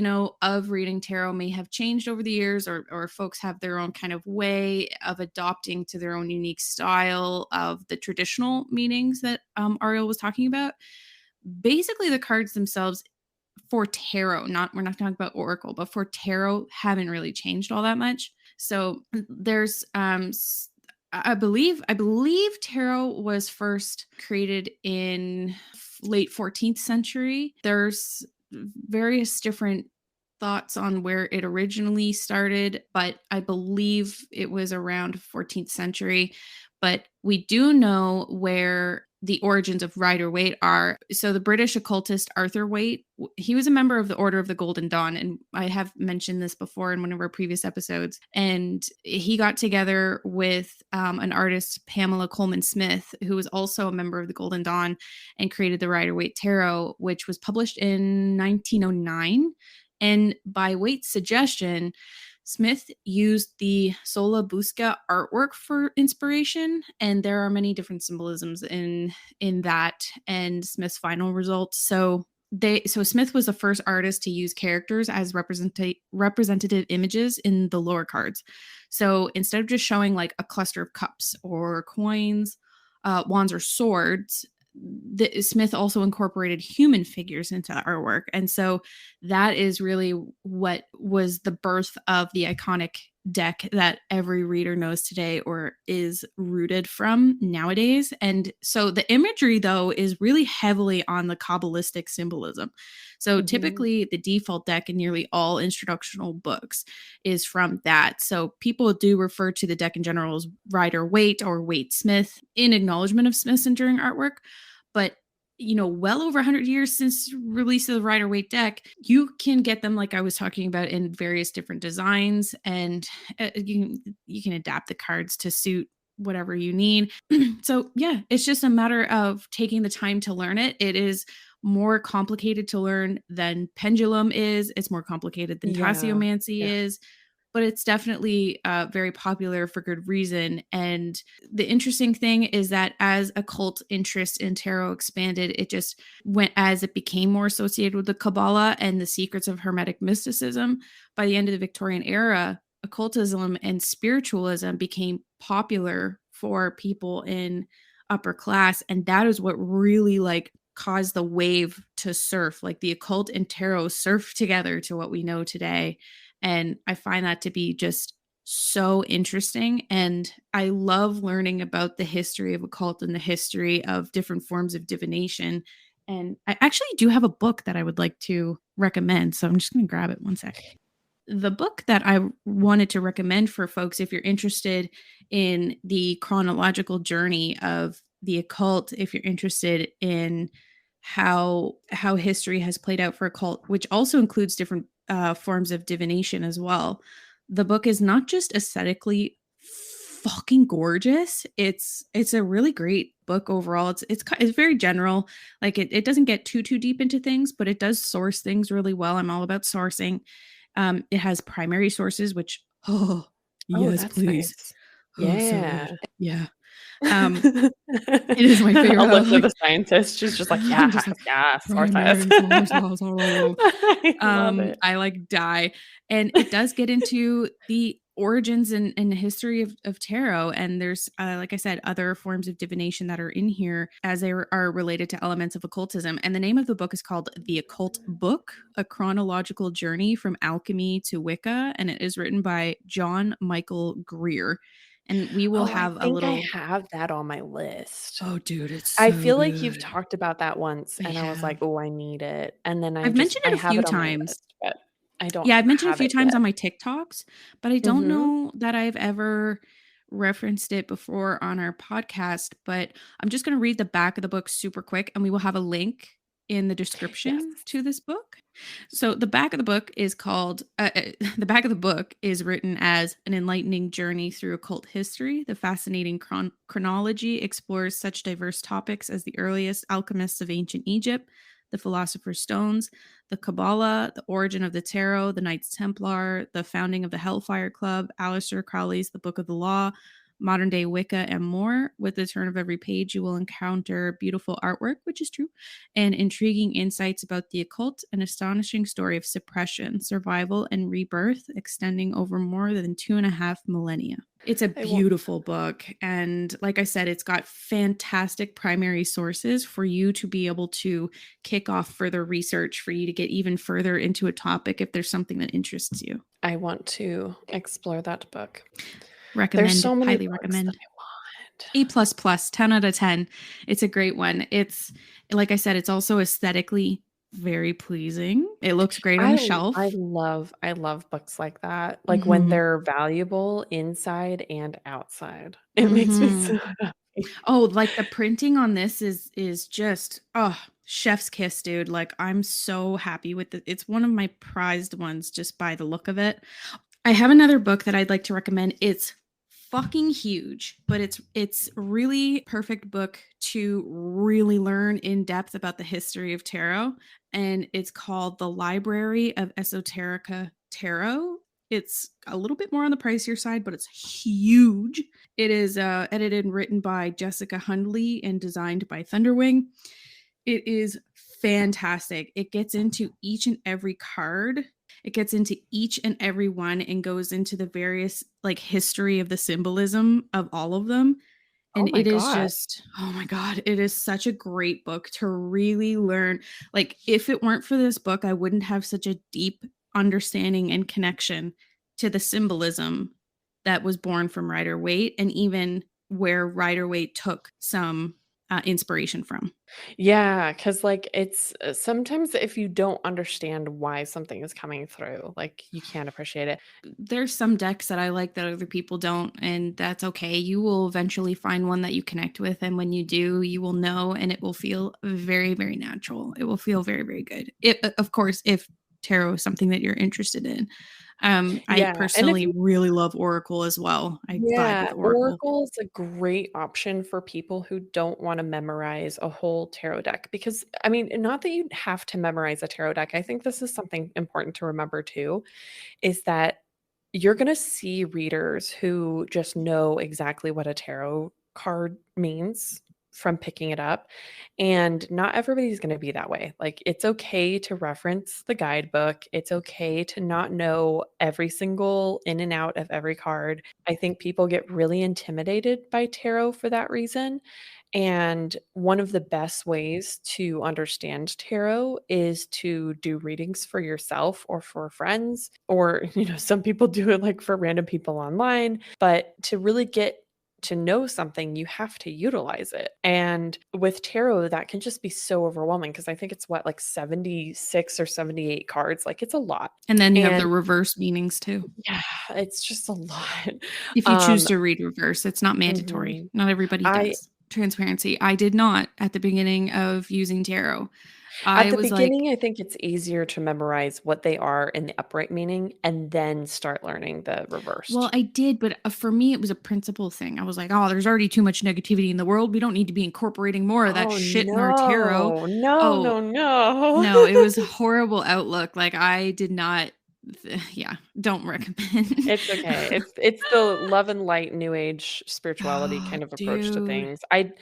of reading tarot may have changed over the years, or folks have their own kind of way of adopting to their own unique style of the traditional meanings that Ariel was talking about, basically the cards themselves for tarot, not we're not talking about oracle, but for tarot haven't really changed all that much. So there's I believe tarot was first created in late 14th century. There's various different thoughts on where it originally started, but I believe it was around 14th century. But we do know where the origins of Rider-Waite are. So the British occultist Arthur Waite, he was a member of the Order of the Golden Dawn, and I have mentioned this before in one of our previous episodes. And he got together with an artist, Pamela Coleman Smith, who was also a member of the Golden Dawn, and created the Rider-Waite Tarot, which was published in 1909. And by Waite's suggestion, Smith used the Sola Busca artwork for inspiration, and there are many different symbolisms in that and Smith's final results. So Smith was the first artist to use characters as representative images in the lower cards. So instead of just showing like a cluster of cups or coins, wands, or swords, Smith also incorporated human figures into the artwork. And so that is really what was the birth of the iconic deck that every reader knows today or is rooted from nowadays. And so the imagery, though, is really heavily on the Kabbalistic symbolism. So Mhm. typically, the default deck in nearly all instructional books is from that. So people do refer to the deck in general as Rider-Waite or Waite Smith in acknowledgement of Smith's enduring artwork. But well over 100 years since release of the Rider-Waite deck, you can get them like I was talking about in various different designs, and you can adapt the cards to suit whatever you need. So yeah, it's just a matter of taking the time to learn it. It is more complicated to learn than pendulum is. It's more complicated than Yeah. tasseomancy Yeah. is, but it's definitely very popular for good reason. And the interesting thing is that as occult interest in tarot expanded, it just went as it became more associated with the Kabbalah and the secrets of Hermetic mysticism. By the end of the Victorian era, occultism and spiritualism became popular for people in upper class, and that is what really like caused the wave to surf, like the occult and tarot surf together to what we know today. And I find that to be just so interesting. And I love learning about the history of occult and the history of different forms of divination. And I actually do have a book that I would like to recommend. So I'm just going to grab it one sec. The book that I wanted to recommend for folks, if you're interested in the chronological journey of the occult, if you're interested in how history has played out for occult, which also includes different forms of divination as well. The book is not just aesthetically fucking gorgeous. It's a really great book overall. It's very general. Like it doesn't get too deep into things, but it does source things really well. I'm all about sourcing. It has primary sources, which Oh, yes, that's please. nice. Oh, so Yeah. good. Yeah. Um, it is my favorite. Alyssa, the Like, scientist, she's just like, I'm just "Yes, like yes, sources." primary sources. I love it. I like die. And it does get into the origins and history of tarot. And there's, like I said, other forms of divination that are in here as they are related to elements of occultism. And the name of the book is called The Occult Book, A Chronological Journey from Alchemy to Wicca. And it is written by John Michael Greer. And we will Oh, I have a think I little, have that on my list. oh, dude, it's I so feel like you've good. talked about that once, I and I was like, have. "Oh, I need it." And then I've mentioned I it a have few it on my times. list, but I don't Yeah, I've mentioned it a have few it times yet. on my TikToks, but I don't Mhm. know that I've ever referenced it before on our podcast. But I'm just going to read the back of the book super quick, and we will have a link in the Yes. description to this book. So the back of the book is called, the back of the book is written as an enlightening journey through occult history. The fascinating chronology explores such diverse topics as the earliest alchemists of ancient Egypt, the philosopher's stones, the Kabbalah, the origin of the tarot, the Knights Templar, the founding of the Hellfire Club, Aleister Crowley's The Book of the Law, modern day Wicca, and more. With the turn of every page, you will encounter beautiful artwork, which is true, and intriguing insights about the occult, an astonishing story of suppression, survival, and rebirth extending over more than 2.5 millennia. It's a I won't beautiful book. And like I said, it's got fantastic primary sources for you to be able to kick off further research, for you to get even further into a topic if there's something that interests you. I want to explore that book. There's Recommend, so many highly books that recommend. I want. A plus plus, 10 out of 10. It's a great one. It's like I said, it's also aesthetically very pleasing. It looks great on the shelf. I love books like that, like, when Hmm. they're valuable inside and outside. It makes me Hmm. so happy. Oh, like the printing on this is just chef's kiss, dude. Like I'm so happy with it. It's one of my prized ones just by the look of it. I have another book that I'd like to recommend. It's fucking huge, but it's really perfect book to really learn in depth about the history of tarot, and it's called The Library of Esoterica Tarot. It's a little bit more on the pricier side, but it's huge. It is edited and written by Jessica Hundley and designed by Thunderwing. It is fantastic. It gets into each and every card. It gets into each and every one and goes into the various like history of the symbolism of all of them. Oh And my it is god. just, oh my God, it is such a great book to really learn. Like, if it weren't for this book, I wouldn't have such a deep understanding and connection to the symbolism that was born from Rider Waite, and even where Rider Waite took some inspiration from. Yeah, because like, it's sometimes if you don't understand why something is coming through, like, you can't appreciate it. There's some decks that I like that other people don't, and that's okay. You will eventually find one that you connect with, and when you do, you will know, and it will feel very, very natural. It will feel very, very good. Of course, if tarot is something that you're interested in. I Yeah, and if personally you really love Oracle as well. I vibe Yeah, with Oracle. Oracle is a great option for people who don't wanna memorize a whole tarot deck because, I mean, not that you have to memorize a tarot deck, I think this is something important to remember too, is that you're gonna see readers who just know exactly what a tarot card means from picking it up, and not everybody's gonna be that way. Like, it's okay to reference the guidebook, it's okay to not know every single in and out of every card. I think people get really intimidated by tarot for that reason, and one of the best ways to understand tarot is to do readings for yourself or for friends, or, some people do it like for random people online, but to really get to know something, you have to utilize it. And with tarot, that can just be so overwhelming because I think it's what, like 76 or 78 cards. Like it's a lot. And then you have the And reverse meanings too. yeah, it's just a lot. If you choose to read reverse, it's not mandatory. Mhm. Not everybody I does. Transparency. I did not at the beginning of using tarot. At I the was like, beginning, I think it's easier to memorize what they are in the upright meaning and then start learning the well, reversed. I did, but for me, it was a principle thing. I was like, oh, there's already too much negativity in the world. We don't need to be incorporating more of that Oh, shit in our tarot. no. No, Oh, no, no. no, it was a horrible outlook. Like, I did not, yeah, don't recommend. It's okay. It's the love and light new age spirituality Oh, kind of approach to dude. things. I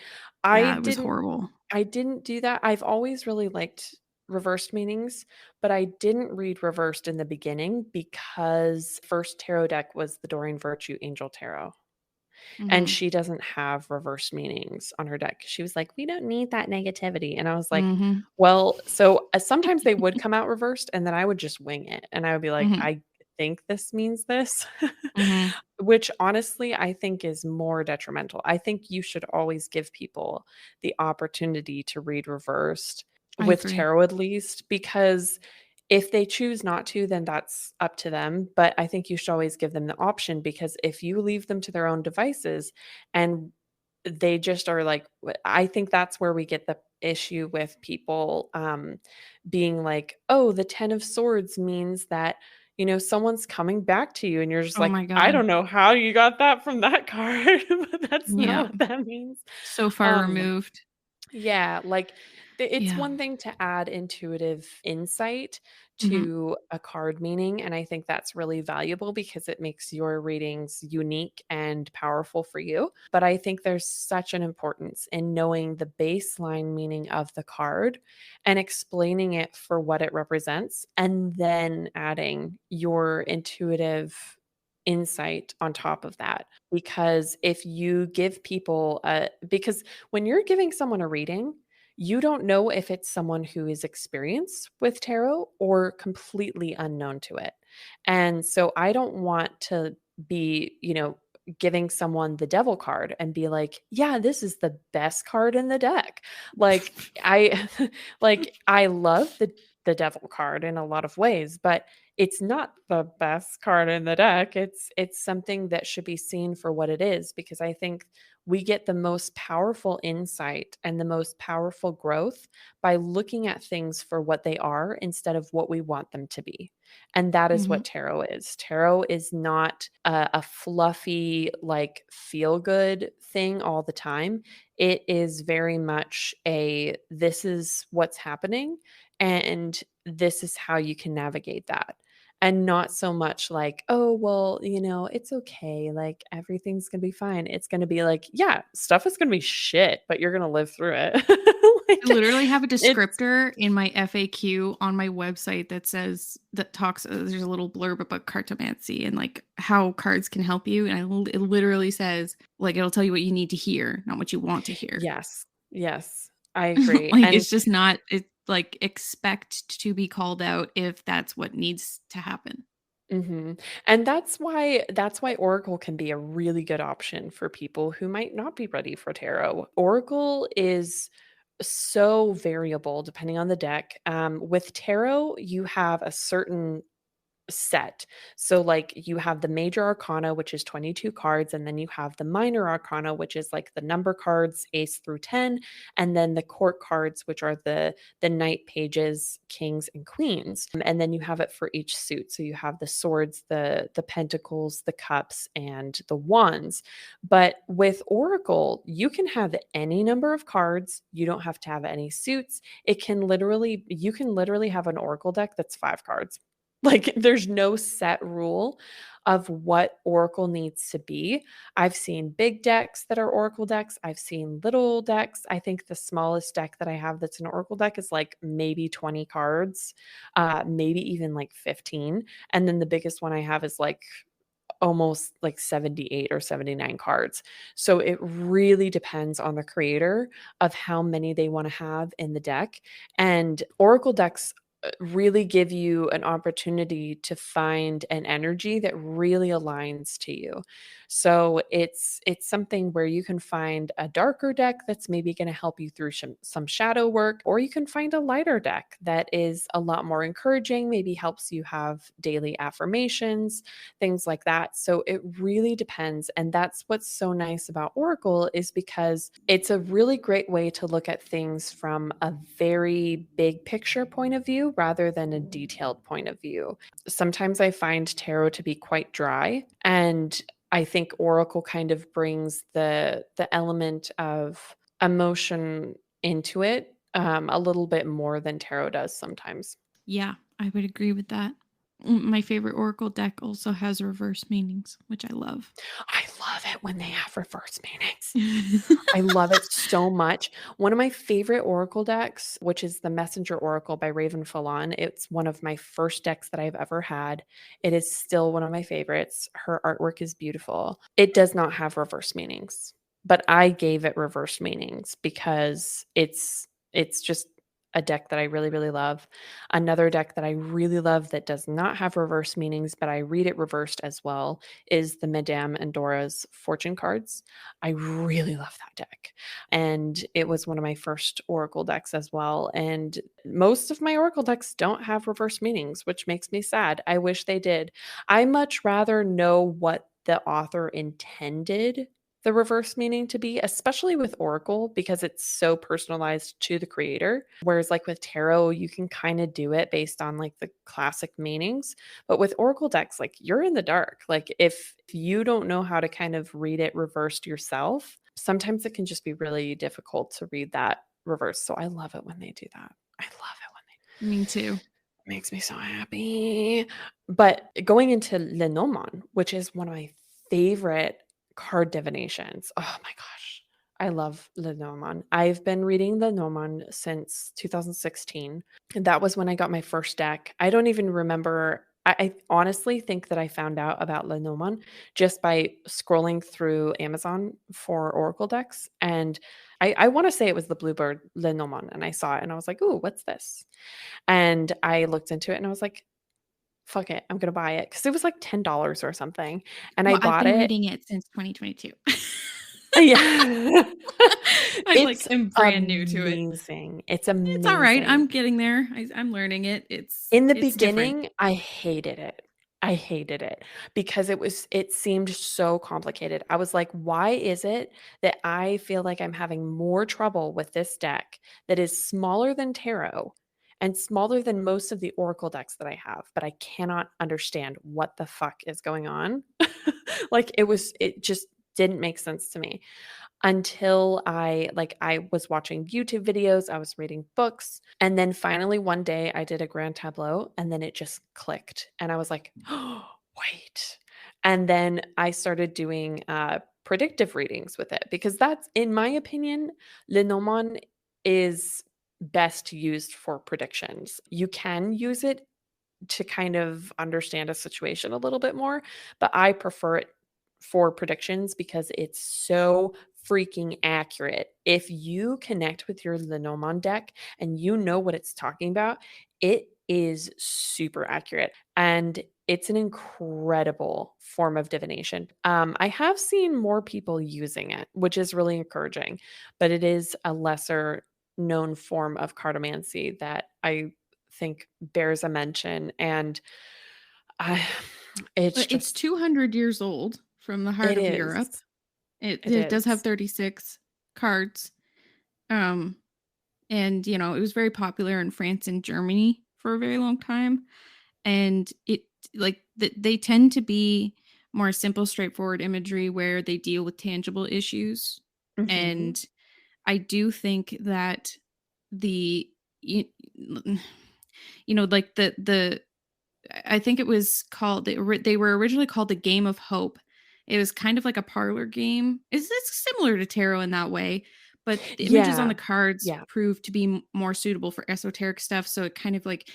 Yeah, it was didn't horrible. I didn't do that. I've always really liked reversed meanings, but I didn't read reversed in the beginning because first tarot deck was the Doreen Virtue Angel Tarot. And Mhm. she doesn't have reverse meanings on her deck. She was like, "We don't need that negativity." And I was like, Mhm. "Well," so, sometimes they would come out reversed, and then I would just wing it, and I would be like, Mhm. "I think this means this," Mhm. which honestly I think is more detrimental. I think you should always give people the opportunity to read reversed, I with agree. tarot at least, because if they choose not to, then that's up to them, but I think you should always give them the option because if you leave them to their own devices and they just are like I think that's where we get the issue with people, being like, "Oh, the 10 of swords means that, someone's coming back to you," and you're just Oh like, my "I god. don't know how you got that from that card, but that's not Yeah. what that means." So far Um removed. yeah, like it's Yeah. one thing to add intuitive insight Mhm. to a card meaning, and I think that's really valuable because it makes your readings unique and powerful for you. But I think there's such an importance in knowing the baseline meaning of the card and explaining it for what it represents, and then adding your intuitive insight on top of that. Because if you give people a because when you're giving someone a reading, you don't know if it's someone who is experienced with tarot or completely unknown to it. And so I don't want to be, giving someone the devil card and be like, "Yeah, this is the best card in the deck." Like I I love the devil card in a lot of ways, but it's not the best card in the deck. It's something that should be seen for what it is because I think we get the most powerful insight and the most powerful growth by looking at things for what they are instead of what we want them to be. And that is what Mhm. tarot is. Tarot is not a fluffy, like feel good thing all the time. It is very much this is what's happening and this is how you can navigate that and not so much like, "Oh, well, it's okay, like, everything's gonna be fine." It's gonna be like, "Yeah, stuff is gonna be shit, but you're gonna live through it." I Like, literally have a it's descriptor in my FAQ on my website that talks there's a little blurb about cartomancy and like how cards can help you, and it literally says like it'll tell you what you need to hear, not what you want to hear. Yes, yes, I agree, Like and it's just not it like expect to be called out if that's what needs to happen. mhm, and that's why Oracle can be a really good option for people who might not be ready for tarot. Oracle is so variable depending on the deck. With tarot, you have a certain set. So, like, you have the major arcana, which is 22 cards, and then you have the minor arcana, which is like the number cards, ace through 10, and then the court cards, which are the knight, pages, kings, and queens. And then you have it for each suit. So you have the swords, the pentacles, the cups, and the wands. But with Oracle, you can have any number of cards. You don't have to have any suits. You can literally have an Oracle deck that's 5 cards. Like, there's no set rule of what Oracle needs to be. I've seen big decks that are Oracle decks. I've seen little decks. I think the smallest deck that I have that's an Oracle deck is like maybe 20 cards, maybe even like 15. And then the biggest one I have is like almost like 78 or 79 cards. So it really depends on the creator of how many they want to have in the deck. And Oracle decks really give you an opportunity to find an energy that really aligns to you. So it's something where you can find a darker deck that's maybe going to help you through some shadow work, or you can find a lighter deck that is a lot more encouraging, maybe helps you have daily affirmations, things like that. So it really depends, and that's what's so nice about Oracle, is because it's a really great way to look at things from a very big picture point of view rather than a detailed point of view. Sometimes I find tarot to be quite dry, and I think Oracle kind of brings the element of emotion into it, a little bit more than tarot does sometimes. Yeah, I would agree with that. My favorite Oracle deck also has reverse meanings, which I love. I love it when they have reverse meanings. I love it so much. One of my favorite Oracle decks, which is the Messenger Oracle by Raven Fallon, it's one of my first decks that I've ever had. It is still one of my favorites. Her artwork is beautiful. It does not have reverse meanings, but I gave it reverse meanings because it's just a deck that I really, really love. Another deck that I really love that does not have reverse meanings, but I read it reversed as well, is the Madame Endora's fortune cards. I really love that deck. And it was one of my first Oracle decks as well. And most of my Oracle decks don't have reverse meanings, which makes me sad. I wish they did. I much rather know what the author intended the reverse meaning to be, especially with Oracle, because it's so personalized to the creator. Whereas, like with tarot, you can kind of do it based on like the classic meanings. But with Oracle decks, like you're in the dark. Like if you don't know how to kind of read it reversed yourself, sometimes it can just be really difficult to read that reverse. So I love it when they do that. I love it when Me too. it makes me so happy. But going into Lenormand, which is one of my favorite card divinations. Oh my gosh. I love Lenormand. I've been reading Lenormand since 2016. And that was when I got my first deck. I don't even remember. I honestly think that I found out about Lenormand just by scrolling through Amazon for Oracle decks. And I want to say it was the Bluebird Lenormand. And I saw it and I was like, ooh, what's this? And I looked into it and I was like, fuck it, I'm gonna buy it because it was like $10 or something. And I Well, I've bought been it. reading it since 2022. Yeah. I like It's am brand new to it. amazing. It's It's all right. amazing. I'm getting there. I'm learning it. In the It's different. beginning, I hated it. I hated it because it seemed so complicated. I was like, why is it that I feel like I'm having more trouble with this deck that is smaller than tarot and smaller than most of the oracle decks that I have, but I cannot understand what the fuck is going on? Like it just didn't make sense to me until I was watching YouTube videos, I was reading books, and then finally one day I did a grand tableau and then it just clicked and I was like, "Oh, wait." And then I started doing predictive readings with it because that's in my opinion, Lenormand is best used for predictions. You can use it to kind of understand a situation a little bit more, but I prefer it for predictions because it's so freaking accurate. If you connect with your Lenormand deck and you know what it's talking about, it is super accurate and it's an incredible form of divination. I have seen more people using it, which is really encouraging, but it is a lesser known form of cartomancy that I think bears a mention. And I, it's It's just, 200 years old from the heart it of is. Europe. It It does have is. 36 cards. Um, and it was very popular in France and Germany for a very long time. And they tend to be more simple, straightforward imagery where they deal with tangible issues. Mhm. And I do think that the you, like the I think it was called they were originally called the Game of Hope. It was kind of like a parlor game. It's similar to tarot in that way, but the images on Yeah. the cards Yeah. proved to be more suitable for esoteric stuff, so it kind of like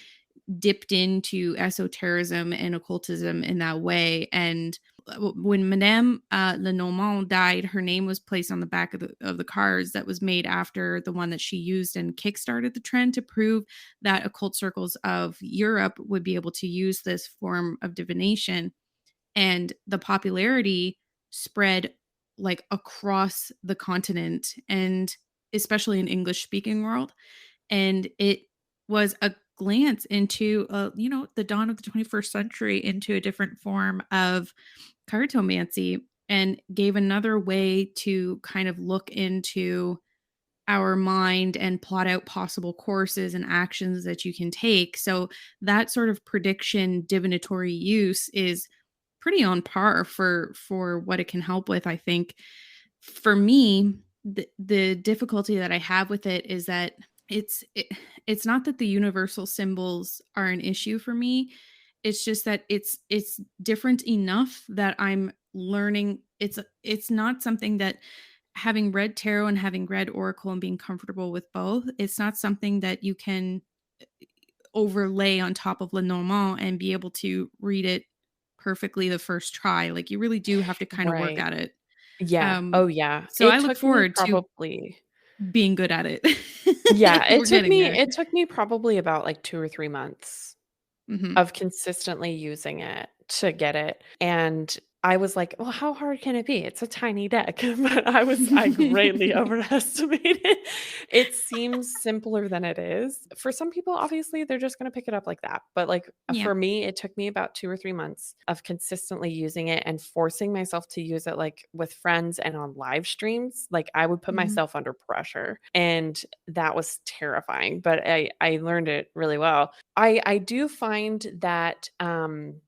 dipped into esotericism and occultism in that way. And when Madame Lenormand died, her name was placed on the back of the cards that was made after the one that she used and kickstarted the trend to prove that occult circles of Europe would be able to use this form of divination. And the popularity spread like across the continent, and especially in English speaking world. And it was a glance into the dawn of the 21st century, into a different form of cartomancy, and gave another way to kind of look into our mind and plot out possible courses and actions that you can take. So that sort of prediction divinatory use is pretty on par for what it can help with, I think. For me, the difficulty that I have with it is that it's not that the universal symbols are an issue for me. It's just that it's different enough that I'm learning. It's not something that, having read tarot and having read oracle and being comfortable with both, it's not something that you can overlay on top of Lenormand and be able to read it perfectly the first try. Like, you really do have to kind of work Right. at it. Yeah. Um, Oh, yeah. so I It look took me forward to probably being good at it. Yeah, We're getting there. it took me probably about, like, 2 or 3 months Mhm. of consistently using it to get it, and I was like, "Well, how hard can it be? It's a tiny deck." But I greatly overestimated. It seems simpler than it is. For some people, obviously, they're just gonna pick it up like that, but, like, Yeah. for me, it took me about 2 or 3 months of consistently using it and forcing myself to use it, like, with friends and on live streams. Like, I would put Mhm. myself under pressure, and that was terrifying, but I learned it really well. I do find that,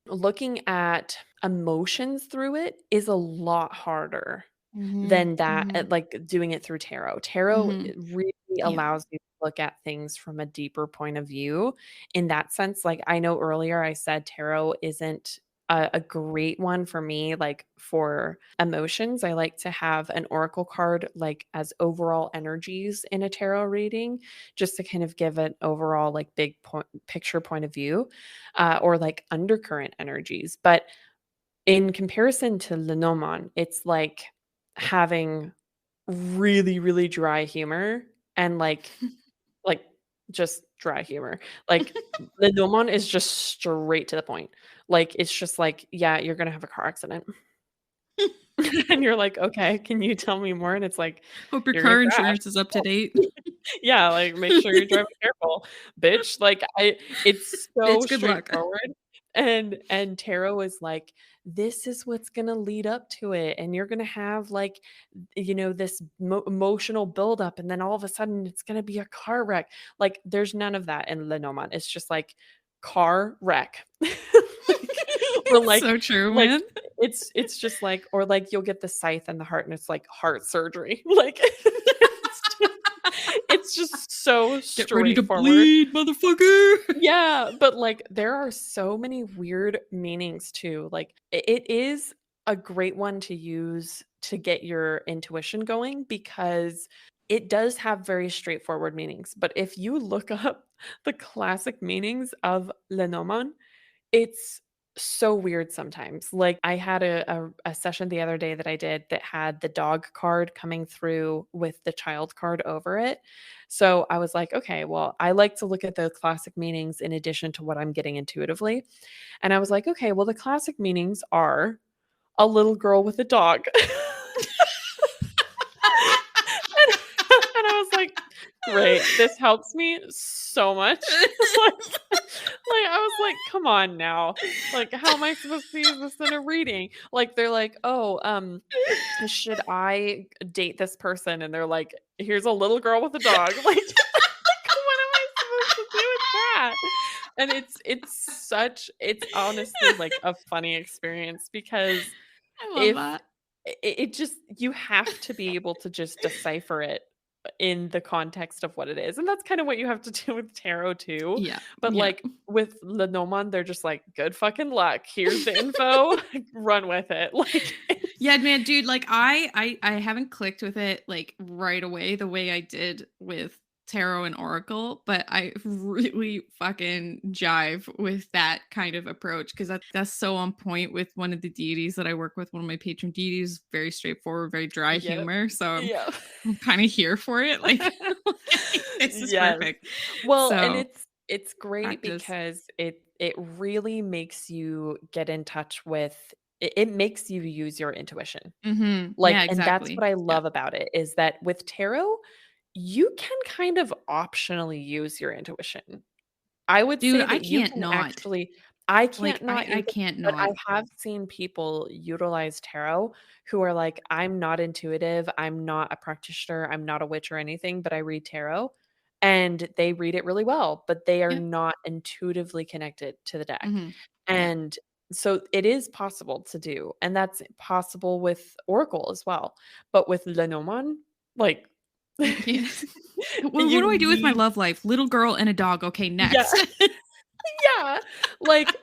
looking at emotions through it is a lot harder Mhm. than that, Mhm. like, doing it through tarot. Tarot, Mhm. it really Yeah. allows you to look at things from a deeper point of view in that sense. Like, I know earlier I said tarot isn't a great one for me, like, for emotions. I like to have an oracle card, like, as overall energies in a tarot reading, just to kind of give an overall, like, big picture point of view, or, like, undercurrent energies. But in comparison to Lenormand, it's like having really, really dry humor and, like, just dry humor. Like, Lenormand is just straight to the point. Like, it's just like, "Yeah, you're gonna have a car accident." And you're like, "Okay, can you tell me more?" And it's like, Hope your "You're gonna car crash." insurance is up to date. Yeah, like, "Make sure you're driving careful, bitch." Like, I it's so Bitch, good luck. straightforward, and tarot is like, "This is what's gonna lead up to it, and you're gonna have, like, this emotional buildup, and then all of a sudden, it's gonna be a car wreck." Like, there's none of that in Lenormand. It's just like, car wreck. Like, or So true, like, man. it's just like, or like, you'll get the scythe in the heart, and it's like heart surgery. Like, it's just so Get ready to straightforward. bleed, motherfucker. Yeah, but, like, there are so many weird meanings too. Like, it is a great one to use to get your intuition going because it does have very straightforward meanings. But if you look up the classic meanings of Lenormand, it's so weird sometimes. Like, I had a session the other day that I did that had the dog card coming through with the child card over it. So, I was like, "Okay, well, I like to look at the classic meanings in addition to what I'm getting intuitively." And I was like, "Okay, well, the classic meanings are a little girl with a dog." And and I was like, "Great, this helps me so much." Like, I was like, "Come on now. Like, how am I supposed to use this in a reading?" Like, they're like, "Oh, should I date this person?" And they're like, "Here's a little girl with a dog." Like, what am I supposed to do with that? And it's honestly, like, a funny experience because I love if that. it just you have to be able to just decipher it in the context of what it is, and that's kinda what you have to do with tarot too, Yeah, but, yeah. like, with Lenormand, they're just like, "Good fucking luck. Here's the info. Run with it." Like, it's Yeah, man, dude, like, I haven't clicked with it, like, right away the way I did with tarot and oracle, but I really fucking jive with that kind of approach because that's so on point with one of the deities that I work with. One of my patron deities, very straightforward, very dry Yep. humor. So Yeah. I'm kind of here for it. Like, this is Yes. perfect. Well, and So it's great practice. because it really makes you get in touch with it makes you use your intuition. Like, Yeah, and that's what exactly. I Yeah. love about it is that with tarot, you can kind of optionally use your intuition. I would Dude, say I that you can't can not. actually I Like, can't not I either, can't but I not. have seen people utilize tarot who are like, "I'm not intuitive, I'm not a practitioner, I'm not a witch or anything, but I read tarot." And they read it really well, but they are Yeah. not intuitively connected to the deck. Yeah. And so it is possible to do, and that's possible with Oracle as well. But with Lenormand, like, Yeah. Well, what you do I do with my need love life? Little girl and a dog. Okay, yeah. next. Yeah, like,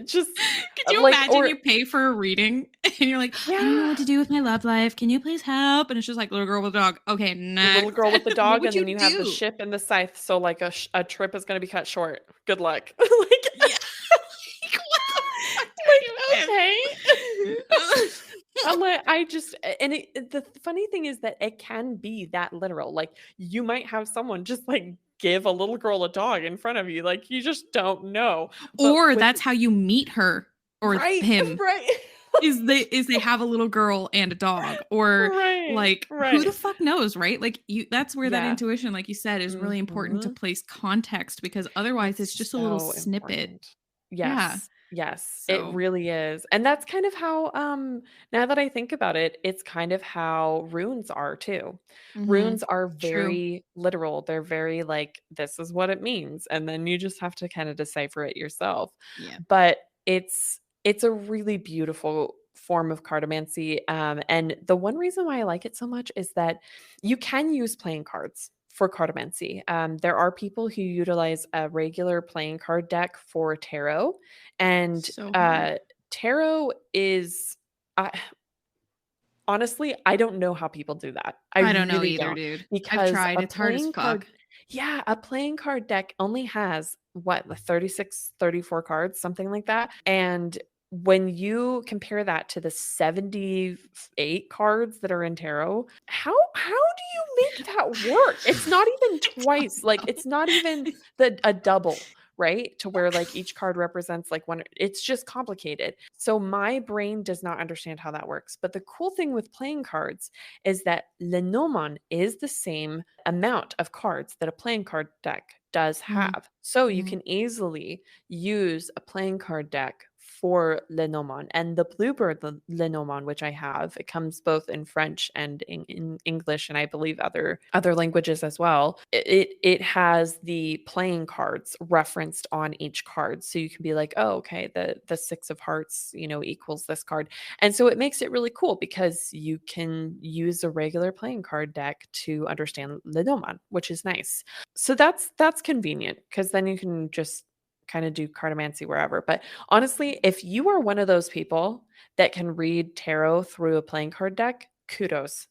just, Could you like imagine or you pay for a reading and you're like, I don't know what yeah, to do with my love life. Can you please help? And it's just like little girl with a dog. Okay, little next. girl with the What dog, would and then you you have the do? ship and the scythe, so, like, a trip is gonna be cut short. Good luck. Like Yeah. Like, what the fuck do like, I okay. do with I'm this? like, I just and the funny thing is that it can be that literal, like, you might have someone just, like, give a little girl a dog in front of you, like, you just don't know, but Or with that's how you meet her or right, him. right. Is they have a little girl and a dog, or Right, like who the right. fuck knows, right? Like you that's where that Yeah. intuition, like you said, is really important to Mhm. place context because otherwise it's It's just a little so snippet. important. Yeah. Yes, yes, it So, really is, and that's kind of how, now that I think about it, it's kind of how runes are too. mhm. Runes are True. very literal, they're very like, "This is what it means," and then you just have to kinda decipher it yourself. Yeah. But it's a really beautiful form of cartomancy, and the one reason why I like it so much is that you can use playing cards for cartomancy. There are people who utilize a regular playing card deck for tarot, and So hard. tarot is. I honestly, I don't know how people do that. I I don't know really either, don't dude. I've because tried. a It's hard as playing card, fuck. yeah, a playing card deck only has what, the 36, 34 cards, something like that. And when you compare that to the 78 cards that are in tarot, how do you make that work? It's not even I twice, don't like know. it's not even the a double, right? To where like each card represents like one, it's just complicated. So my brain does not understand how that works. But the cool thing with playing cards is that Lenormand is the same amount of cards that a playing card deck does Mhm. have. So you Mhm. can easily use a playing card deck for Lenormand. And the Bluebird Lenormand, which I have, it comes both in French and in English, and I believe other languages as well. It has the playing cards referenced on each card, so you can be like, oh, okay, the six of hearts, equals this card, and so it makes it really cool because you can use a regular playing card deck to understand Lenormand, which is nice. So that's convenient because then you can just kind of do cartomancy wherever. But honestly, if you are one of those people that can read tarot through a playing card deck, kudos.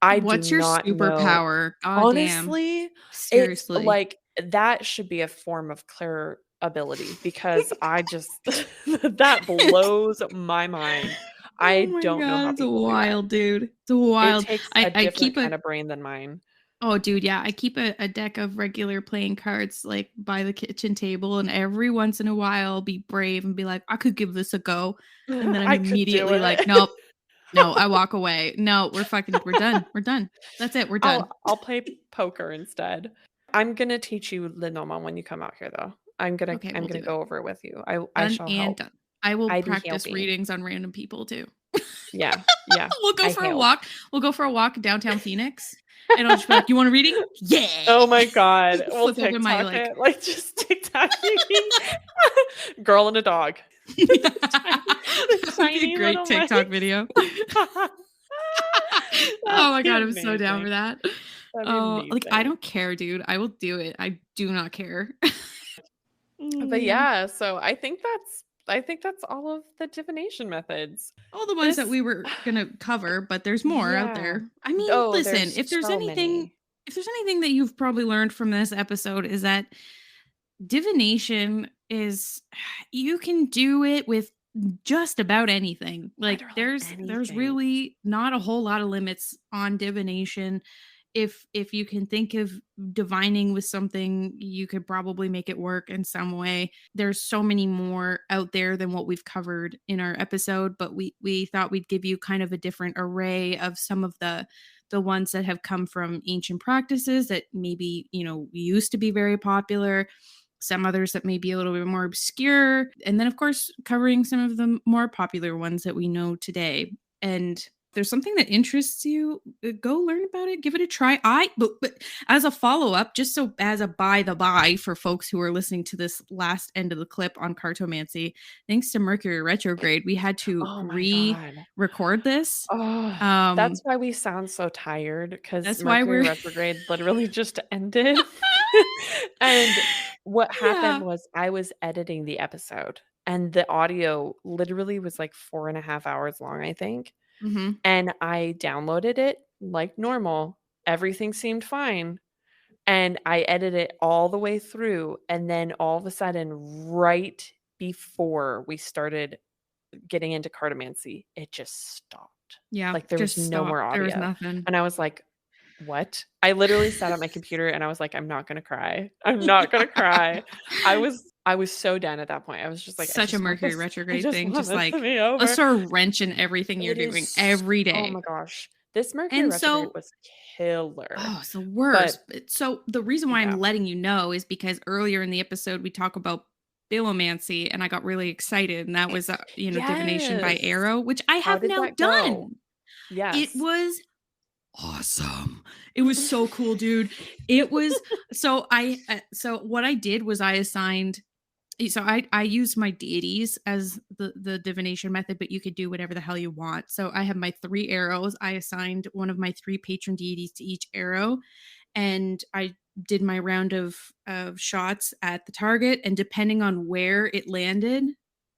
I do What's your not know. superpower? God damn. Honestly, it's Seriously. like that should be a form of Clair ability because I just that blows my mind. Oh I my don't know god, how it's people do that. wild, dude. It's It wild. takes a I different keep a kind of brain than mine. oh, dude, yeah, I keep a deck of regular playing cards like by the kitchen table, and every once in a while I'll be brave and be like, I could give this a go. And then I'm I could do immediately like, it. nope, no, I walk away. No, we're done. We're done. That's it. We're done. I'll play poker instead. I'm gonna teach you Lenormand when you come out here though. I'm gonna Okay, I'm we'll gonna do it. go over it with you. I Done shall and help. done. I will I be practice helping. readings on random people too. Yeah, yeah. We'll go I for a help. walk. We'll go for a walk downtown Phoenix, and I'll just be like, "You want a reading? Yeah!" Oh my god. We'll Flip open my TikTok like it, like, just TikToking girl and a dog. The tiny the That would be a tiny great little TikTok legs. video. Oh That'd my be god, I'm so down for amazing. that. That'd be Oh, like, I amazing. don't care, dude. I will do it. I do not care. But Mm. yeah, so I think that's all of the divination methods. All the ones that This we were gonna cover, but there's more out yeah. there. I mean, Oh, listen, there's if there's so anything many. If there's anything that you've probably learned from this episode is that divination is you can do it with just about anything. Like Literally there's anything. really not a whole lot of limits on divination. If you can think of divining with something, you could probably make it work in some way. There's so many more out there than what we've covered in our episode, but we thought we'd give you kind of a different array of some of the ones that have come from ancient practices that maybe, used to be very popular, some others that may be a little bit more obscure, and then of course covering some of the more popular ones that we know today. And if there's something that interests you, go learn about it, give it a try. But as a follow-up, just so as a by the by for folks who are listening to this last end of the clip on Cartomancy, thanks to Mercury retrograde, we had to Oh my God. re-record this. Oh, um that's why we sound so tired, because that's why Mercury we're retrograde literally just ended. And what happened yeah. was I was editing the episode, and the audio literally was like 4.5 hours long, I think. Hmm. And I downloaded it like normal. Everything seemed fine. And I edited it all the way through. And then all of a sudden, right before we started getting into cartomancy, it just stopped. Yeah, Like, there was just no stop. more There was audio. nothing. And I was like, "What?" I literally sat at my computer and I was like, "I'm not gonna cry. I'm not gonna cry." I was so done at that point. I was just like, Such a Mercury I retrograde just thing, want just this to like, be let's over." start wrenching everything you're It doing is every oh my day. gosh. This Mercury And retrograde so was killer. oh, it's the But worst. So the reason why yeah. I'm letting you know is because earlier in the episode we talk about Bibliomancy and I got really excited, and that was divination by Yes. arrow, which I How have did now that go? done. It Yes. was awesome. It was so cool, dude. It was so what I did was I assigned so I use my deities as the divination method, but you could do whatever the hell you want. So I have my 3 arrows. I assigned one of my 3 patron deities to each arrow, and I did my round of shots at the target, and depending on where it landed,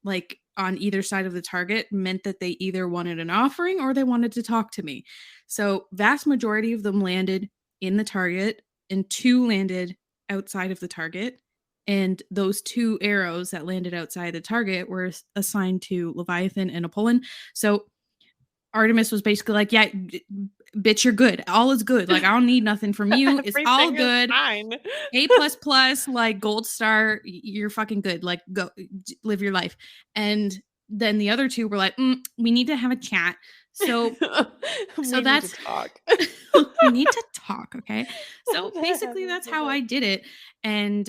like on either side of the target, meant that they either wanted an offering or they wanted to talk to me. So vast majority of them landed in the target, and 2 landed outside of the target. And those 2 arrows that landed outside the target were assigned to Leviathan and Apollon. So Artemis was basically like, "Yeah, bitch, you're good. All is good. Like, I don't need nothing from you. It's all Everything is good. fine. A plus plus, like gold star. You're fucking good. Like, go live your life." And then the other 2 were like, "We need to have a chat." So, so We need to that's talk. we need to talk, okay? So basically, I that's love how it. I did it, and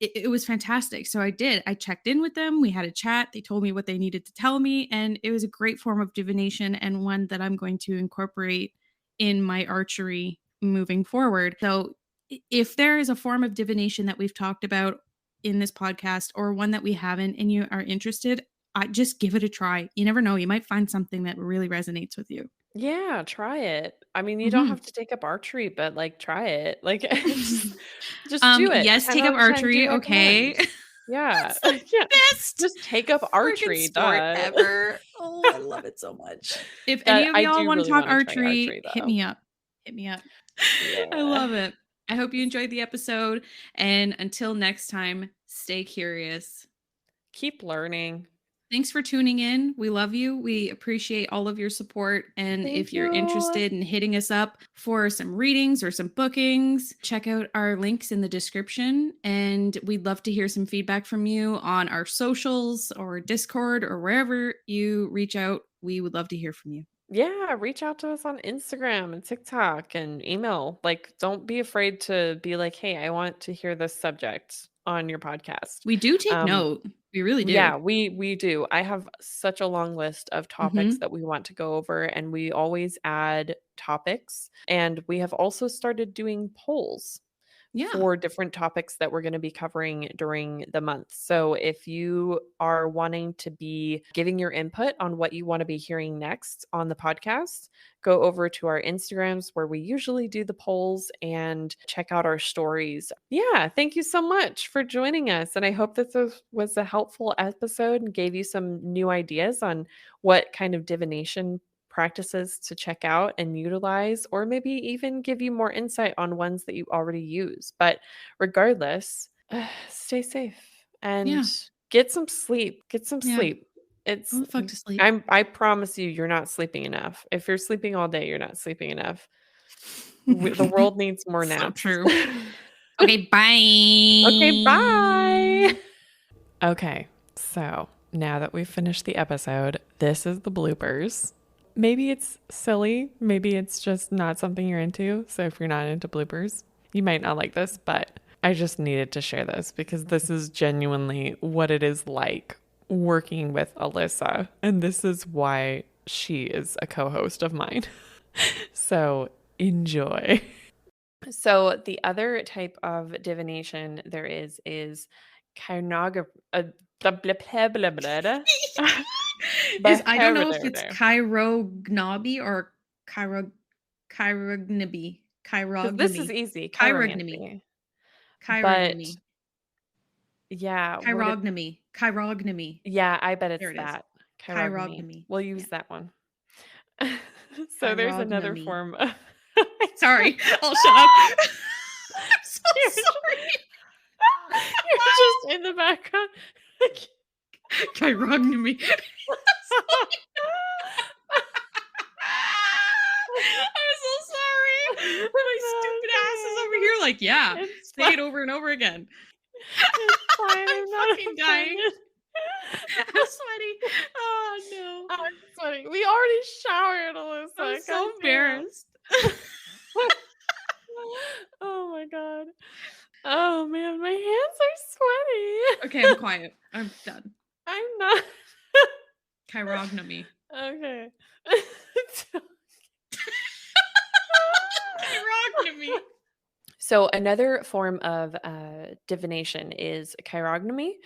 it was fantastic. So I did. I checked in with them. We had a chat. They told me what they needed to tell me, and it was a great form of divination and one that I'm going to incorporate in my archery moving forward. So if there is a form of divination that we've talked about in this podcast, or one that we haven't, and you are interested, I just give it a try. You never know. You might find something that really resonates with you. Yeah, try it. I mean, you don't Mhm. have to take up archery, but, like, try it. Like, just do it. Yes, 10 take up out of 10 do archery, okay. recommend. Yeah. It's the Yeah. best Just take up freaking archery, sport duh. ever. Oh, I love it so much. If any That of I y'all do wanna really talk wanna try archery, archery, hit though. me up. Hit me up. I Yeah. love it. I hope you enjoyed the episode, and until next time, stay curious. Keep learning. Thanks for tuning in. We love you. We appreciate all of your support. And Thank if you're you. interested in hitting us up for some readings or some bookings, check out our links in the description. And we'd love to hear some feedback from you on our socials or Discord or wherever you reach out. We would love to hear from you. Yeah, reach out to us on Instagram and TikTok and email. Like, don't be afraid to be like, "Hey, I want to hear this subject on your podcast." We do take Um, note. We really do. yeah, we do. I have such a long list of topics Hmm. that we want to go over, and we always add topics. And we have also started doing polls Yeah. for different topics that we're going to be covering during the month. So if you are wanting to be giving your input on what you want to be hearing next on the podcast, go over to our Instagrams where we usually do the polls and check out our stories. Yeah, thank you so much for joining us. And I hope this was a helpful episode and gave you some new ideas on what kind of divination practices to check out and utilize, or maybe even give you more insight on ones that you already use. But regardless, stay safe and get some sleep. Get some sleep. It's Oh, fuck to sleep. I promise you, you're not sleeping enough. If you're sleeping all day, you're not sleeping enough. The world needs more naps. So true. Okay, bye. Okay, bye. Okay, so now that we've finished the episode, this is the bloopers. Maybe it's silly. Maybe it's just not something you're into. So if you're not into bloopers, you might not like this, but I just needed to share this because this is genuinely what it is like working with Alyssa. And this is why she is a co-host of mine. So enjoy. So the other type of divination there is chiromancy. I don't know if it's chirognomy or chirognomy. This is easy. Chirognomy. But yeah. Chirognomy. Yeah, I bet it's it that. Chirognomy. We'll use that one. So there's another form of... Sorry, I'll shut up. I'm so sorry. You're just in the background. Chirognomy. I'm so sorry. My stupid ass is over here like, say it over and over again. It's fine. I'm fucking dying. I'm sweaty. Oh no. I'm sweaty. We already showered, Alyssa. I'm so embarrassed. Oh my god. Oh man, my hands are sweaty. Okay, I'm quiet. I'm done. I'm not. Chirognomy. Okay. Chirognomy. So another form of divination is chirognomy.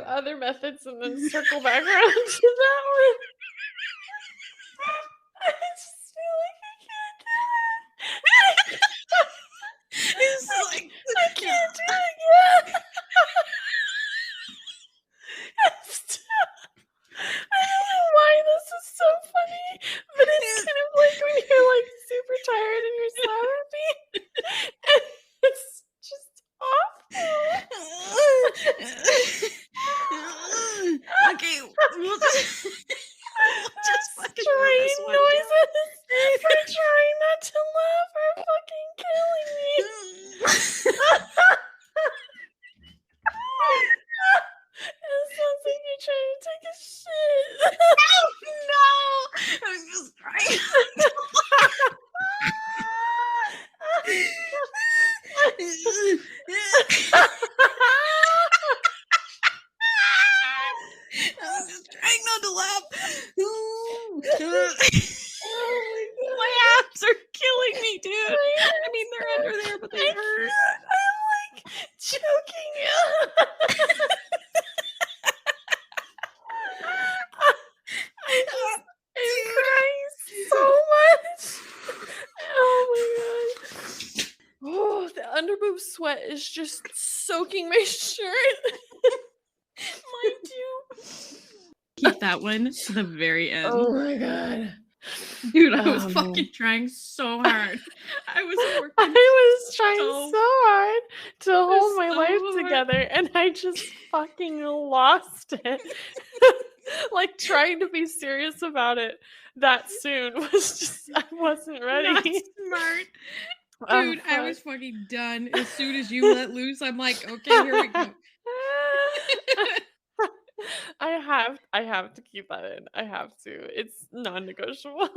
Other methods and then circle back around to that one. I just feel like I can't do it. It's like I can't do it again. I don't know why this is so funny, but it's kind of like when you're like super tired and you're sloppy. And it's just awful. Okay, we'll just fucking strange noises for trying not to laugh are fucking killing me. It sounds like you're trying to take a shit. Oh no! I was just trying. I was just trying not to laugh. My abs are killing me, dude. I mean, they're under there, but they hurt. I'm like choking you. I'm crying so much. Oh my god. Oh, the underboob sweat is just soaking my shirt. Mine too. Keep that one to the very end. Oh my god. Dude, I was fucking trying so hard. I was working I was trying so so hard to hold my so life hard. together, and I just fucking lost it. Like, trying to be serious about it that soon was just I wasn't Not ready. smart. Oh, Dude, I was fuck. fucking done. As soon as you let loose, I'm like, "Okay, here we go." I have to keep that in. I have to. It's non-negotiable.